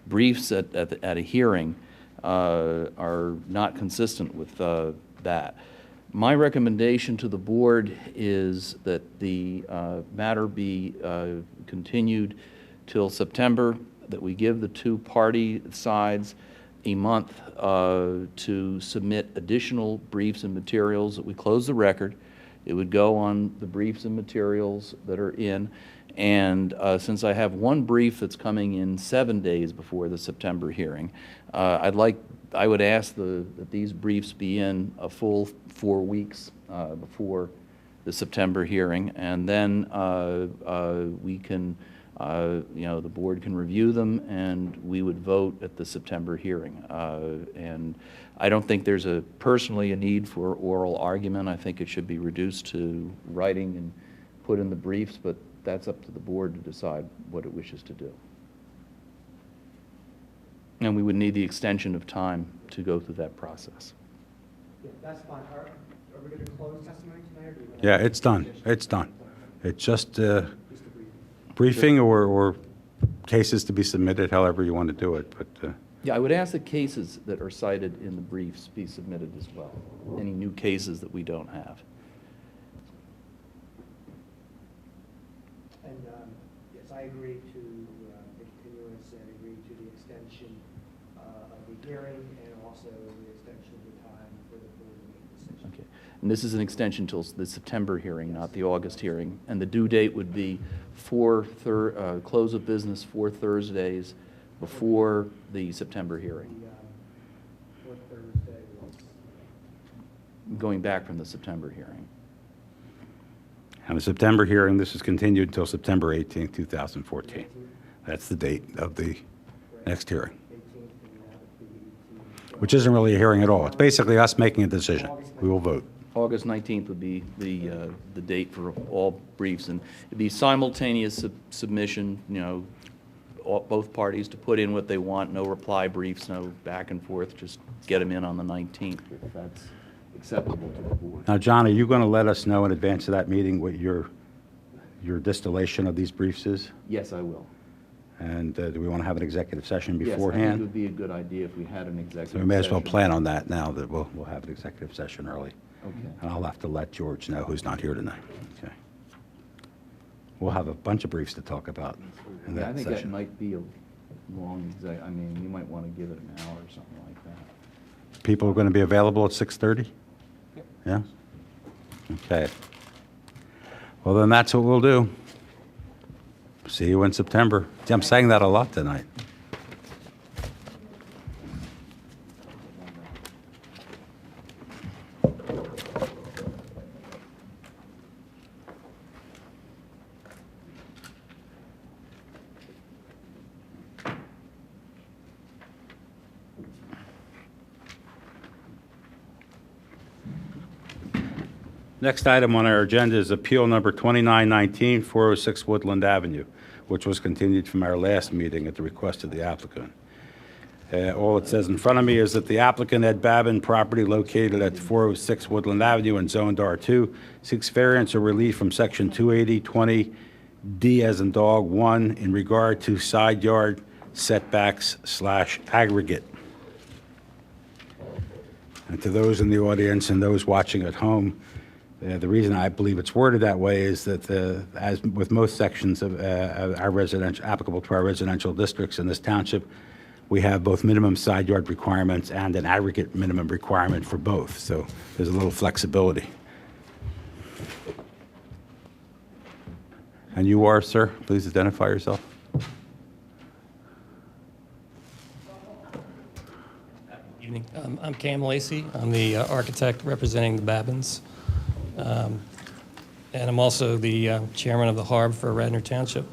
briefs at a hearing are not consistent with that. My recommendation to the board is that the matter be continued till September, that we give the two party sides a month to submit additional briefs and materials, that we close the record. It would go on the briefs and materials that are in. And since I have one brief that's coming in 7 days before the September hearing, I would ask that these briefs be in a full 4 weeks before the September hearing, and then we can, the board can review them, and we would vote at the September hearing. And I don't think there's personally a need for oral argument. I think it should be reduced to writing and put in the briefs, but that's up to the board to decide what it wishes to do. And we would need the extension of time to go through that process. Yeah, that's fine. Are we going to close testimony tonight? Or do we wanna- Yeah, it's done. It's done. It's just briefing or cases to be submitted, however you want to do it. But Yeah, I would ask that cases that are cited in the briefs be submitted as well, any new cases that we don't have. And yes, I agree to the continuance and agree to the extension of the hearing and also the extension of the time for the board to make a decision. Okay. And this is an extension till the September hearing, not the August hearing. And the due date would be close of business 4 Thursdays before the September hearing, Fourth Thursday was going back from the September hearing. and the September hearing, this is continued until September 18th, 2014. That's the date of the next hearing, 18th, and that would be 18th. which isn't really a hearing at all. It's basically us making a decision. We will vote. August 19th would be the date for all briefs, and it'd be simultaneous submission, both parties to put in what they want, no reply briefs, no back and forth, just get them in on the 19th, if that's acceptable to the board. Now, John, are you going to let us know in advance of that meeting what your distillation of these briefs is? Yes, I will. And do we want to have an executive session Yes, I think it beforehand? would be a good idea if we had an executive So we may as well session. plan on that now, that we'll have an executive session early. Okay. And I'll have to let George know, who's not here tonight. Okay. We'll have a bunch of briefs to talk about in Yeah, I that think that session. might be a long, you might want to give it an hour or something like that. People are going to be available at 6:30? Yeah? Okay. Well, then that's what we'll do. See you in September. See, I'm saying that a lot tonight. Next item on our agenda is Appeal Number 2919, 406 Woodland Avenue, which was continued from our last meeting at the request of the applicant. All it says in front of me is that the applicant, Ed Babin, property located at 406 Woodland Avenue and zoned R2, seeks variance or relief from Section 280-20D as in dog 1 in regard to side yard setbacks / aggregate. And to those in the audience and those watching at home, the reason I believe it's worded that way is that, as with most sections of our residential, applicable to our residential districts in this township, we have both minimum side yard requirements and an aggregate minimum requirement for both. So there's a little flexibility. And you are, sir? Please identify yourself. evening. I'm Cam Lacey. I'm the architect representing the Babbins. And I'm also the chairman of the HARB for Radnor Township.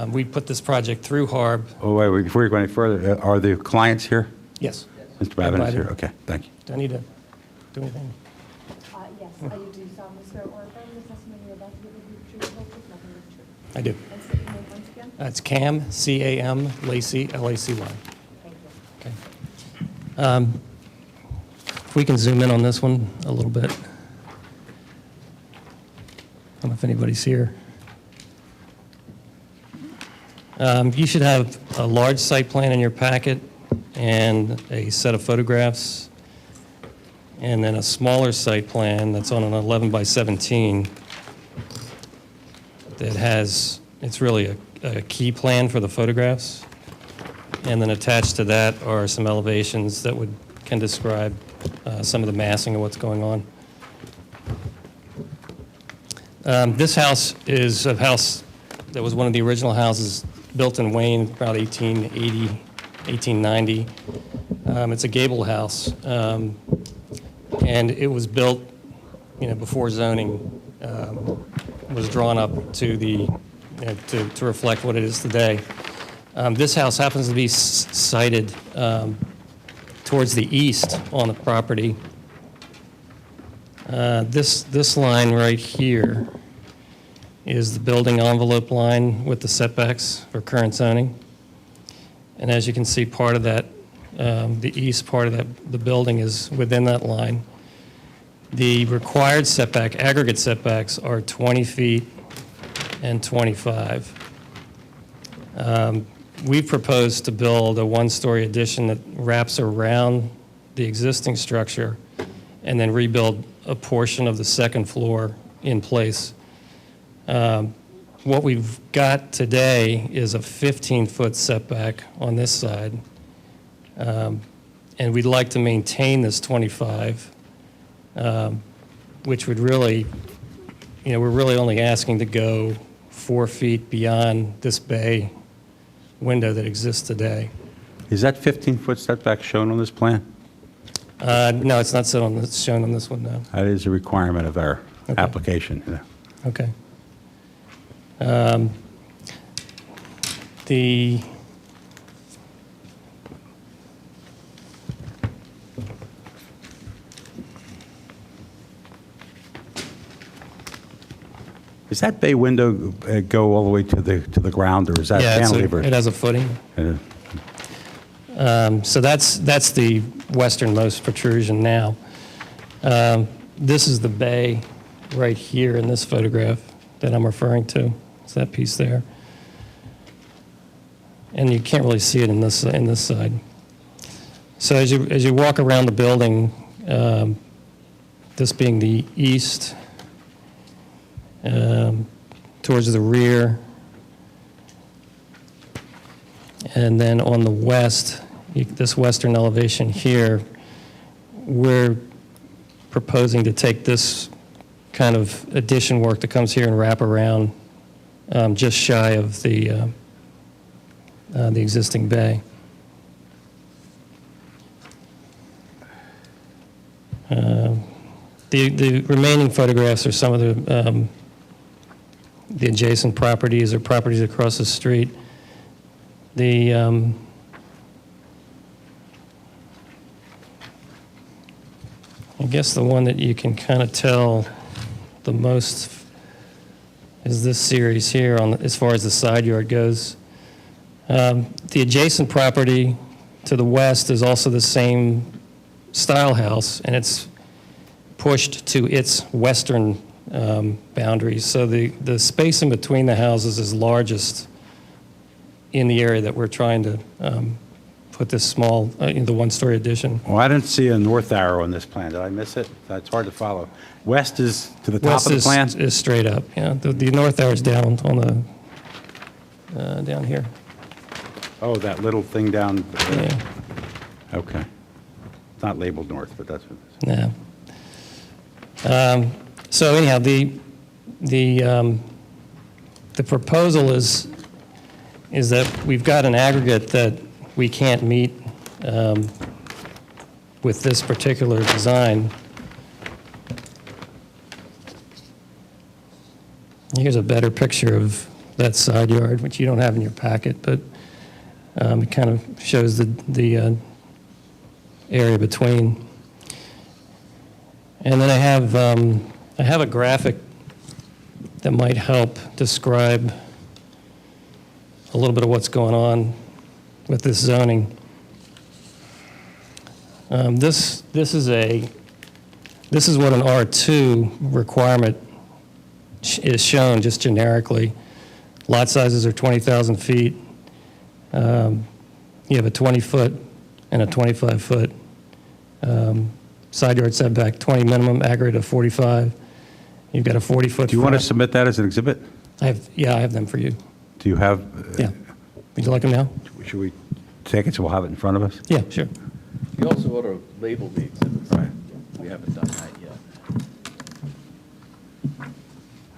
We put this project through HARB. Oh, wait, before you go any further, are the clients here? Yes. Mr. Babin is here? Invited. Okay, thank you. Do I need to do anything? Yes, you do solemnly swear or affirm the testimony you're about to give will be the truth, the whole truth, nothing but the truth. I do. And state your name once again. It's Cam, C-A-M, Lacey, L-A-C-Y. Thank you. Okay. If we can zoom in on this one a little bit. I don't know if anybody's here. You should have a large site plan in your packet and a set of photographs, and then a smaller site plan that's on an 11 by 17 that has, it's really a key plan for the photographs. And then attached to that are some elevations that can describe some of the massing of what's going on. This house is a house that was one of the original houses built in Wayne about 1880, 1890. It's a gable house, and it was built, before zoning was drawn up to to reflect what it is today. This house happens to be sited towards the east on the property. This line right here is the building envelope line with the setbacks for current zoning. And as you can see, part of that, the east part of the building is within that line. The required setback, aggregate setbacks, are 20 feet and 25. We've proposed to build a one-story addition that wraps around the existing structure and then rebuild a portion of the second floor in place. What we've got today is a 15-foot setback on this side, and we'd like to maintain this 25, which would really, we're really only asking to go 4 feet beyond this bay window that exists today. Is that 15-foot setback shown on this plan? No, it's not shown on this one, no. That is a requirement of our application. Yeah. Okay. Is that bay window go all the way to the ground, or is that cantilever? It has a footing. So that's the westernmost protrusion now. This is the bay right here in this photograph that I'm referring to. It's that piece there. And you can't really see it in this side. So as you walk around the building, this being the east, towards the rear, and then on the west, this western elevation here, we're proposing to take this kind of addition work that comes here and wrap around just shy of the existing bay. The remaining photographs are some of the adjacent properties or properties across the street. I guess the one that you can kind of tell the most is this series here as far as the side yard goes. The adjacent property to the west is also the same style house, and it's pushed to its western boundaries. So the space in between the houses is largest in the area that we're trying to put this small, the one-story addition. Well, I didn't see a north arrow on this plan. Did I miss it? That's hard to follow. West is to the top of the plan? West is straight up, yeah. The north arrow is down on the, down here. Oh, that little thing down there. Yeah. Okay. It's not labeled north, but that's what it is. Yeah. So anyhow, the proposal is that we've got an aggregate that we can't meet with this particular design. Here's a better picture of that side yard, which you don't have in your packet, but it kind of shows the area between. And then I have a graphic that might help describe a little bit of what's going on with this zoning. This is what an R2 requirement is shown just generically. Lot sizes are 20,000 feet. You have a 20-foot and a 25-foot. Side yard setback, 20 minimum, aggregate of 45. You've got a 40-foot. Do you want to submit that as an exhibit? I have them for you. Do you have? Yeah. Would you like them now? Should we take it so we'll have it in front of us? Yeah, sure. You also ought to label the exhibits. Right. We haven't done that yet.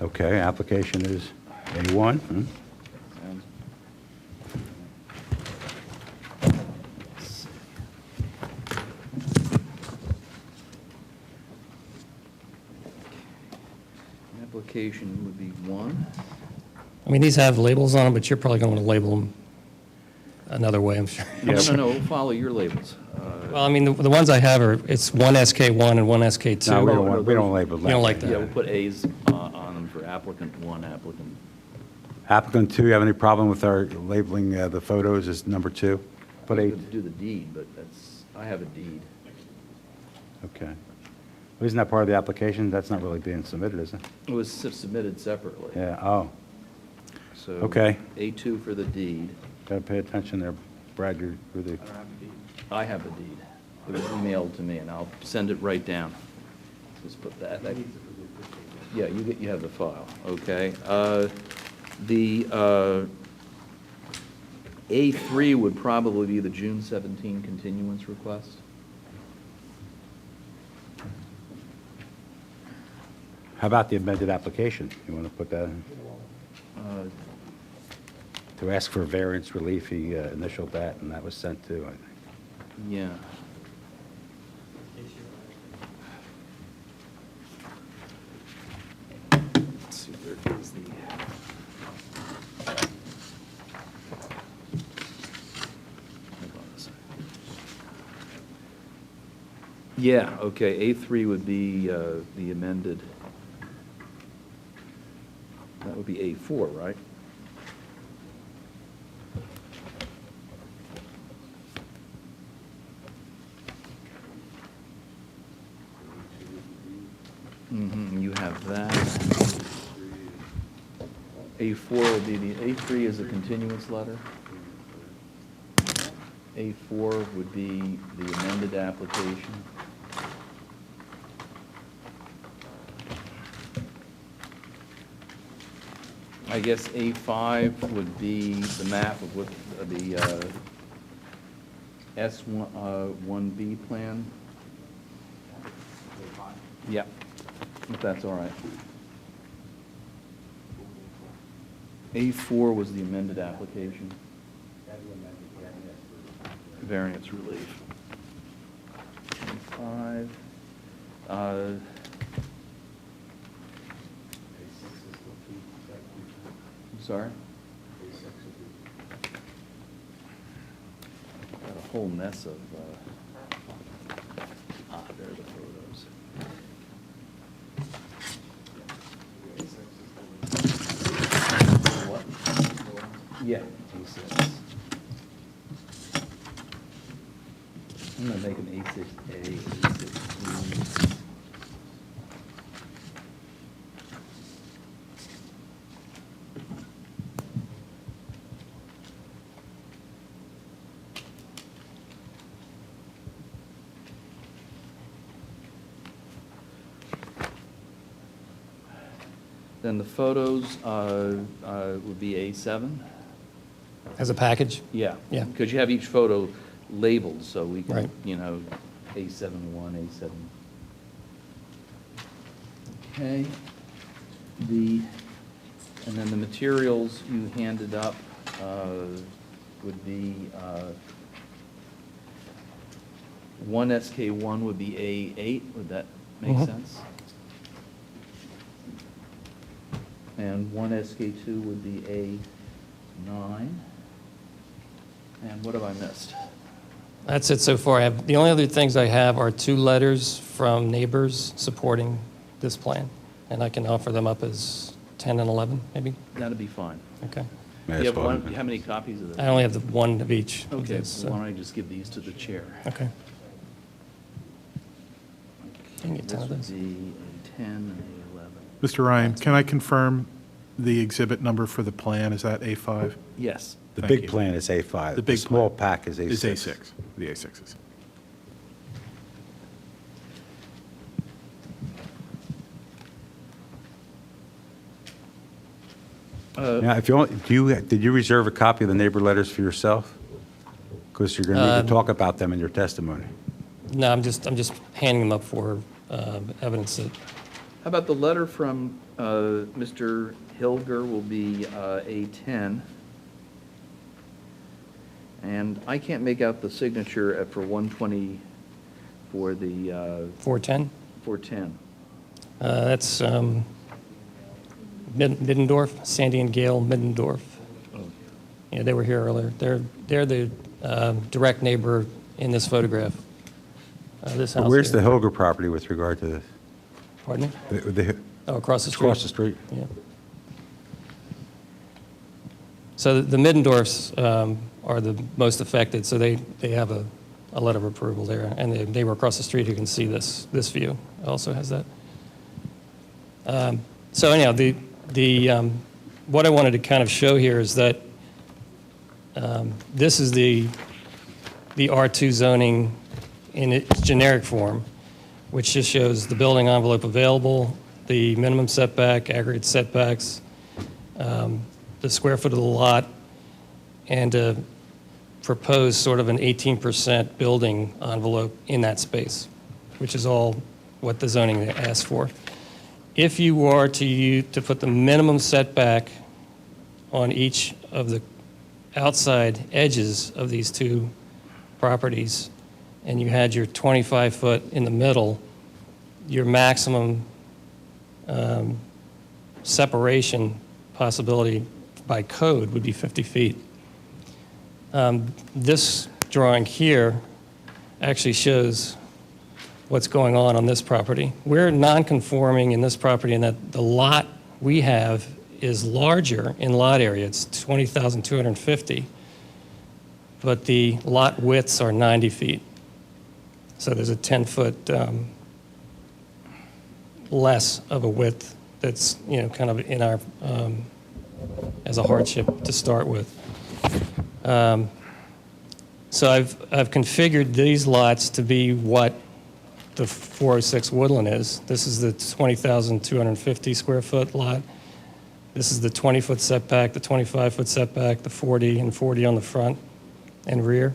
Okay, application is A1. And- let's see. Application would be 1. I mean, these have labels on them, but you're probably going to want to label them another way, I'm sure. No, we'll follow your labels. Well, I mean, the ones I have are, it's one SK1 and one SK2. No, no, we don't label that. You don't like that? Yeah, we'll put A's on them for applicant 1, applicant. Applicant 2, you have any problem with our labeling the photos as number 2? Put We 8. could do the deed, but I have a deed. Okay. Well, isn't that part of the application? That's not really being submitted, is it? It was submitted separately. Yeah, oh, So Okay. A2 for the deed. gotta pay attention there, Brad, you're the, I have a deed. It was emailed to me, and I'll send it right down. Just put that. Yeah, you have the file. Okay. The A3 would probably be the June 17 continuance request. how about the amended application? You want to put that in? To ask for variance relief, he initialed that, and that was sent to, I think. Yeah. Let's see, where is the... Hold on a second. Yeah, okay, A3 would be the amended. That would be A4, right? You have that. A4 would be A3 is a continuance letter. A4 would be the amended application. I guess A5 would be the map of what the S1B plan. Yeah, if that's all right. A4 was the amended application. Variance relief. A5. I'm sorry? Got a whole mess of, there are the photos. What? Yeah, A6. I'm gonna make them A6A, A6B. Then the photos would be A7? As a package? Yeah. Yeah. Because you have each photo labeled, so we can, Right. A7-1, A7. Okay. And then the materials you handed up would be One SK1 would be A8, would that make Mhm. sense? And one SK2 would be A9. And what have I missed? That's it so far. The only other things I have are 2 letters from neighbors supporting this plan, and I can offer them up as 10 and 11, maybe? That'd be fine. Okay. May I You have respond? one, how many copies of this? I only have the one of each. of Okay, these, so why don't I just give these to the chair? Okay. Can you get 10 of This those? would be a 10 and a 11. Mr. Ryan, can I confirm the exhibit number for the plan? Is that A5? Yes. The Thank big you. plan is A5. The big small plan pack is A6. Is A6, the A6s. Now, if you want, did you reserve a copy of the neighbor letters for yourself? Because you're going to need to talk about them in your testimony. No, I'm just handing them up for evidence that, How about the letter from Mr. Hilger will be A10. And I can't make out the signature for 120 for the 410? 410. That's Middendorf, Sandy and Gail Middendorf. Yeah, they were here earlier. They're the direct neighbor in this photograph. This house Where's here. the Hilger property with regard to this? Pardon me? The- Oh, across the It's street. across the street. Yeah. So the Middendorfs are the most affected, so they have a letter of approval there, and they were across the street who can see this view. It also has that. So anyhow, what I wanted to kind of show here is that this is the R2 zoning in its generic form, which just shows the building envelope available, the minimum setback, aggregate setbacks, the square foot of the lot, and propose sort of an 18% building envelope in that space, which is all what the zoning asks for. If you were to put the minimum setback on each of the outside edges of these 2 properties, and you had your 25-foot in the middle, your maximum separation possibility by code would be 50 feet. This drawing here actually shows what's going on this property. We're non-conforming in this property in that the lot we have is larger in lot area. It's 20,250, but the lot widths are 90 feet. So there's a 10-foot less of a width that's, kind of in our, as a hardship to start with. So I've configured these lots to be what the 406 Woodland is. This is the 20,250 square foot lot. This is the 20-foot setback, the 25-foot setback, the 40 and 40 on the front and rear.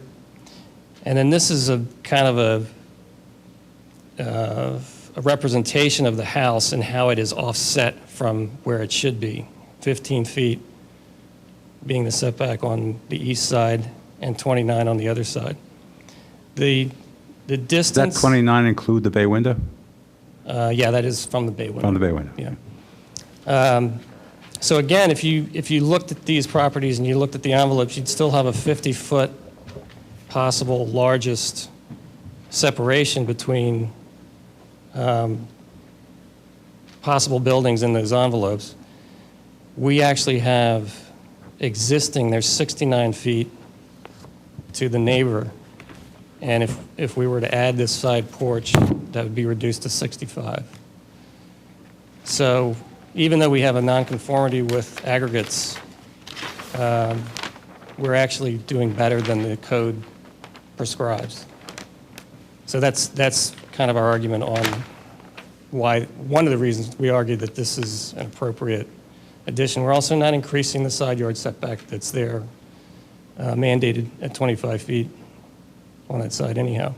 And then this is a kind of a representation of the house and how it is offset from where it should be. 15 feet being the setback on the east side and 29 on the other side. The Does that distance... 29 include the bay window? Yeah, that is from the bay window. From the bay window? Yeah. So again, if you looked at these properties and you looked at the envelopes, you'd still have a 50-foot possible largest separation between possible buildings in those envelopes. We actually have existing, there's 69 feet to the neighbor. And if we were to add this side porch, that would be reduced to 65. So even though we have a nonconformity with aggregates, we're actually doing better than the code prescribes. So that's kind of our argument on why, one of the reasons we argue that this is an appropriate addition. We're also not increasing the side yard setback that's there, mandated at 25 feet on that side anyhow.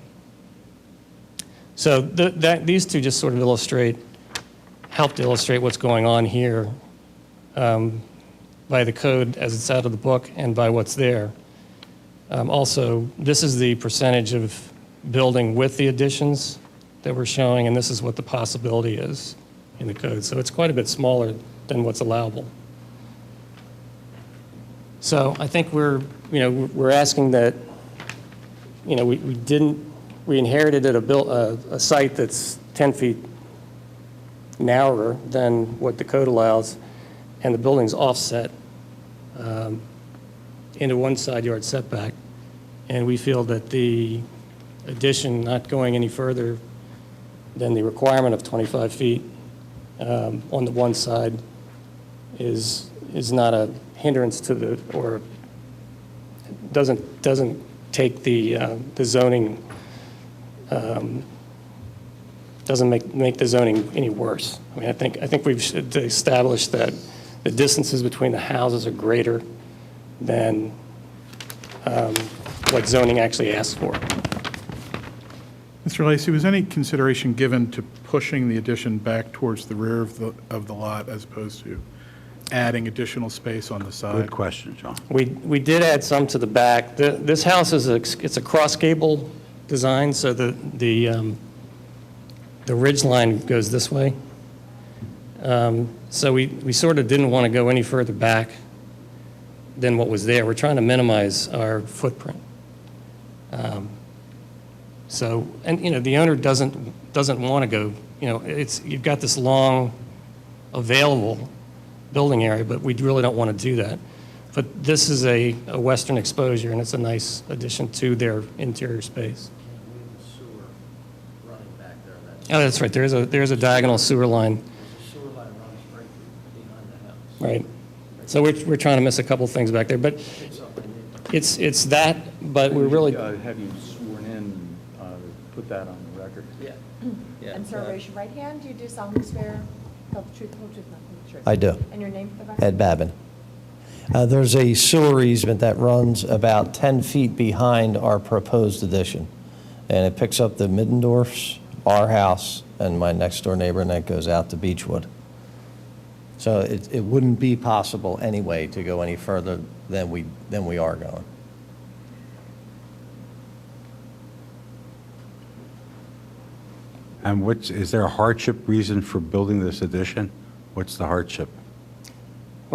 So these two just sort of help to illustrate what's going on here by the code as it's out of the book and by what's there. Also, this is the percentage of building with the additions that we're showing, and this is what the possibility is in the code. So it's quite a bit smaller than what's allowable. So I think we're asking that, we inherited a site that's 10 feet narrower than what the code allows, and the building's offset into one side yard setback. And we feel that the addition not going any further than the requirement of 25 feet on the one side is not a hindrance to or doesn't take the zoning, doesn't make the zoning any worse. I mean, I think we've established that the distances between the houses are greater than what zoning actually asks for. Mr. Lacy, was any consideration given to pushing the addition back towards the rear of the lot as opposed to adding additional space on the side? Good question, John. We did add some to the back. This house it's a cross gable design, so the ridge line goes this way. So we sort of didn't want to go any further back than what was there. We're trying to minimize our footprint. So, and the owner doesn't want to go. You've got this long available building area, but we really don't want to do that. But this is a western exposure, and it's a nice addition to their interior space. Oh, that's right. There's a diagonal sewer line. Sewer line runs right behind the house. Right. So we're trying to miss a couple things back there, but it's that. But we're really Have you sworn in and put that on the record? Yeah. And sir, raise your right hand. Do you do solemnly swear to tell the truth, the whole truth, nothing but the truth? I do. And your name for the record? Ed Babin. There's a sewer easement that runs about 10 feet behind our proposed addition, and it picks up the Middendorfs, our house, and my next-door neighbor, and that goes out to Beechwood. So it wouldn't be possible anyway to go any further than we are going. And is there a hardship reason for building this addition? What's the hardship?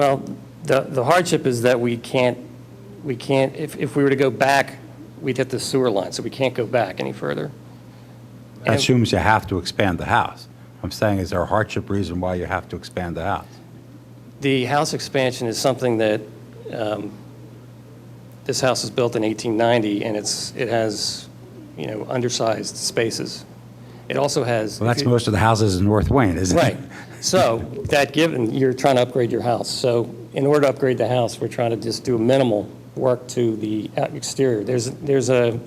well, the hardship is that we can't. If we were to go back, we'd hit the sewer line, so we can't go back any further. That assumes you have to expand the house. I'm saying, is there a hardship reason why you have to expand the house? The house expansion is something that, this house was built in 1890, and it has, undersized spaces. It also has. Well, that's most of the houses in North Wayne, isn't it? Right. So that given, you're trying to upgrade your house. So in order to upgrade the house, we're trying to just do minimal work to the exterior. There's a,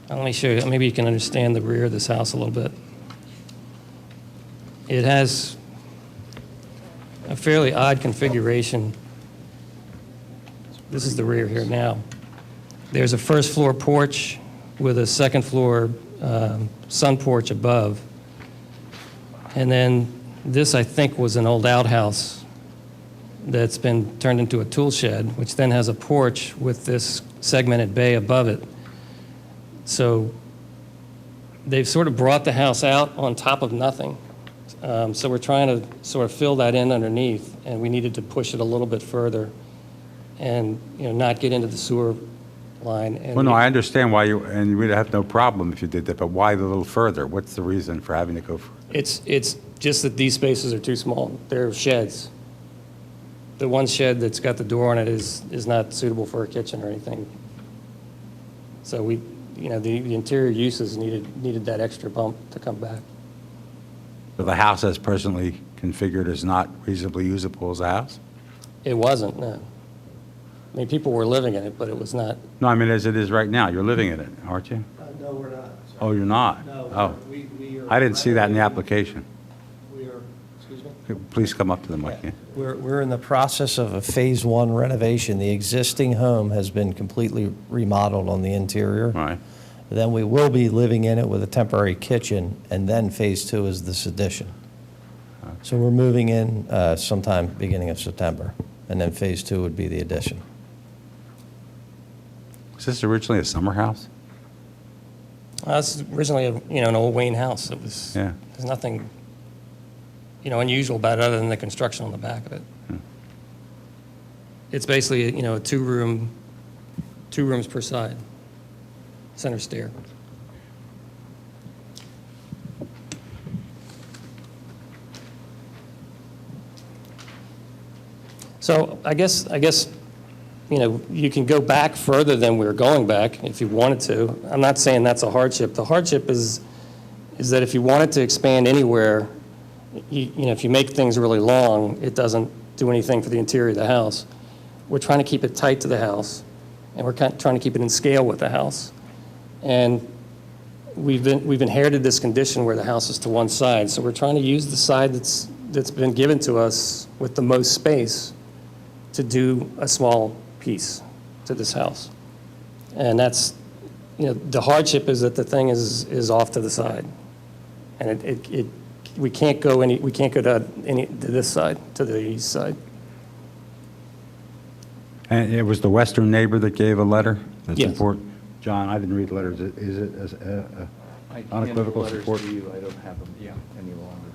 let me show you, maybe you can understand the rear of this house a little bit. It has a fairly odd configuration. This is the rear here now. There's a first floor porch with a second floor sun porch above. And then this, I think, was an old outhouse that's been turned into a tool shed, which then has a porch with this segmented bay above it. So they've sort of brought the house out on top of nothing. So we're trying to sort of fill that in underneath, and we needed to push it a little bit further and, not get into the sewer line. And Well, no, I understand why and we'd have no problem if you did that, but why a little further? What's the reason for having to go further? It's just that these spaces are too small. They're sheds. The one shed that's got the door on it is not suitable for a kitchen or anything. So we, the interior uses needed that extra bump to come back. So the house as presently configured is not reasonably usable as a house? It wasn't, no. I mean, people were living in it, but it was not. No, I mean, as it is right now, you're living in it, aren't you? No, we're not. Oh, you're not? No, Oh, we are. I didn't see that in the application. We are, excuse me? Please come up to the mic. Yeah. We're in the process of a Phase 1 renovation. The existing home has been completely remodeled on the interior. Right. Then we will be living in it with a temporary kitchen, and then Phase 2 is this addition. So we're moving in sometime beginning of September, and then Phase 2 would be the addition. Was this originally a summer house? This is originally, an old Wayne house. It was, Yeah. there's nothing, unusual about it other than the construction on the back of it. It's basically, a two rooms per side, center stair. So I guess, you can go back further than we're going back if you wanted to. I'm not saying that's a hardship. The hardship is that if you wanted to expand anywhere, if you make things really long, it doesn't do anything for the interior of the house. We're trying to keep it tight to the house, and we're trying to keep it in scale with the house. And we've inherited this condition where the house is to one side, so we're trying to use the side that's been given to us with the most space to do a small piece to this house. And that's, the hardship is that the thing is off to the side. And we can't go to this side, to the east side. And it was the western neighbor that gave a letter? Yes. Support? John, I didn't read the letter. Is it unequivocal support? I don't have them, any longer.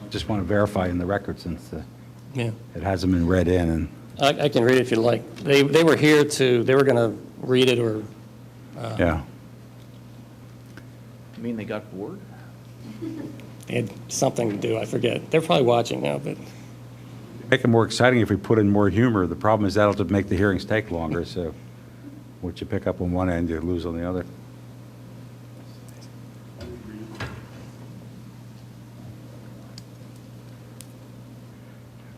Just want to verify in the record since Yeah. it hasn't been read in. And I can read it if you like. They were here they were going to read it or. yeah. You mean they got bored? They had something to do, I forget. They're probably watching now, but. Make it more exciting if we put in more humor. The problem is that'll just make the hearings take longer, so what you pick up on one end, you lose on the other.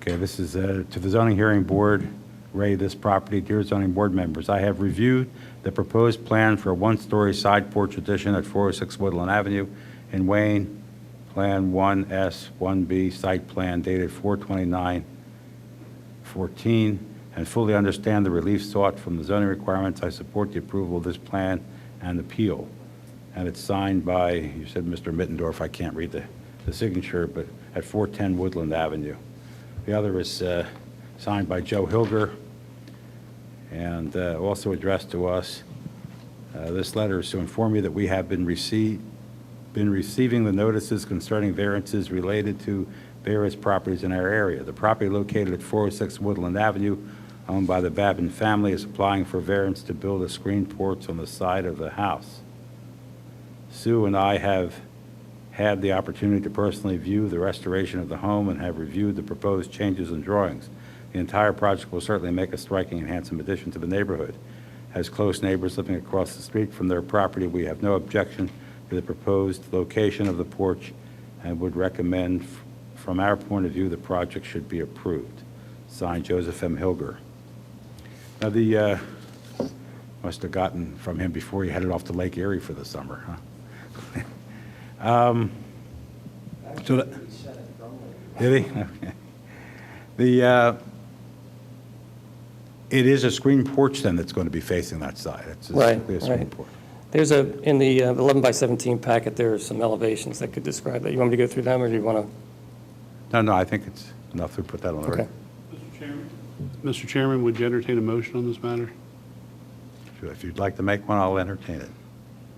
Okay, this is to the zoning hearing board. Ray, this property, dear zoning board members, I have reviewed the proposed plan for a one-story side porch addition at 406 Woodland Avenue in Wayne, Plan 1S, 1B, site plan dated 4/29/14, and fully understand the relief sought from the zoning requirements. I support the approval of this plan and appeal. And it's signed by, you said Mr. Mittendorf, I can't read the signature, but at 410 Woodland Avenue. The other is signed by Joe Hilger, and also addressed to us. This letter is to inform you that we have been receiving the notices concerning variances related to various properties in our area. The property located at 406 Woodland Avenue, owned by the Babin family, is applying for variance to build a screen porch on the side of the house. Sue and I have had the opportunity to personally view the restoration of the home and have reviewed the proposed changes and drawings. The entire project will certainly make a striking and handsome addition to the neighborhood. As close neighbors living across the street from their property, we have no objection to the proposed location of the porch and would recommend, from our point of view, the project should be approved. Signed, Joseph M. Hilger. Now, the must have gotten from him before he headed off to Lake Erie for the summer, huh? So that, did he? Okay. It is a screen porch then that's going to be facing that side. It's strictly a screen porch. There's in the 11 by 17 packet, there are some elevations that could describe that. You want me to go through them, or do you want to? No, I think it's enough to put that on the record. Mr. Chairman, would you entertain a motion on this matter? If you'd like to make one, I'll entertain it.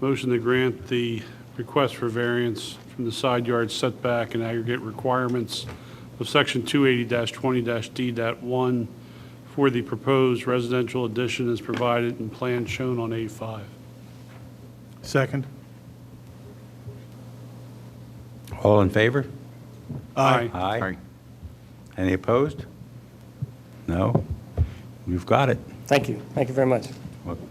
Motion to grant the request for variance from the side yard setback and aggregate requirements of Section 280-20-D.1 for the proposed residential addition as provided in plan shown on A5. Second. All in favor? Aye. Aye. Any opposed? No? You've got it. Thank you. Thank you very much. Welcome.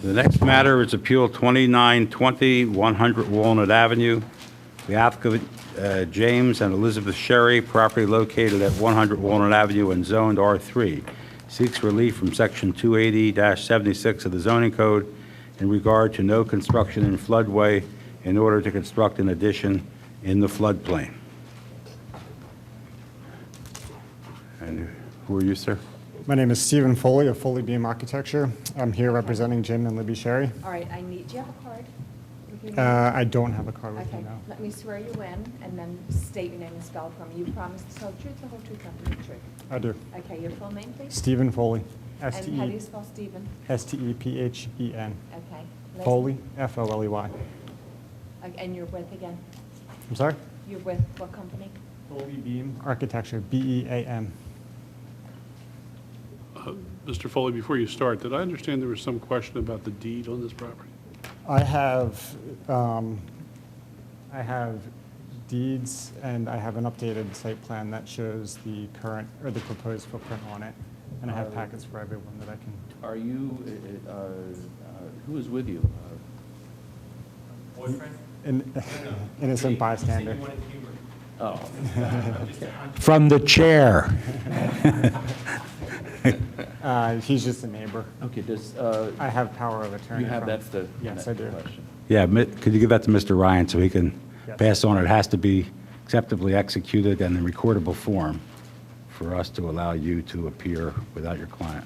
The next matter is Appeal 2920, 100 Walnut Avenue. The applicant, James and Elizabeth Sherry, property located at 100 Walnut Avenue and zoned R3. seeks relief from Section 280-76 of the zoning code in regard to no construction in floodway in order to construct an addition in the floodplain. And who are you, sir? My name is Stephen Foley of Foley Beam Architecture. I'm here representing Jim and Libby Sherry. All right, do you have a card? with your name? I don't have a card with me Okay, now. let me swear you in, and then state your name and spell it for me. You promise to tell the truth, the whole truth, nothing but the truth. I do. Okay, your full name, please? Stephen Foley. And how do you spell Stephen? Stephen. Okay. Last- Foley, Foley. And you're with again? I'm sorry? You're with what company? Foley Beam Architecture, BEAM. Mr. Foley, before you start, did I understand there was some question about the deed on this property? I have deeds and I have an updated site plan that shows the current or the proposed footprint on it. And I have packets for everyone that I can. Are you, who is with you? Boyfriend? Innocent bystander. Oh. From the chair. He's just a neighbor. Okay, does, I have power of attorney. you have, from- that's the Yes, next I do. question. Yeah, could you give that to Mr. Ryan so he can Yes. pass on? It has to be acceptably executed and in recordable form for us to allow you to appear without your client.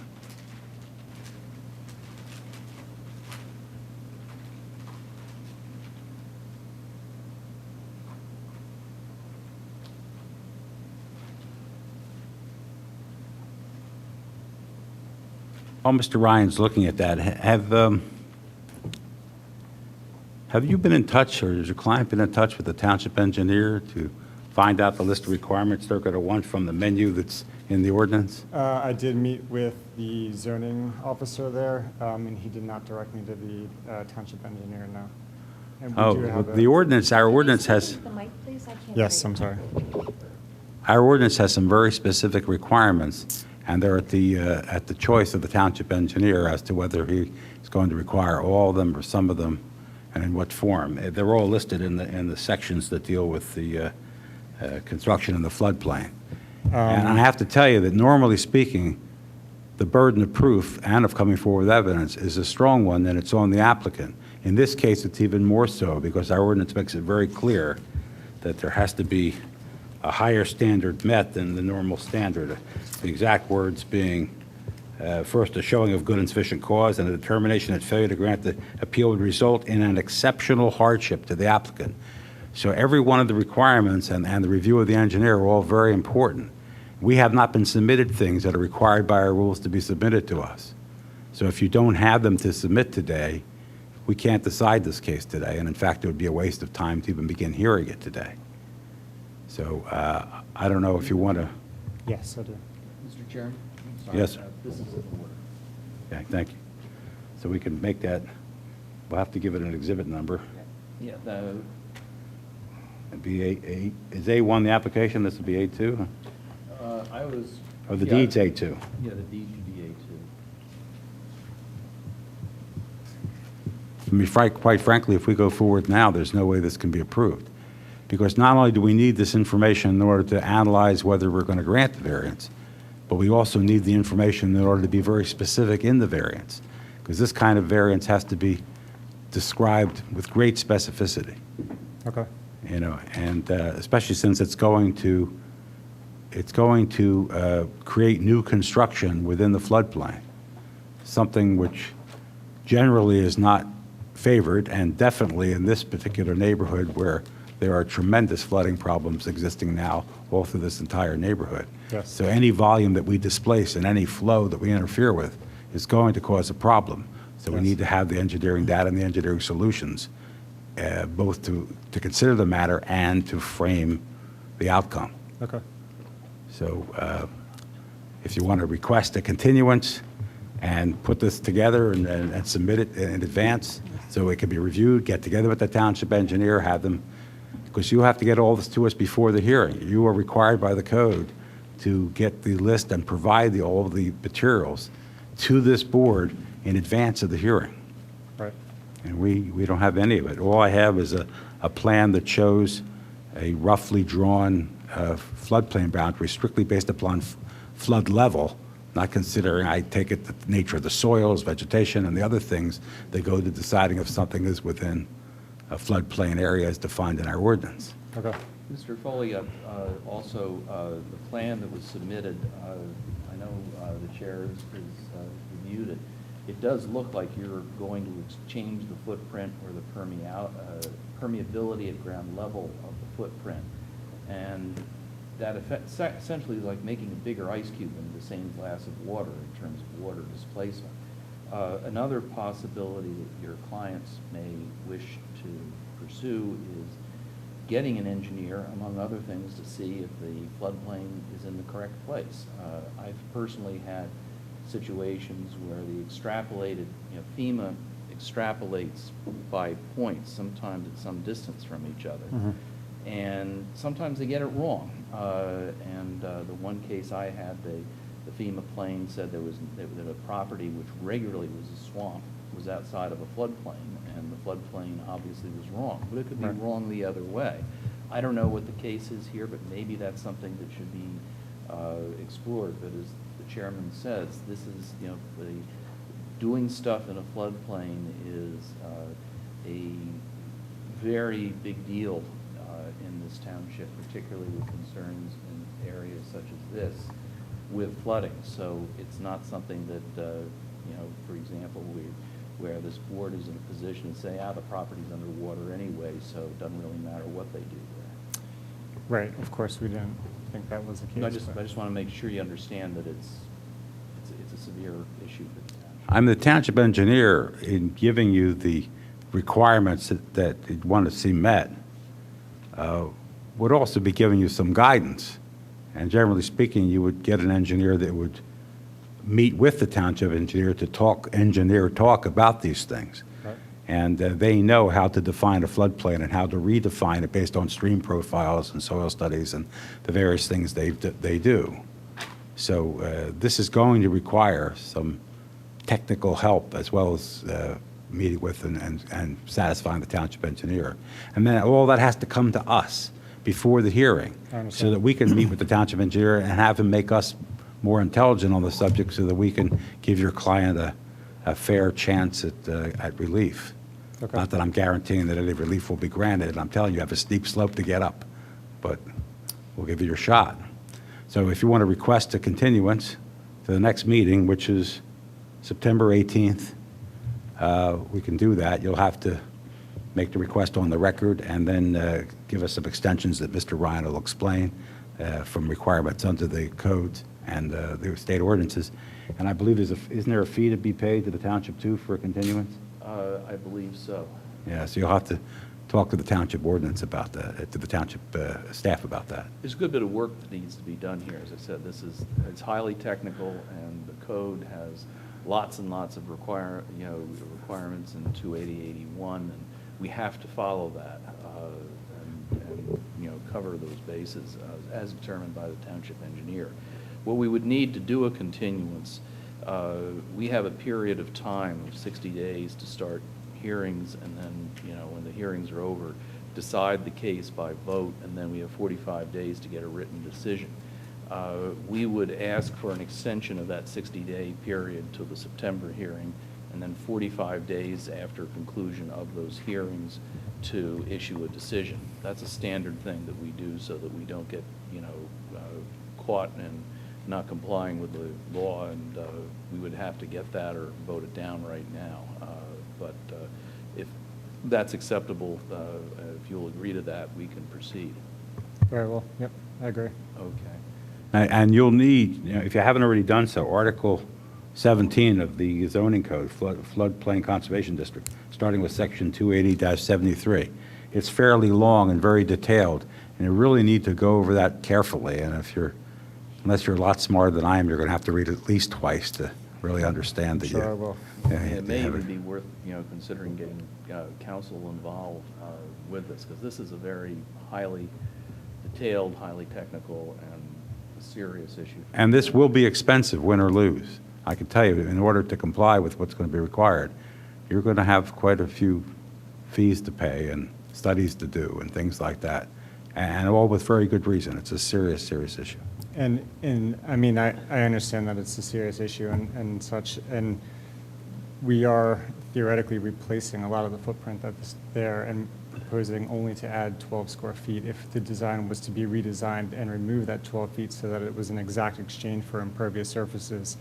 While Mr. Ryan's looking at that, have you been in touch, or has your client been in touch with the township engineer to find out the list of requirements they're going to want from the menu that's in the ordinance? I did meet with the zoning officer there, and he did not direct me to the township engineer, no. And we Oh, do have the ordinance, our ordinance Can you has, speak the mic, please? I can't Yes, hear I'm you. sorry. our ordinance has some very specific requirements, and they're at the choice of the township engineer as to whether he is going to require all of them or some of them, and in what form. They're all listed in the sections that deal with the construction in the floodplain. And I have to tell you that normally speaking, the burden of proof and of coming forward with evidence is a strong one, and it's on the applicant. In this case, it's even more so because our ordinance makes it very clear that there has to be a higher standard met than the normal standard. The exact words being, first, a showing of good and sufficient cause and a determination that failure to grant the appeal would result in an exceptional hardship to the applicant. So every one of the requirements and the review of the engineer are all very important. We have not been submitted things that are required by our rules to be submitted to us. So if you don't have them to submit today, we can't decide this case today, and in fact, it would be a waste of time to even begin hearing it today. So I don't know if you want to. Yes, I do. Mr. Chairman? I'm sorry, Yes, sir. This is in order. Okay, thank you. So we can make that, we'll have to give it an exhibit number. Yeah, It'd be is A1 the application? This would be A2? I was. Or the yeah, deed's A2? Yeah, the deed should be A2. I mean, quite frankly, if we go forward now, there's no way this can be approved. Because not only do we need this information in order to analyze whether we're going to grant the variance, but we also need the information in order to be very specific in the variance. Because this kind of variance has to be described with great specificity. Okay. You know, and especially since it's going to create new construction within the floodplain, something which generally is not favored, and definitely in this particular neighborhood where there are tremendous flooding problems existing now all through this entire neighborhood. Yes. So any volume that we displace and any flow that we interfere with is going to cause a problem. So we Yes. need to have the engineering data and the engineering solutions, both to consider the matter and to frame the outcome. Okay. So if you want to request a continuance and put this together and submit it in advance so it can be reviewed, get together with the township engineer, have them, because you have to get all this to us before the hearing. You are required by the code to get the list and provide all of the materials to this board in advance of the hearing. Right. And we don't have any of it. All I have is a plan that shows a roughly drawn floodplain boundary strictly based upon flood level, not considering, I take it, the nature of the soils, vegetation, and the other things that go to deciding if something is within a floodplain area as defined in our ordinance. Okay. Mr. Foley, also, the plan that was submitted, I know the chair has reviewed it. It does look like you're going to change the footprint or the permeability at ground level of the footprint. And that essentially is like making a bigger ice cube in the same glass of water in terms of water displacement. Another possibility that your clients may wish to pursue is getting an engineer, among other things, to see if the floodplain is in the correct place. I've personally had situations where the extrapolated, FEMA extrapolates by points, sometimes at some distance from each other. And sometimes they get it wrong. The one case I had, the FEMA plane said that a property which regularly was a swamp was outside of a floodplain, and the floodplain obviously was wrong. But it could be wrong the other way. I don't know what the case is here, but maybe that's something that should be explored. But as the chairman says, this is, doing stuff in a floodplain is a very big deal in this township, particularly with concerns in areas such as this with flooding. So it's not something that, for example, where this board is in a position to say, the property's underwater anyway, so it doesn't really matter what they do there. Right, of course, we didn't think that was the case. I just want to make sure you understand that it's a severe issue for the township. I'm the township engineer. In giving you the requirements that you want to see met, would also be giving you some guidance. And generally speaking, you would get an engineer that would meet with the township engineer to talk about these things. Right. And they know how to define a floodplain and how to redefine it based on stream profiles and soil studies and the various things they do. So this is going to require some technical help as well as meeting with and satisfying the township engineer. And then all that has to come to us before the hearing so that we can meet with the township engineer and have him make us more intelligent on the subject so that we can give your client a fair chance at relief. Okay. Not that I'm guaranteeing that any relief will be granted. I'm telling you, you have a steep slope to get up, but we'll give you your shot. So if you want to request a continuance to the next meeting, which is September 18th, we can do that. You'll have to make the request on the record and then give us some extensions that Mr. Ryan will explain from requirements under the codes and the state ordinances. And I believe isn't there a fee to be paid to the township too for a continuance? I believe so. Yeah, so you'll have to talk to the township ordinance about that, to the township staff about that. There's a good bit of work that needs to be done here. As I said, it's highly technical, and the code has lots and lots of requirements in 28081, and we have to follow that and cover those bases as determined by the township engineer. What we would need to do a continuance, we have a period of time of 60 days to start hearings, and then, when the hearings are over, decide the case by vote, and then we have 45 days to get a written decision. We would ask for an extension of that 60-day period to the September hearing, and then 45 days after conclusion of those hearings to issue a decision. That's a standard thing that we do so that we don't get, caught in not complying with the law, and we would have to get that or vote it down right now. But if that's acceptable, if you'll agree to that, we can proceed. Very well, yep, I agree. Okay. And you'll need, if you haven't already done so, Article 17 of the zoning code, floodplain conservation district, starting with section 280-73. It's fairly long and very detailed, and you really need to go over that carefully. And unless you're a lot smarter than I am, you're going to have to read it at least twice to really understand the. Sure, I will. It may even be worth, considering getting council involved with this, because this is a very highly detailed, highly technical, and serious issue. And this will be expensive, win or lose. I can tell you, in order to comply with what's going to be required, you're going to have quite a few fees to pay and studies to do and things like that, and all with very good reason. It's a serious, serious issue. And I mean, I understand that it's a serious issue and such, and we are theoretically replacing a lot of the footprint that's there and proposing only to add 12 square feet. If the design was to be redesigned and remove that 12 feet so that it was an exact exchange for impervious surfaces,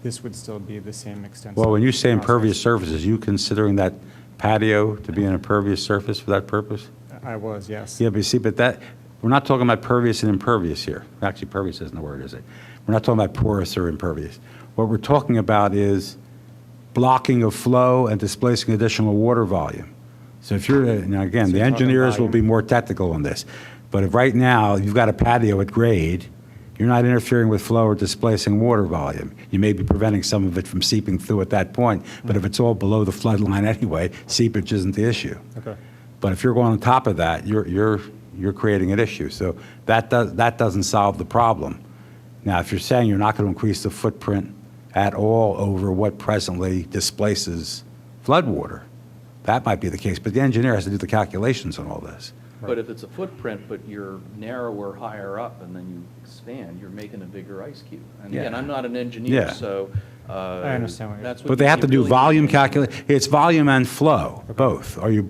this would still be the same extent. Well, when you say impervious surfaces, you considering that patio to be an impervious surface for that purpose? I was, yes. Yeah, but you see, but that, we're not talking about pervious and impervious here. Actually, pervious isn't the word, is it? We're not talking about porous or impervious. What we're talking about is blocking of flow and displacing additional water volume. So if you're, now again, the engineers will be more technical on this, but if right now you've got a patio at grade, you're not interfering with flow or displacing water volume. You may be preventing some of it from seeping through at that point, but if it's all below the flood line anyway, seepage isn't the issue. Okay. But if you're going on top of that, you're creating an issue. So that doesn't solve the problem. Now, if you're saying you're not going to increase the footprint at all over what presently displaces floodwater, that might be the case. But the engineer has to do the calculations on all this. But if it's a footprint, but you're narrower higher up and then you expand, you're making a bigger ice cube. And again, Yeah. I'm not an engineer, Yeah. so. I understand what you're that's what But they have to you do really volume need. calculation. It's volume and flow, both. Are you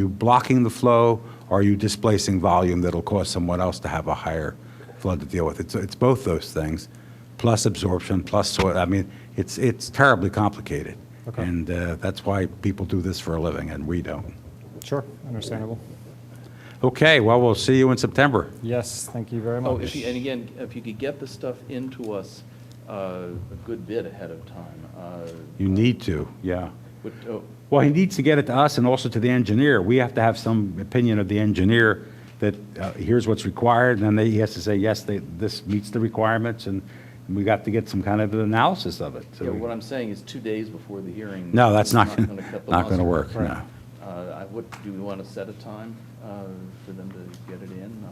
blocking the flow, or are you displacing volume that'll cause someone else to have a higher flood to deal with? It's both those things, plus absorption, plus soil. I mean, it's terribly complicated. Okay. And that's why people do this for a living, and we don't. Sure, understandable. Okay, well, we'll see you in September. Yes, thank you very much. Oh, and again, if you could get the stuff into us a good bit ahead of time. You need to, yeah. Oh, Well, he needs to get it to us and also to the engineer. We have to have some opinion of the engineer that here's what's required, and then he has to say, yes, this meets the requirements, and we got to get some kind of an analysis of it. So yeah, what I'm saying is 2 days before the hearing. No, that's not gonna gonna- cut the not gonna mustard. work, no. Do we want to set a time for them to get it in?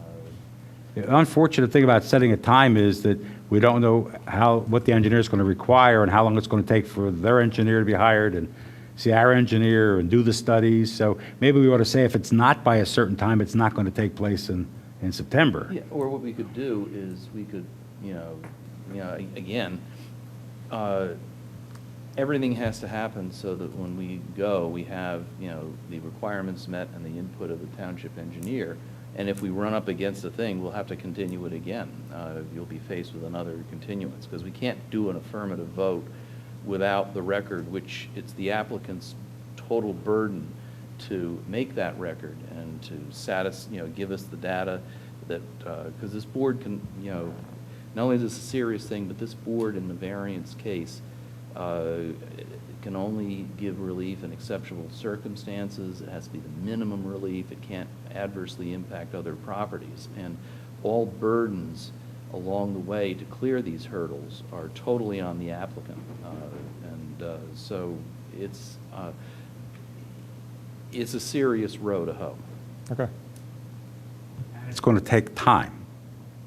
The unfortunate thing about setting a time is that we don't know what the engineer is going to require and how long it's going to take for their engineer to be hired and see our engineer and do the studies. So maybe we ought to say if it's not by a certain time, it's not going to take place in September. Yeah, or what we could do is we could, again, everything has to happen so that when we go, we have, the requirements met and the input of the township engineer. And if we run up against a thing, we'll have to continue it again. You'll be faced with another continuance, because we can't do an affirmative vote without the record, which it's the applicant's total burden to make that record and to give us the data that, because this board can, not only is this a serious thing, but this board in the variance case can only give relief in exceptional circumstances. It has to be the minimum relief. It can't adversely impact other properties. And all burdens along the way to clear these hurdles are totally on the applicant. So it's a serious row to hoe. Okay, It's going to take time.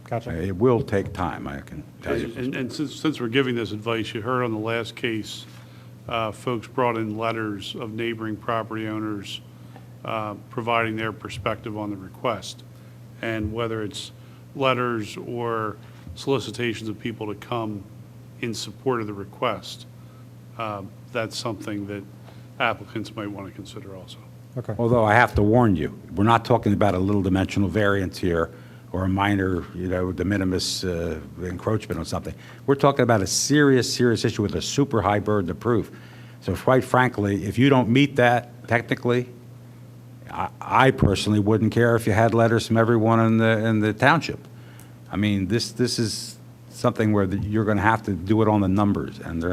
gotcha. It will take time, I can tell you. And since we're giving this advice, you heard on the last case, folks brought in letters of neighboring property owners providing their perspective on the request. And whether it's letters or solicitations of people to come in support of the request, that's something that applicants might want to consider also. Okay. Although I have to warn you, we're not talking about a little dimensional variance here or a minor, de minimis encroachment on something. We're talking about a serious issue with a super high burden of proof. So quite frankly, if you don't meet that technically, I personally wouldn't care if you had letters from everyone in the township. I mean, this is something where you're going to have to do it on the numbers, and the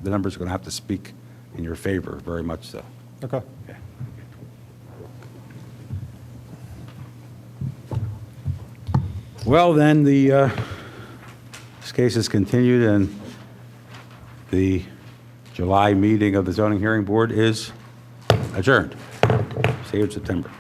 numbers are going to have to speak in your favor, very much so. Okay. Okay. Well, then, this case is continued, and the July meeting of the Zoning Hearing Board is adjourned. See you in September.